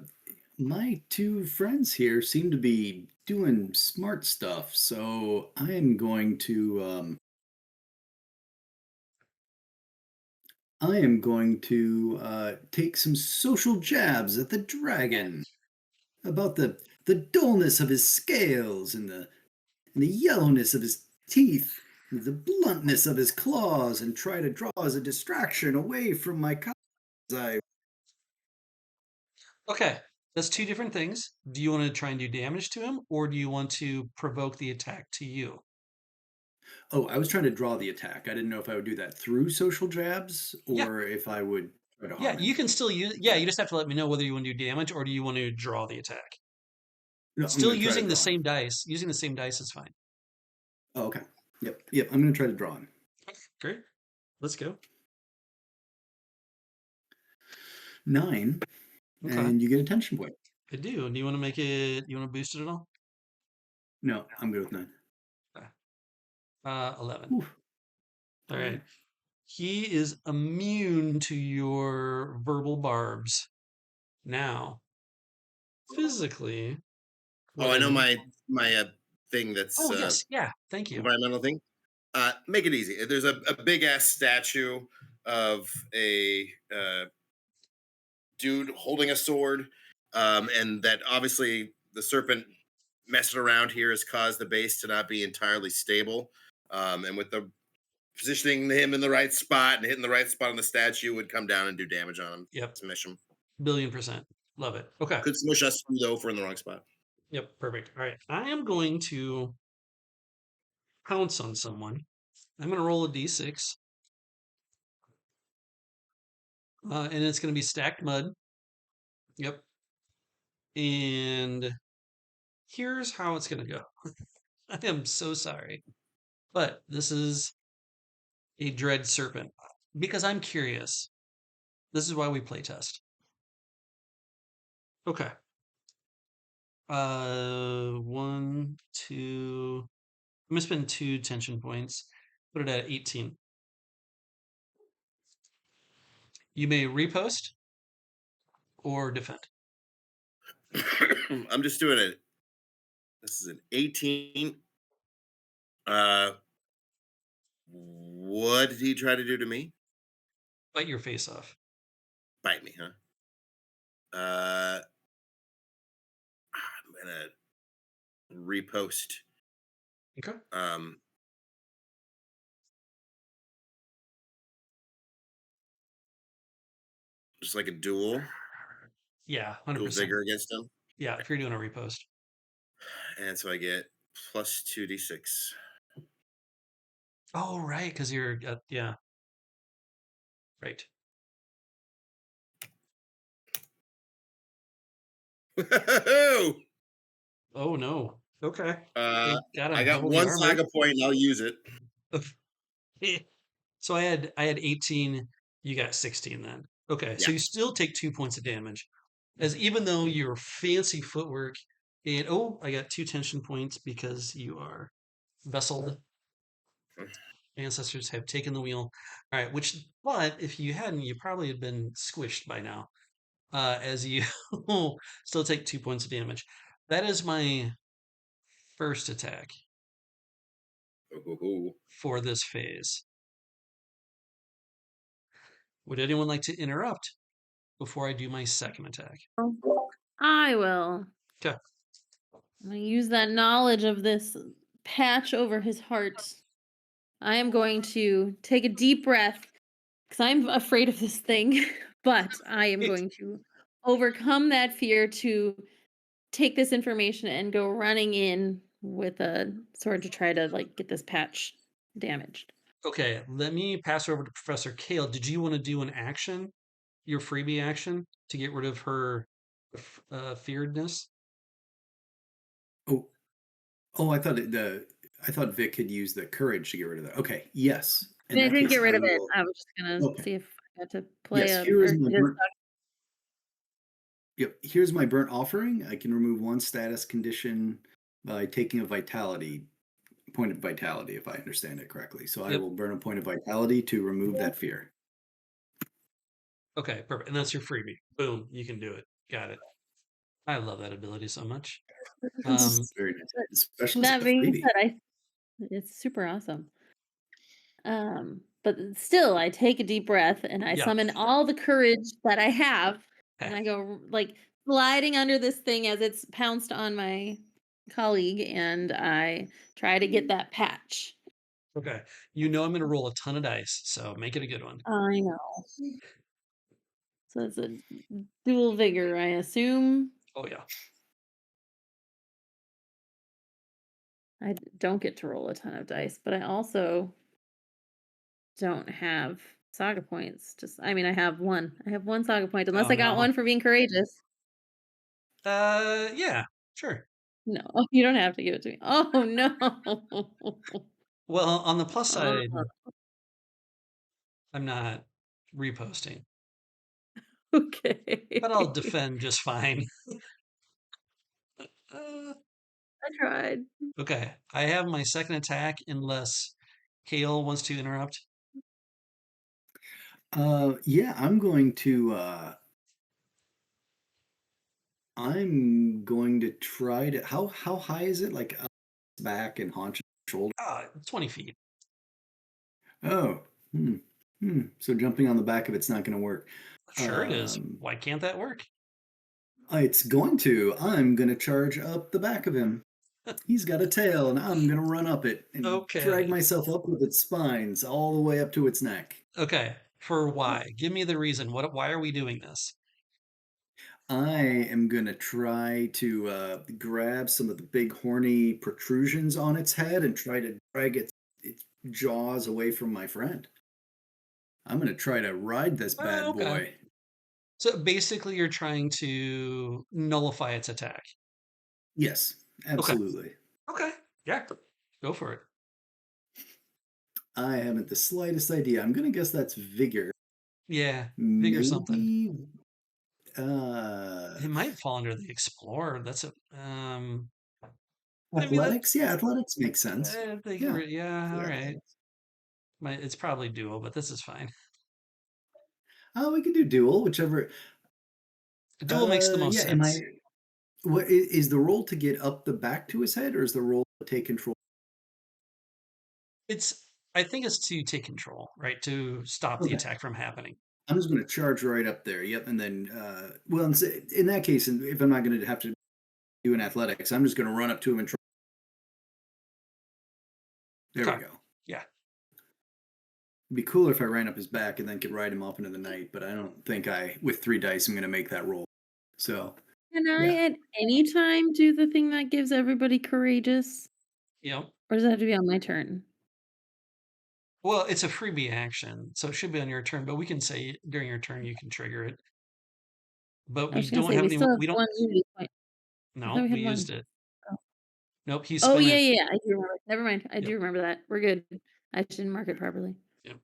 my two friends here seem to be doing smart stuff, so I am going to take some social jabs at the dragon about the dullness of his scales and the yellowness of his teeth, and the bluntness of his claws, and try to draw as a distraction away from my I okay, that's two different things. Do you want to try and do damage to him, or do you want to provoke the attack to you? Oh, I was trying to draw the attack. I didn't know if I would do that through social jabs Yeah, or if I would try to yeah, harm you him. can still use. Yeah, Okay. you just have to let me know whether you want to do damage or do you want to draw the attack. No, I'm Still going to try to using the draw him. same dice. Using the same dice is fine. Oh, okay. Yep. Yep. I'm going to try to draw him. Great. Let's go. 9, Okay. and you get a tension point. I do. Do you want to make it? You want to boost it at all? No, I'm good with 9. Okay. 11. Whew. All All right. right. He is immune to your verbal barbs. Now, physically, Oh, what I I know need. my thing that's Oh, yes. Yeah. Thank you. environmental thing. Make it easy. There's a big ass statue of a dude holding a sword, and that obviously the serpent messing around here has caused the base to not be entirely stable. And with the positioning him in the right spot and hitting the right spot on the statue would come down and do damage on him, Yep. smush him. Billion%. Love it. Okay. Could smush us too, though, if we're in the wrong spot. Yep. Perfect. All right. I am going to pounce on someone. I'm going to roll a d6, and it's going to be stacked mud. Yep. And here's how it's going to go. I am so sorry, but this is a dread serpent because I'm curious. This is why we play test. Okay. One, two. I'm gonna spend 2 tension points. Put it at 18. You may repost or defend. I'm just doing it. This is an 18. Uh, what did he try to do to me? Bite your face off. Bite me, huh? I'm gonna repost. Okay. Um, just like a Yeah, dual 100%. vigor against him, Yeah, if you're doing a repost. and so I get plus 2d6. Oh, right, because you're yeah, right. Oh no. Okay. uh, You gotta I got double the one armor. saga point, and I'll use it. So I had 18, you got 16 then. Okay, so Yeah. you still take 2 points of damage. As even though your fancy footwork and oh, I got 2 tension points because you are vesseled. Ancestors have taken the wheel. All right, which but if you hadn't, you probably had been squished by now. As you still take 2 points of damage. That is my first attack Ooh. for this phase. Would anyone like to interrupt before I do my second attack? I will. Okay. I'm gonna use that knowledge of this patch over his heart. I am going to take a deep breath because I'm afraid of this thing, but I am going to overcome that fear to take this information and go running in with a sword to try to like get this patch damaged. Okay, let me pass over to Professor Kale. Did you want to do an action, your freebie action, to get rid of her fearedness? Oh, I thought I thought Vic had used the courage to get rid of that. Okay, yes. I In mean, I that didn't case, get rid I of it. will. I was just gonna Okay. see if I got to play Yes. a Here is or my get a burnt. Yep. Here's my burnt offering. I can remove one status condition by taking a vitality point of vitality, if I understand it correctly. So I Yep. will burn a point of vitality to remove that fear. Okay, perfect. And that's your freebie. Boom, you can do it. Got it. I love that ability so much. It's very nice, especially as That a being freebie. said, it's super awesome. But still, I take a deep breath and I Yeah. summon all the courage that I have, and Okay. I go like sliding under this thing as it's pounced on my colleague, and I try to get that patch. Okay. You know I'm going to roll a ton of dice, so make it a good one. I know. So it's a dual vigor, I assume. Oh yeah. Don't get to roll a ton of dice, but I also don't have saga points. I mean, I have one. I have one saga point, unless Oh I got no. one for being courageous. Yeah, sure. No, you don't have to give it to me. Oh no. Well, on the plus Oh, side, I'm not reposting, but I'll okay. defend just fine. Uh, I tried. okay, I have my second attack unless Kale wants to interrupt. Yeah, I'm going to. I'm going to try to. How high is it? Like back and haunch and shoulder. 20 feet. Oh, hmm. So jumping on the back of it's not going to work. Sure it is. Um, Why can't that work? it's going to. I'm going to charge up the back of him. He's got a tail, and I'm going to run up it and drag Okay. myself up with its spines all the way up to its neck. Okay. For why? Give me the reason. Why are we doing this? I am going to try to grab some of the big horny protrusions on its head and try to drag its jaws away from my friend. I'm going to try to ride this bad Okay. boy. So basically you're trying to nullify its attack. Yes, Okay. absolutely. Okay. Yeah. Go for it. I haven't the slightest idea. I'm going to guess that's vigor. Yeah. Figure something. Maybe uh It might fall under the explorer. That's a maybe athletics. that's Yeah, athletics makes sense. I think Yeah, yeah, do all right. athletics. It's probably dual, but this is fine. Oh, we can do dual, whichever. Dual makes the most Yeah. Am I? sense. What is the roll to get up the back to his head, or is the roll to take control? It's I think it's to take control, right? To stop the Okay, attack from happening. I'm just going to charge right up there. Yep, and then well, in that case, if I'm not going to have to do an athletics, I'm just going to run up to him and try. There we Okay. go. Yeah. It'd be cooler if I ran up his back and then could ride him off into the night, but I don't think with 3 dice, I'm going to make that roll. So, Can I yeah. at any time do the thing that gives everybody courageous? Yep. Or does it have to be on my turn? Well, it's a freebie action, so it should be on your turn, but we can say during your turn you can trigger it. But I we was gonna don't say have we any. still have We don't. one unity point. I thought No, we we had one. used it. Oh, Nope, he's oh yeah, spinning. yeah, yeah. I do remember. Never mind. I Yep. do remember that. We're good. I just didn't mark it properly. Yep.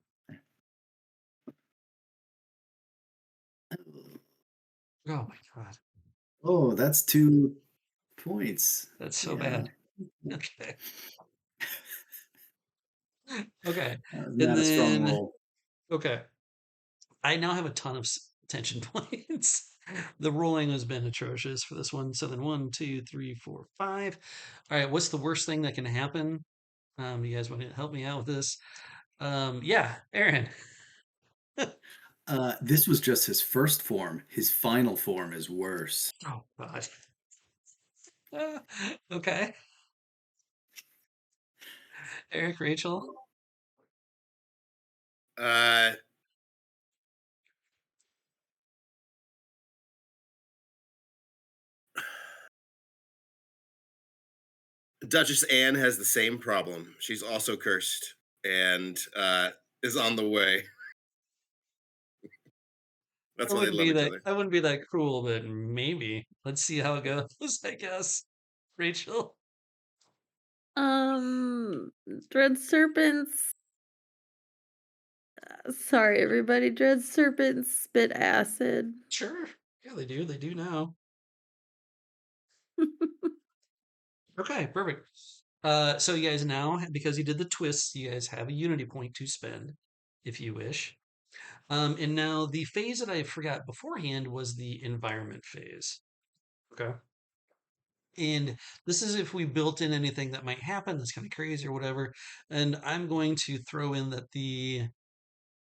Oh my god, Oh, that's 2 points. that's so Yeah. bad. Okay. Okay. And Not a strong then roll. okay, I now have a ton of tension points. The rolling has been atrocious for this one. So then 1, 2, 3, 4, 5. All right, what's the worst thing that can happen? You guys want to help me out with this? Yeah, Aaron. This was just his first form. His final form is worse. Oh God. Okay. Eric, Rachel. Uh, Duchess Anne has the same problem. She's also cursed and is on the way. That's why they love each other. I wouldn't be that cruel, but maybe. Let's see how it goes, I guess. Rachel. Dread serpents. Sorry, everybody. Dread serpents spit acid. Sure. Yeah, they do. They do now. Okay, perfect. So you guys now, because you did the twists, you guys have a unity point to spend, if you wish. And now the phase that I forgot beforehand was the environment phase. Okay. And this is if we built in anything that might happen that's kind of crazy or whatever. And I'm going to throw in that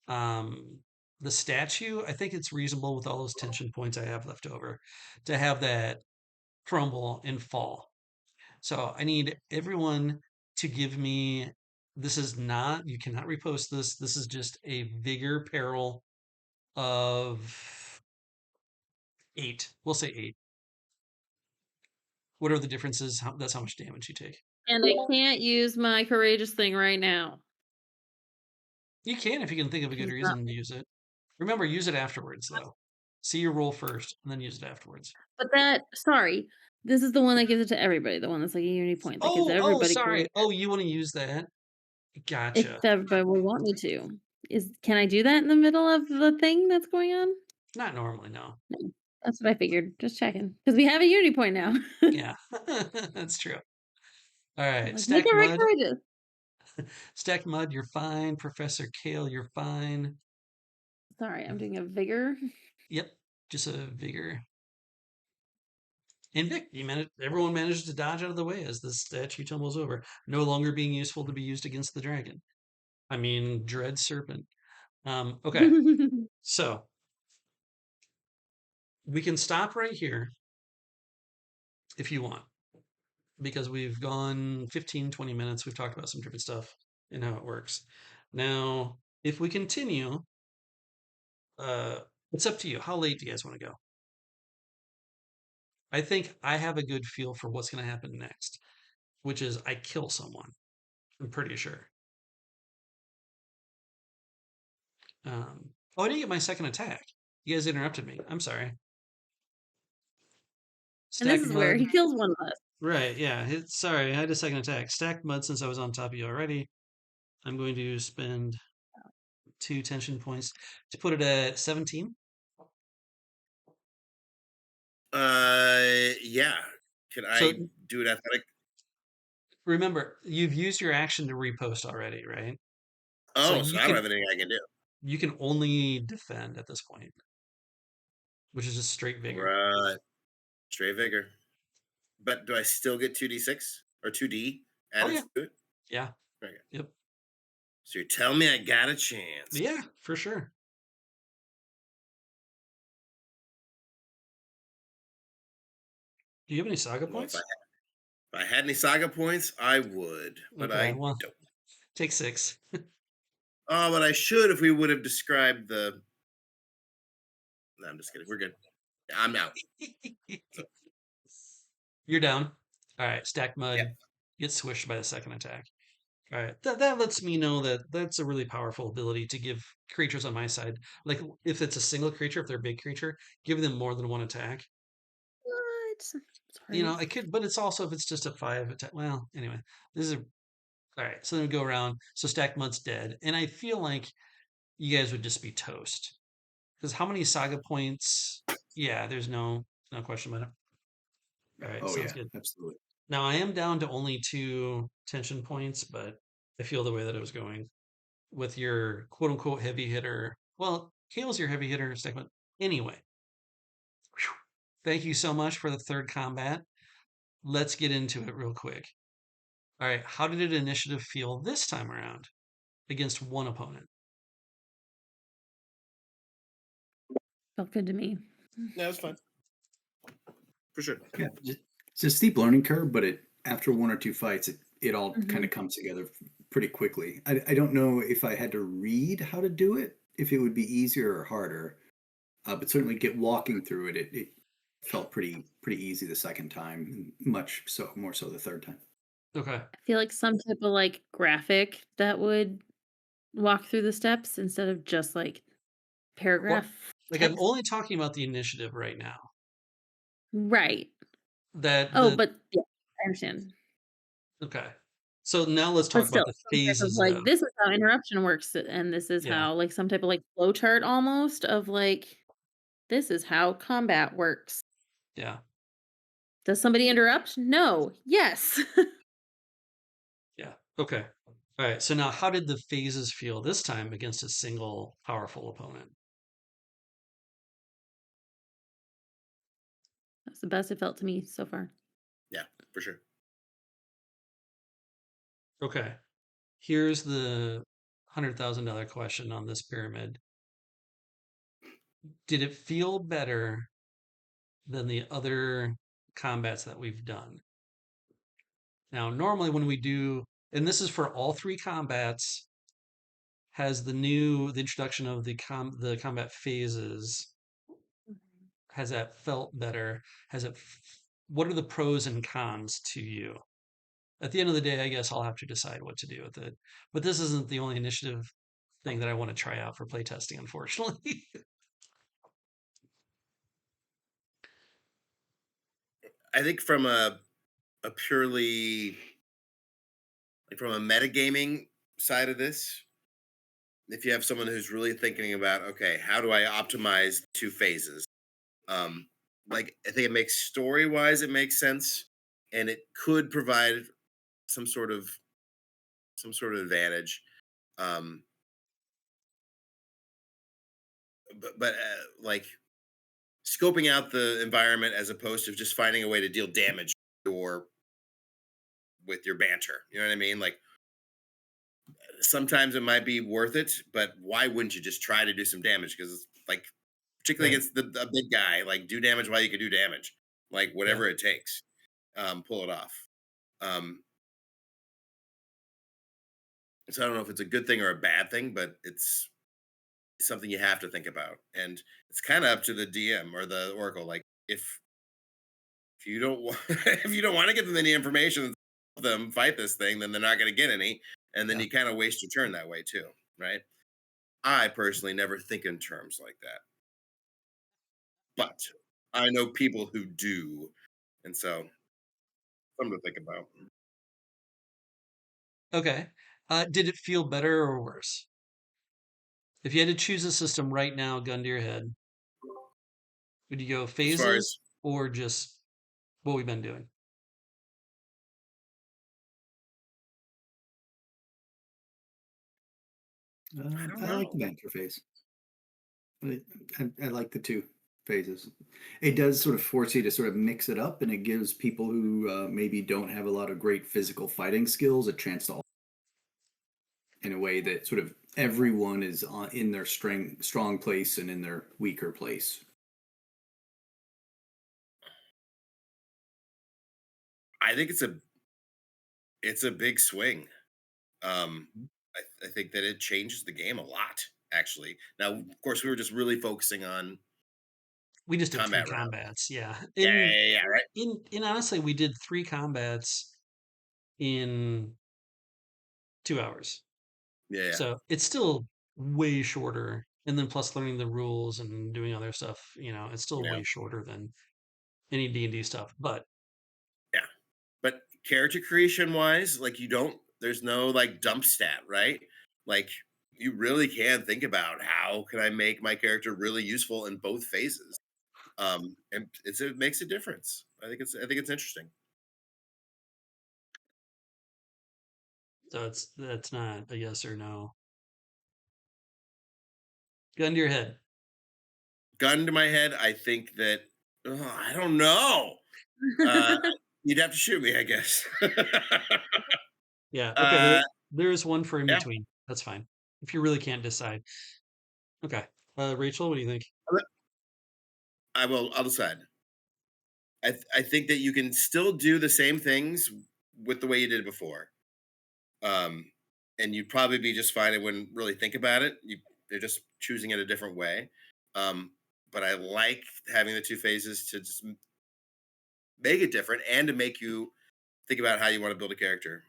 um the statue, I think it's reasonable with all those tension points I have left over to have that crumble and fall. So I need everyone to give me, this is not, you cannot repost this. This is just a vigor peril of 8. We'll say 8. What are the differences? That's how much damage you take. And I can't use my courageous thing right now. You can if you can think of a good 'Cause it's not. reason to use it. Remember, use it afterwards, though. See your roll first, and then use it afterwards. But that. Sorry. This is the one that gives it to everybody. The one that's like a unity point that gives Oh, everybody sorry. courage. Oh, you want to use that? If Gotcha. everybody would want me to. Can I do that in the middle of the thing that's going on? Not normally, no. No. That's what I figured. Just checking. Because we have a unity point now. Yeah, that's true. All right, Like, make stack everybody mud. courageous. Stack mud, you're fine. Professor Kale, you're fine. Sorry, I'm doing a vigor. Yep, just a vigor. And Vic, everyone manages to dodge out of the way as the statue tumbles over, no longer being useful to be used against the dragon. I mean, dread serpent. Okay, so we can stop right here if you want, because we've gone 15, 20 minutes. We've talked about some different stuff and how it works. Now, if we continue, it's up to you. How late do you guys want to go? I think I have a good feel for what's going to happen next, which is I kill someone. I'm pretty sure. Oh, I didn't get my second attack. You guys interrupted me. I'm sorry. And this Stack is where mud. he kills one of us. Right, yeah. Sorry, I had a second attack. Stack mud since I was on top of you already. I'm going to spend 2 tension points to put it at 17. Yeah. Can So I do it athletic? remember, you've used your action to repost already, right? So Oh, so I don't have anything I can do. you can only defend at this point, which is just straight vigor. Right. Straight vigor. But do I still get 2d6 or 2d Oh added yeah, to it? yeah, Okay. yep, So you're telling me I got a chance. yeah, for sure. Do you have any saga Well, points? if I had any saga points, I would, but Okay, I well, don't. take 6. Oh, but I should if we would have described the. No, I'm just kidding. We're good. I'm out. So, You're down. All right, stack yeah. mud. Get swished by the second attack. All right. That lets me know that that's a really powerful ability to give creatures on my side. Like if it's a single creature, if they're a big creature, give them more than one attack. What? You know, Sorry. I could, but it's also if it's just a 5 attack. Well, anyway, this is all right. So then we go around. So Stacked Mud's dead, and I feel like you guys would just be toast because how many saga points? Yeah, there's no question about it. All right, Oh sounds yeah, good. absolutely. Now I am down to only 2 tension points, but I feel the way that it was going with your quote unquote heavy hitter. Well, Kale's your heavy hitter segment. Anyway, whew, thank you so much for the third combat. Let's get into it real quick. All right, how did an initiative feel this time around against one opponent? Felt good to me. Yeah, that's fine for sure. Yeah, it's a steep learning curve, but after one or two fights, it all kind Mhm. of comes together pretty quickly. I don't know if I had to read how to do it, if it would be easier or harder, but certainly get walking through it. It felt pretty easy the second time, much so more so the third time. Okay. I feel like some type of like graphic that would walk through the steps instead of just like Well, paragraph like I'm text. only talking about the initiative right now. Right. That Oh, the but yeah, I understand. okay. So now let's But talk about still, the some type of phases like though. this is how interruption works, and this is Yeah. how like some type of like flow chart almost of like this is how combat works. Yeah. Does somebody interrupt? No. Yes. Yeah. Okay. All right. So now how did the phases feel this time against a single powerful opponent? That's the best it felt to me so far. Yeah, for sure. Okay. Here's the $100,000 question on this pyramid. Did it feel better than the other combats that we've done? Now, normally when we do, and this is for all three combats, has the introduction of the combat phases. Has that felt better? What are the pros and cons to you? At the end of the day, I guess I'll have to decide what to do with it. But this isn't the only initiative thing that I want to try out for playtesting, unfortunately. I think from a purely like from a metagaming side of this, if you have someone who's really thinking about, okay, how do I optimize two phases? Um, like I think it makes story wise, it makes sense, and it could provide some sort of advantage. Um, but like scoping out the environment as opposed to just finding a way to deal damage or with your banter. You know what I mean? Like sometimes it might be worth it, but why wouldn't you just try to do some damage? Because like particularly Right. against a big guy, like do damage while you can do damage, like Yeah. whatever it takes, pull it off. Um, so I don't know if it's a good thing or a bad thing, but it's something you have to think about, and it's kind of up to the DM or the Oracle. Like if you don't want if you don't want to give them any information, help them fight this thing, then they're not going to get any, and then Yeah. you kind of waste your turn that way too, right? I personally never think in terms like that, but I know people who do, and so something to think about. Okay. Did it feel better or worse? If you had to choose a system right now, gun to your head, would you go As far phases as or just what we've been doing? I don't I like know. the banter phase. I, I like the two phases. It does sort of force you to sort of mix it up, and it gives people who maybe don't have a lot of great physical fighting skills a chance to, in a way that sort of everyone is in their strong place and in their weaker place. I think it's a big swing. Um, I think that it changes the game a lot. Actually, now of course we were just really focusing on We just did three combat round. combats, yeah. Yeah, yeah, yeah, yeah, right. In honestly, we did three combats in 2 hours. Yeah. So it's still way shorter. And then plus learning the rules and doing other stuff, it's still Yeah. way shorter than any D&D stuff. But Yeah. But character creation wise, like there's no like dump stat, right? Like you really can think about how can I make my character really useful in both phases. And it makes a difference. I think it's interesting. so that's not a yes or no. Gun to your head. Gun to my head, I think that I don't know. Uh, you'd have to shoot me, I guess. Yeah. Okay. uh, There is one for in yeah, between. That's fine. If you really can't decide. Okay. Rachel, what do you think? I will. I'll decide. I think that you can still do the same things with the way you did it before. Um, and you'd probably be just fine. I wouldn't really think about it. They're just choosing it a different way. Um, but I like having the two phases to just make it different and to make you think about how you want to build a character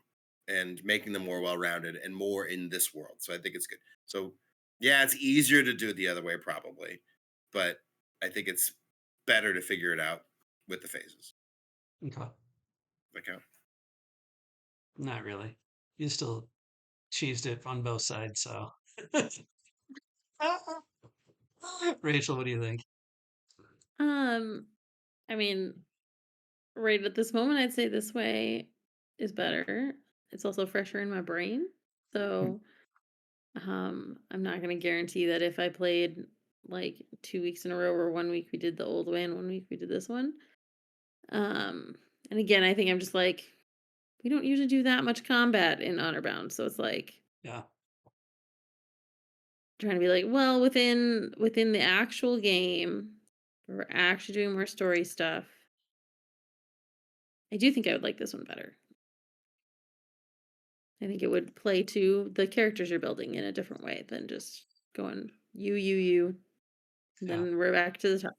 and making them more well-rounded and more in this world. So I think it's good. So yeah, it's easier to do it the other way probably, but I think it's better to figure it out with the phases. Okay. Okay. Not really. You still cheesed it on both sides, so. Rachel, what do you think? I mean, right at this moment, I'd say this way is better. It's also fresher in my brain. Hmm. So, I'm not gonna guarantee that if I played like 2 weeks in a row, or 1 week we did the old way and 1 week we did this one. Um, and again, I think I'm just like, we don't usually do that much combat in Honorbound, so it's like Yeah. trying to be like, well, within the actual game, we're actually doing more story stuff. I do think I would like this one better. I think it would play to the characters you're building in a different way than just going you, and Yeah. then we're back to the top.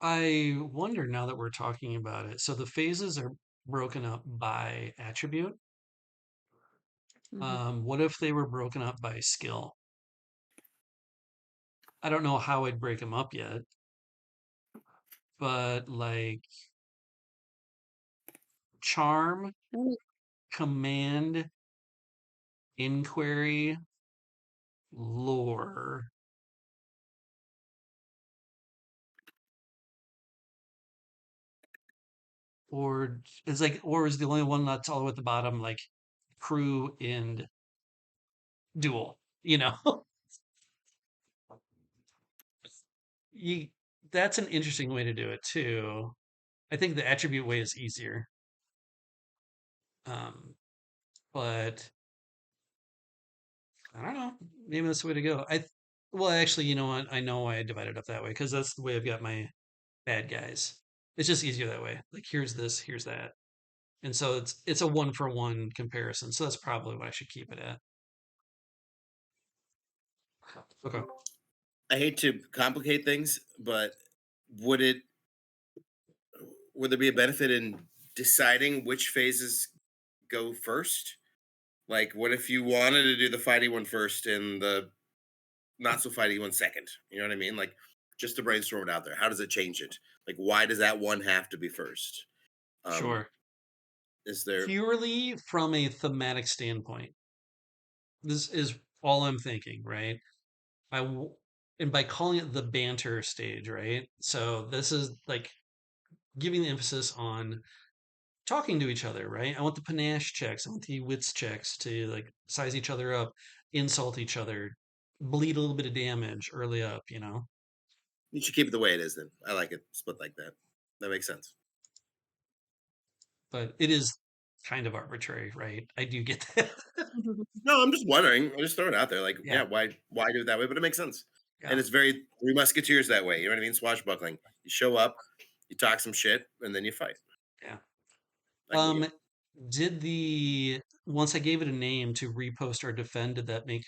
I wonder now that we're talking about it. So the phases are broken up by attribute. Mhm. What if they were broken up by skill? I don't know how I'd break them up yet, but like charm, Oh, command, inquiry, lore, or is the only one that's all the way at the bottom like crew and duel, you know? you That's an interesting way to do it too. I think the attribute way is easier. Um, but I don't know. Maybe that's the way to go. Well, actually, you know what? I know why I divided up that way because that's the way I've got my bad guys. It's just easier that way. Like here's this, here's that, and so it's a one for one comparison. So that's probably what I should keep it at. Okay. I hate to complicate things, but would it would there be a benefit in deciding which phases go first? Like, what if you wanted to do the fighty one first and the not so fighty one second? You know what I mean? Like, just to brainstorm it out there. How does it change it? Like, why does that one have to be first? Um, Sure. is there? Purely from a thematic standpoint, this is all I'm thinking, right? I w- and by calling it the banter stage, right? So this is like giving the emphasis on talking to each other, right? I want the panache checks, I want the wits checks to like size each other up, insult each other, bleed a little bit of damage early up. You should keep it the way it is. Then I like it split like that. That makes sense. But it is kind of arbitrary, right? I do get that. No, I'm just wondering. I just throw it out there. Like, Yeah, yeah, why do it that way? But it makes sense. And yeah, it's very Three Musketeers that way. You know what I mean? Swashbuckling. You show up, you talk some shit, and then you fight. yeah. I can get Um, did the once I gave it a name to repost or defend, did that make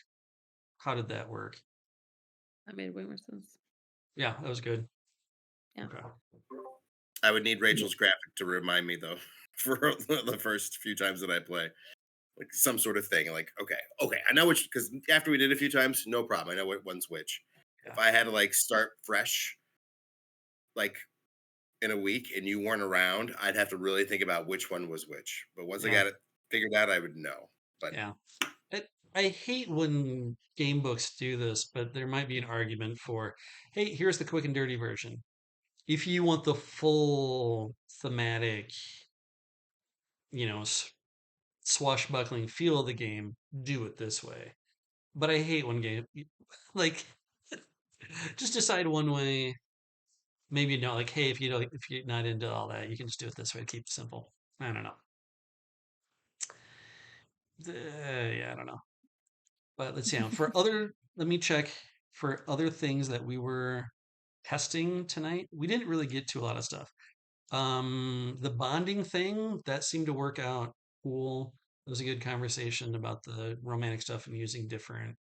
how did that work? that made way more sense. Yeah, that was good. Yeah. Okay. I would need Rachel's graphic to remind me though for the first few times that I play. like some sort of thing. Like, okay, I know which, because after we did it a few times, no problem. I know what one's which. If Yeah. I had to like start fresh, like in a week, and you weren't around, I'd have to really think about which one was which. But once I Yeah. got it figured out, I would know. But Yeah. I hate when game books do this, but there might be an argument for, hey, here's the quick and dirty version. If you want the full thematic, you know, swashbuckling feel of the game, do it this way. But I hate when game like just decide one way. Maybe not like, hey, if you're not into all that, you can just do it this way. Keep it simple. I don't know. Yeah, I don't know. But let's see. Let me check for other things that we were testing tonight. We didn't really get to a lot of stuff. The bonding thing that seemed to work out cool. It was a good conversation about the romantic stuff and using different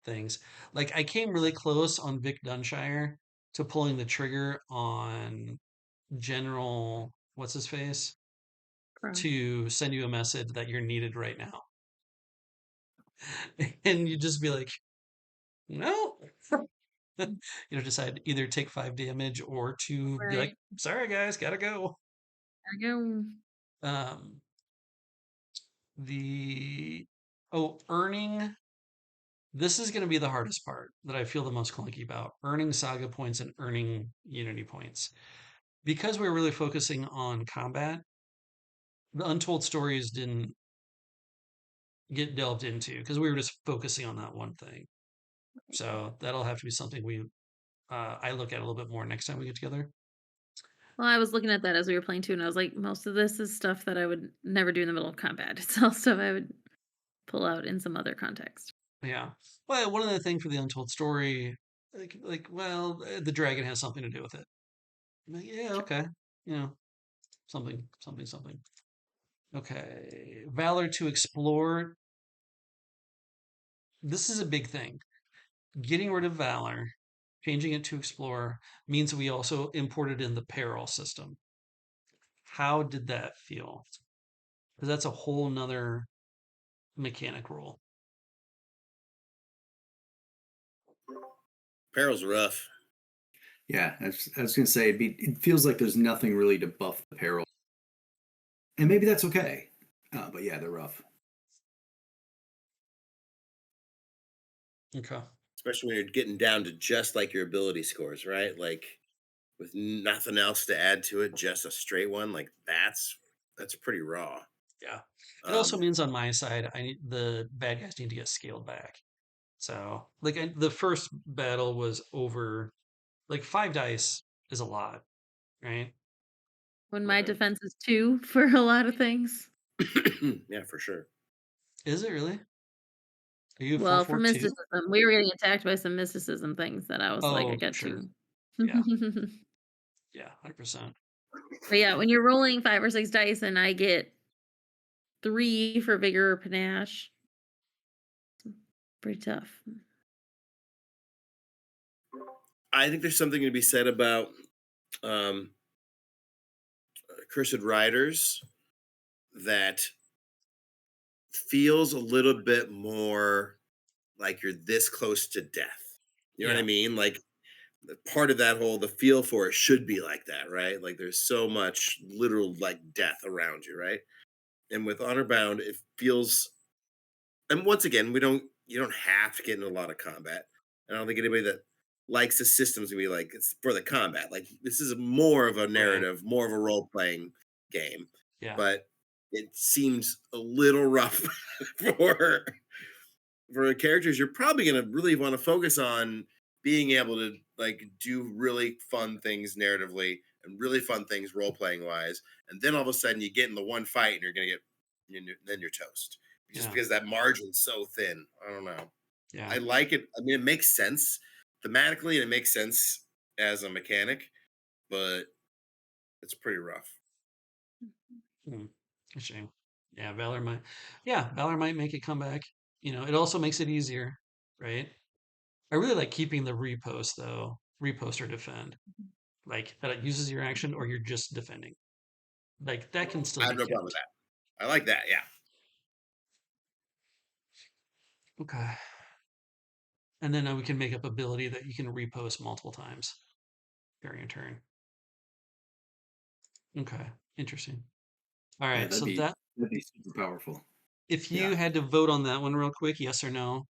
things. Like I came really close on Vic Dunshire to pulling the trigger on General what's his face Cry. to send you a message that you're needed right now. And you just be like, no. Decide either take 5 damage or to be like, Right. sorry guys, gotta go. I go. Um the earning this is going to be the hardest part that I feel the most clunky about earning saga points and earning unity points because we're really focusing on combat. The untold stories didn't get delved into because we were just focusing on that one thing. So that'll have to be something I look at a little bit more next time we get together. Well, I was looking at that as we were playing too, and I was like, most of this is stuff that I would never do in the middle of combat. It's all stuff I would pull out in some other context. Yeah. Well, one of the things for the untold story, well, the dragon has something to do with it. I'm like, yeah, okay. You know, something. Okay. Valor to explore. This is a big thing. Getting rid of valor, changing it to explore means we also imported in the peril system. How did that feel? Because that's a whole nother mechanic rule. Peril's rough. Yeah, I was going to say it feels like there's nothing really to buff the peril, and maybe that's okay. But yeah, they're rough. Okay. Especially when you're getting down to just like your ability scores, right? Like with nothing else to add to it, just a straight one. Like that's pretty raw. Yeah. It also Um, means on my side, the bad guys need to get scaled back. So, the first battle was over, like 5 dice is a lot, right? When my right. defense is 2 for a lot of things. Yeah, for sure. Is it really? Are you Well, for 442? mysticism, we were getting attacked by some mysticism things that I was like, I Oh, got sure. 2. Yeah. Yeah, 100%. But yeah, when you're rolling 5 or 6 dice and I get 3 for vigor or panache, pretty tough. I think there's something to be said about um, Cursed Riders that feels a little bit more like you're this close to death. You know what I Yeah. mean? Like part of that whole the feel for it should be like that, right? Like there's so much literal like death around you, right? And with Honorbound, it feels, and once again, you don't have to get into a lot of combat. I don't think anybody that likes the systems gonna be like it's for the combat. Like this is more of a Right. narrative, more of a role playing game, Yeah. but it seems a little rough for for characters. You're probably gonna really want to focus on being able to like do really fun things narratively and really fun things role playing wise, and then all of a sudden you get in the one fight and you're gonna get then you're toast just Yeah. because that margin's so thin. I don't know. Yeah. I like it. I mean, it makes sense thematically and it makes sense as a mechanic, but it's pretty rough. Hmm. A shame. Yeah, Valor might make it come back. It also makes it easier, right? I really like keeping the repost though. Repost or defend. Like that it uses your action or you're just defending. Like that can still I have be no problem with kept. that. I like that. Yeah. Okay. And then we can make up ability that you can repost multiple times during a turn. Okay, interesting. All Yeah, right, so that that'd be super powerful. if you Yeah. had to vote on that one real quick, yes or no,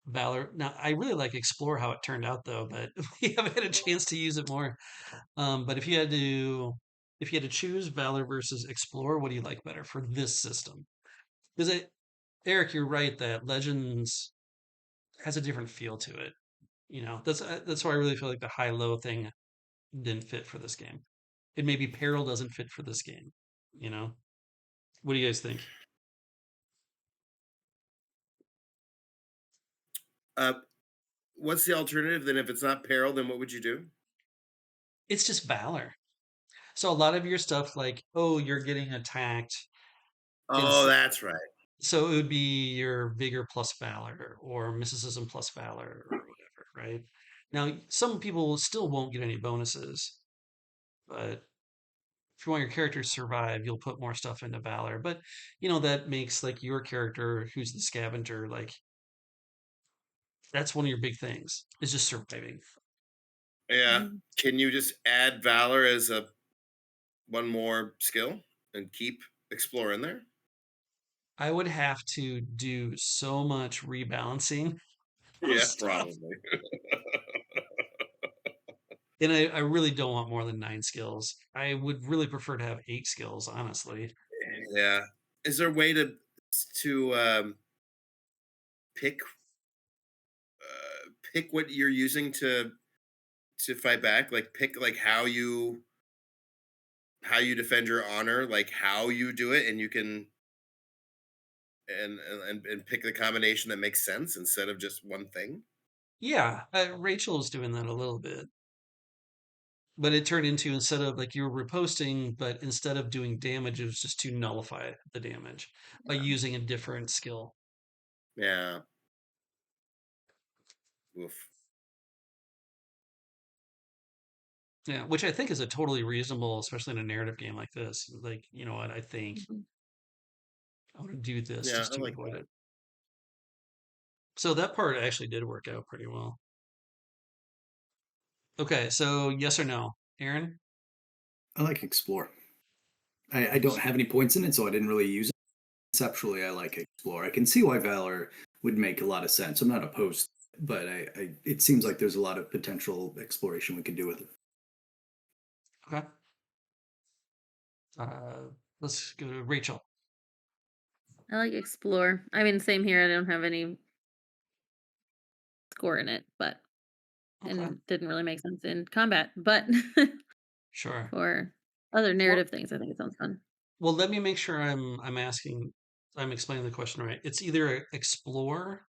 Valor. Now, I really like Explore how it turned out though, but we haven't had a chance to use it more. But if you had to choose Valor versus Explore, what do you like better for this system? Because Eric, you're right that Legends has a different feel to it. That's why I really feel like the high-low thing didn't fit for this game. And maybe Peril doesn't fit for this game. You know, what do you guys think? Uh, what's the alternative? Then if it's not peril, then what would you do? It's just Valor. So a lot of your stuff, like, oh, you're getting attacked, and Oh, that's right. so it would be your Vigor plus Valor or Mysticism plus Valor or whatever, right? Now, some people still won't get any bonuses, but if you want your character to survive, you'll put more stuff into Valor. But that makes like your character, who's the scavenger, like that's one of your big things is just surviving. Yeah. Mhm. Can you just add valor as a one more skill and keep explore in there? I would have to do so much rebalancing of Yeah, stuff. probably. And I really don't want more than 9 skills. I would really prefer to have 8 skills, honestly. Yeah. Is there a way to pick pick what you're using to fight back? Like pick like how you defend your honor, like how you do it, and you can and pick the combination that makes sense instead of just one thing. Yeah, Rachel's doing that a little bit. But it turned into instead of like you were reposting, but instead of doing damage, it was just to nullify the damage by using a different skill. Yeah. Oof. Yeah, which I think is a totally reasonable, especially in a narrative game like this. Like, you know what? I think Mhm. I want to do this Yeah, just I to like avoid that. it. So that part actually did work out pretty well. Okay, so yes or no, Aaron? I like explore. I don't have any points in it, so I didn't really use it. Conceptually, I like explore. I can see why valor would make a lot of sense. I'm not opposed, but it seems like there's a lot of potential exploration we could do with it. Okay. Uh, let's go to Rachel. I like explore. I mean, same here. I don't have any score in it, but Okay, and didn't really make sense in combat. But sure. for other Well, narrative things, I think it sounds fun. well, let me make sure I'm explaining the question right. It's either explore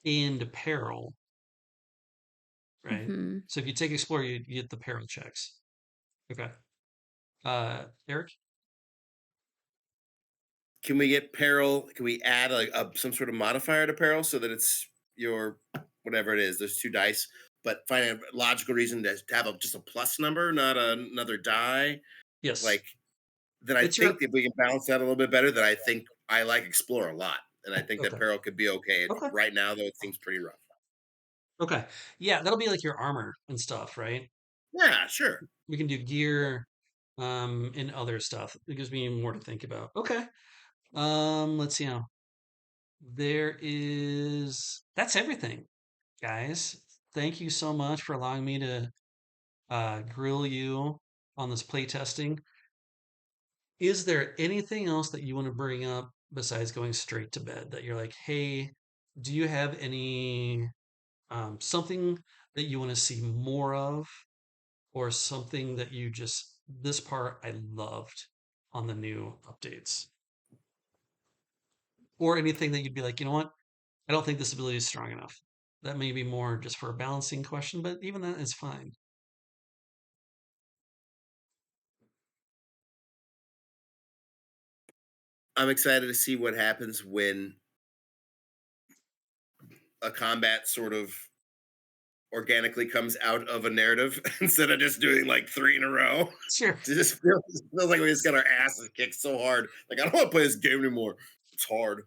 and peril, right? Hmm. So if you take explore, you get the peril checks. Okay. Eric? Can we get peril? Can we add some sort of modifier to peril so that it's your whatever it is? There's two dice, but find a logical reason to have just a plus number, not another die. Yes. Like then I It's your think if we can balance that a little bit better, then I think I like explore a lot, and I think that okay. peril could be okay. Okay. Right now, though, it seems pretty rough. Okay. Yeah, that'll be like your armor and stuff, right? Yeah, sure. We can do gear, and other stuff. It gives me more to think about. Okay. Let's see now. That's everything, guys. Thank you so much for allowing me to grill you on this playtesting. Is there anything else that you want to bring up besides going straight to bed that you're like, hey, do you have any something that you want to see more of, or something that you just this part I loved on the new updates, or anything that you'd be like, you know what, I don't think this ability is strong enough. That may be more just for a balancing question, but even that is fine. I'm excited to see what happens when a combat sort of organically comes out of a narrative instead of just doing like three in a row. Sure. It feels like we just got our asses kicked so hard. Like I don't want to play this game anymore. It's hard.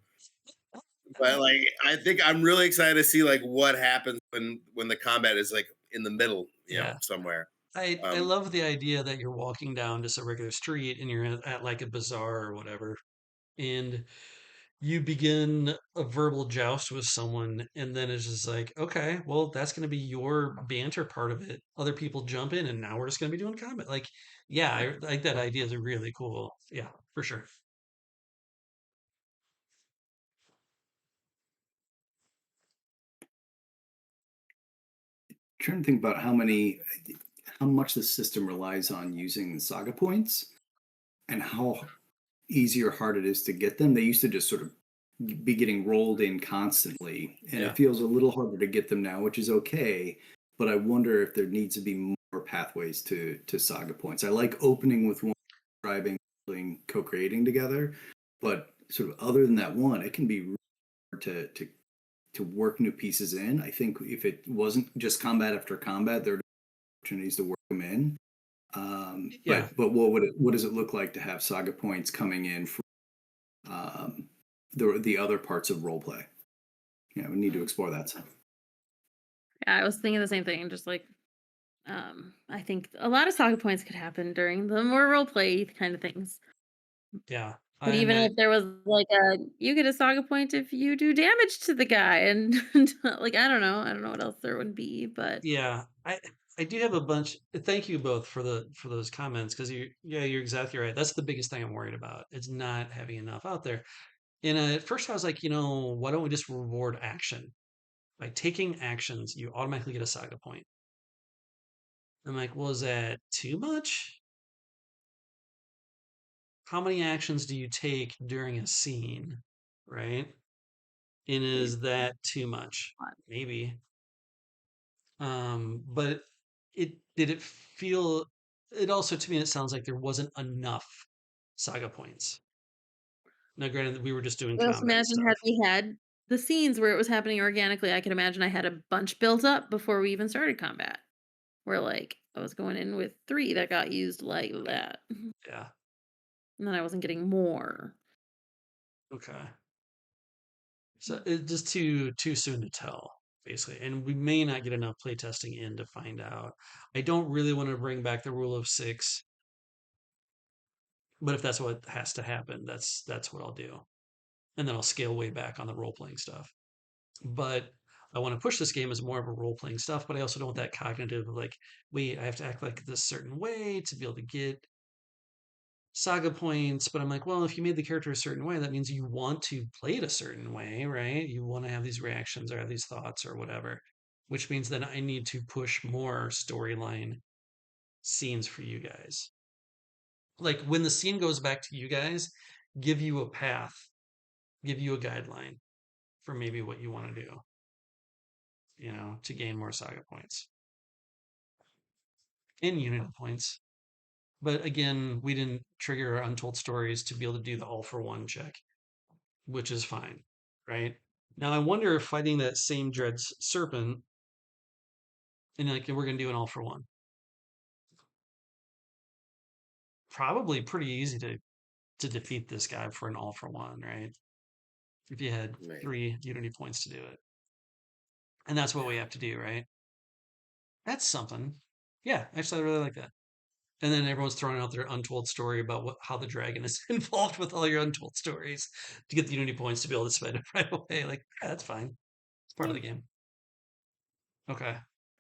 But like, I think I'm really excited to see like what happens when the combat is like in the middle, Yeah. somewhere. I love the idea that you're walking down just a regular street and you're at like a bazaar or whatever, and you begin a verbal joust with someone, and then it's just like, okay, well, that's going to be your banter part of it. Other people jump in, and now we're just going to be doing combat. Like, yeah, I like that idea is really cool. Yeah, for sure. Trying to think about how much the system relies on using the saga points and how easy or hard it is to get them. They used to just sort of be getting rolled in constantly, and Yeah, it feels a little harder to get them now, which is okay. But I wonder if there needs to be more pathways to saga points. I like opening with one, describing, co-creating together, but sort of other than that one, it can be really hard to work new pieces in. I think if it wasn't just combat after combat, there are opportunities to work them in. yeah. But what does it look like to have saga points coming in from the other parts of role play? Yeah, we need to explore that some. Yeah, I was thinking the same thing. Just like, I think a lot of saga points could happen during the more role play kind of things. Yeah. But And even if there was like you get a saga point if you do damage to the guy, and like I don't know what else there would be, but yeah, I do have a bunch. Thank you both for those comments, because you're exactly right. That's the biggest thing I'm worried about. It's not having enough out there. And at first I was like, why don't we just reward action? By taking actions, you automatically get a saga point. I'm like, well, is that too much? How many actions do you take during a scene, right? And maybe is that too much? not. Maybe. But it did it feel it also to me it sounds like there wasn't enough saga points. Now, granted, we were just doing I also combat imagine stuff. had we had the scenes where it was happening organically, I could imagine I had a bunch built up before we even started combat. Where like I was going in with 3 that got used like that, and Yeah. then I wasn't getting more. Okay. So it's just too soon to tell, basically, and we may not get enough playtesting in to find out. I don't really want to bring back the rule of six, but if that's what has to happen, that's what I'll do, and then I'll scale way back on the role playing stuff. But I want to push this game as more of a role playing stuff, but I also don't want that cognitive of like, wait, I have to act like this certain way to be able to get saga points. But I'm like, well, if you made the character a certain way, that means you want to play it a certain way, right? You want to have these reactions or have these thoughts or whatever, which means then I need to push more storyline scenes for you guys. Like when the scene goes back to you guys, give you a path, give you a guideline for maybe what you want to do, to gain more saga points and unity points. But again, we didn't trigger our untold stories to be able to do the all for one check, which is fine, right? Now I wonder if fighting that same dread serpent, and like we're gonna do an all for one, probably pretty easy to defeat this guy for an all for one, right? If you had Maybe. 3 unity points to do it, and that's what we have to do, right? That's something. Yeah, actually, I really like that. And then everyone's throwing out their untold story about how the dragon is involved with all your untold stories to get the unity points to be able to spend it right away. Like, yeah, that's fine. It's part of Yeah. the game. Okay.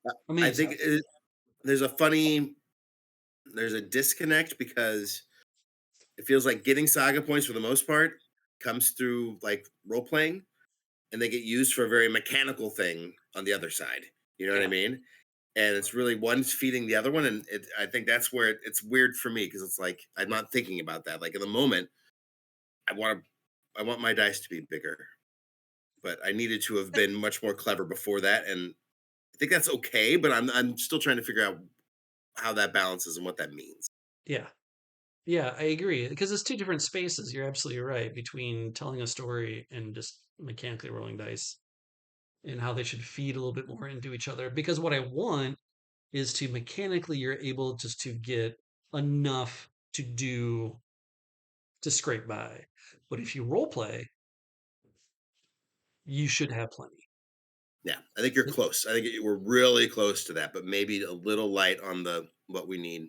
I Amazing. think there's there's a disconnect because it feels like getting saga points for the most part comes through like role playing, and they get used for a very mechanical thing on the other side. You know what I Yeah. mean? And it's really one's feeding the other one, and I think that's where it's weird for me because it's like I'm not thinking about that. Like in the moment, I want I want my dice to be bigger, but I needed to have been much more clever before that, and I think that's okay. But I'm still trying to figure out how that balances and what that means. Yeah. Yeah, I agree. Because it's two different spaces. You're absolutely right between telling a story and just mechanically rolling dice and how they should feed a little bit more into each other. Because what I want is to mechanically, you're able just to get enough to scrape by. But if you role play, you should have plenty. Yeah, I think you're close. I think we're really close to that, but maybe a little light on the what we need.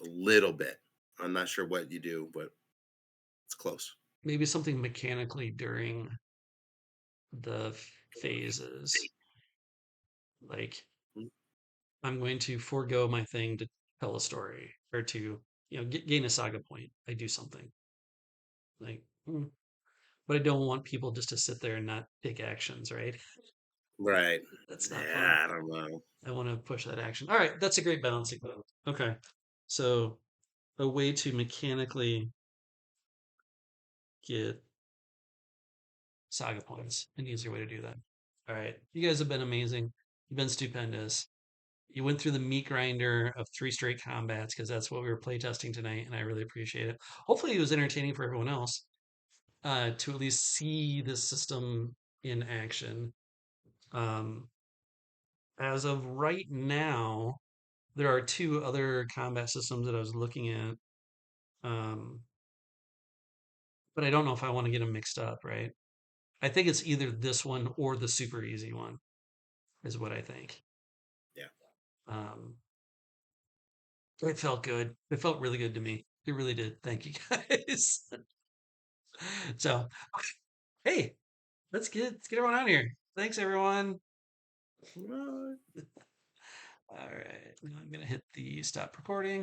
A little bit. I'm not sure what you do, but it's close. Maybe something mechanically during the phases. Like, Mm. I'm going to forego my thing to tell a story or to, gain a saga point. I do something. Like, but I don't want people just to sit there and not take actions, right? Right. That's not fun. Yeah, I don't know. I want to push that action. All right, that's a great balancing point. Okay. So, a way to mechanically get saga points, an easier way to do that. All right. You guys have been amazing. You've been stupendous. You went through the meat grinder of 3 straight combats because that's what we were playtesting tonight, and I really appreciate it. Hopefully, it was entertaining for everyone else to at least see this system in action. Um, as of right now, there are 2 other combat systems that I was looking at, um, but I don't know if I want to get them mixed up, right? I think it's either this one or the super easy one, is what I think. Yeah. Um, it felt good. It felt really good to me. It really did. Thank you guys. So, hey, let's get everyone out of here. Thanks, everyone. What? All right, now I'm gonna hit the stop recording.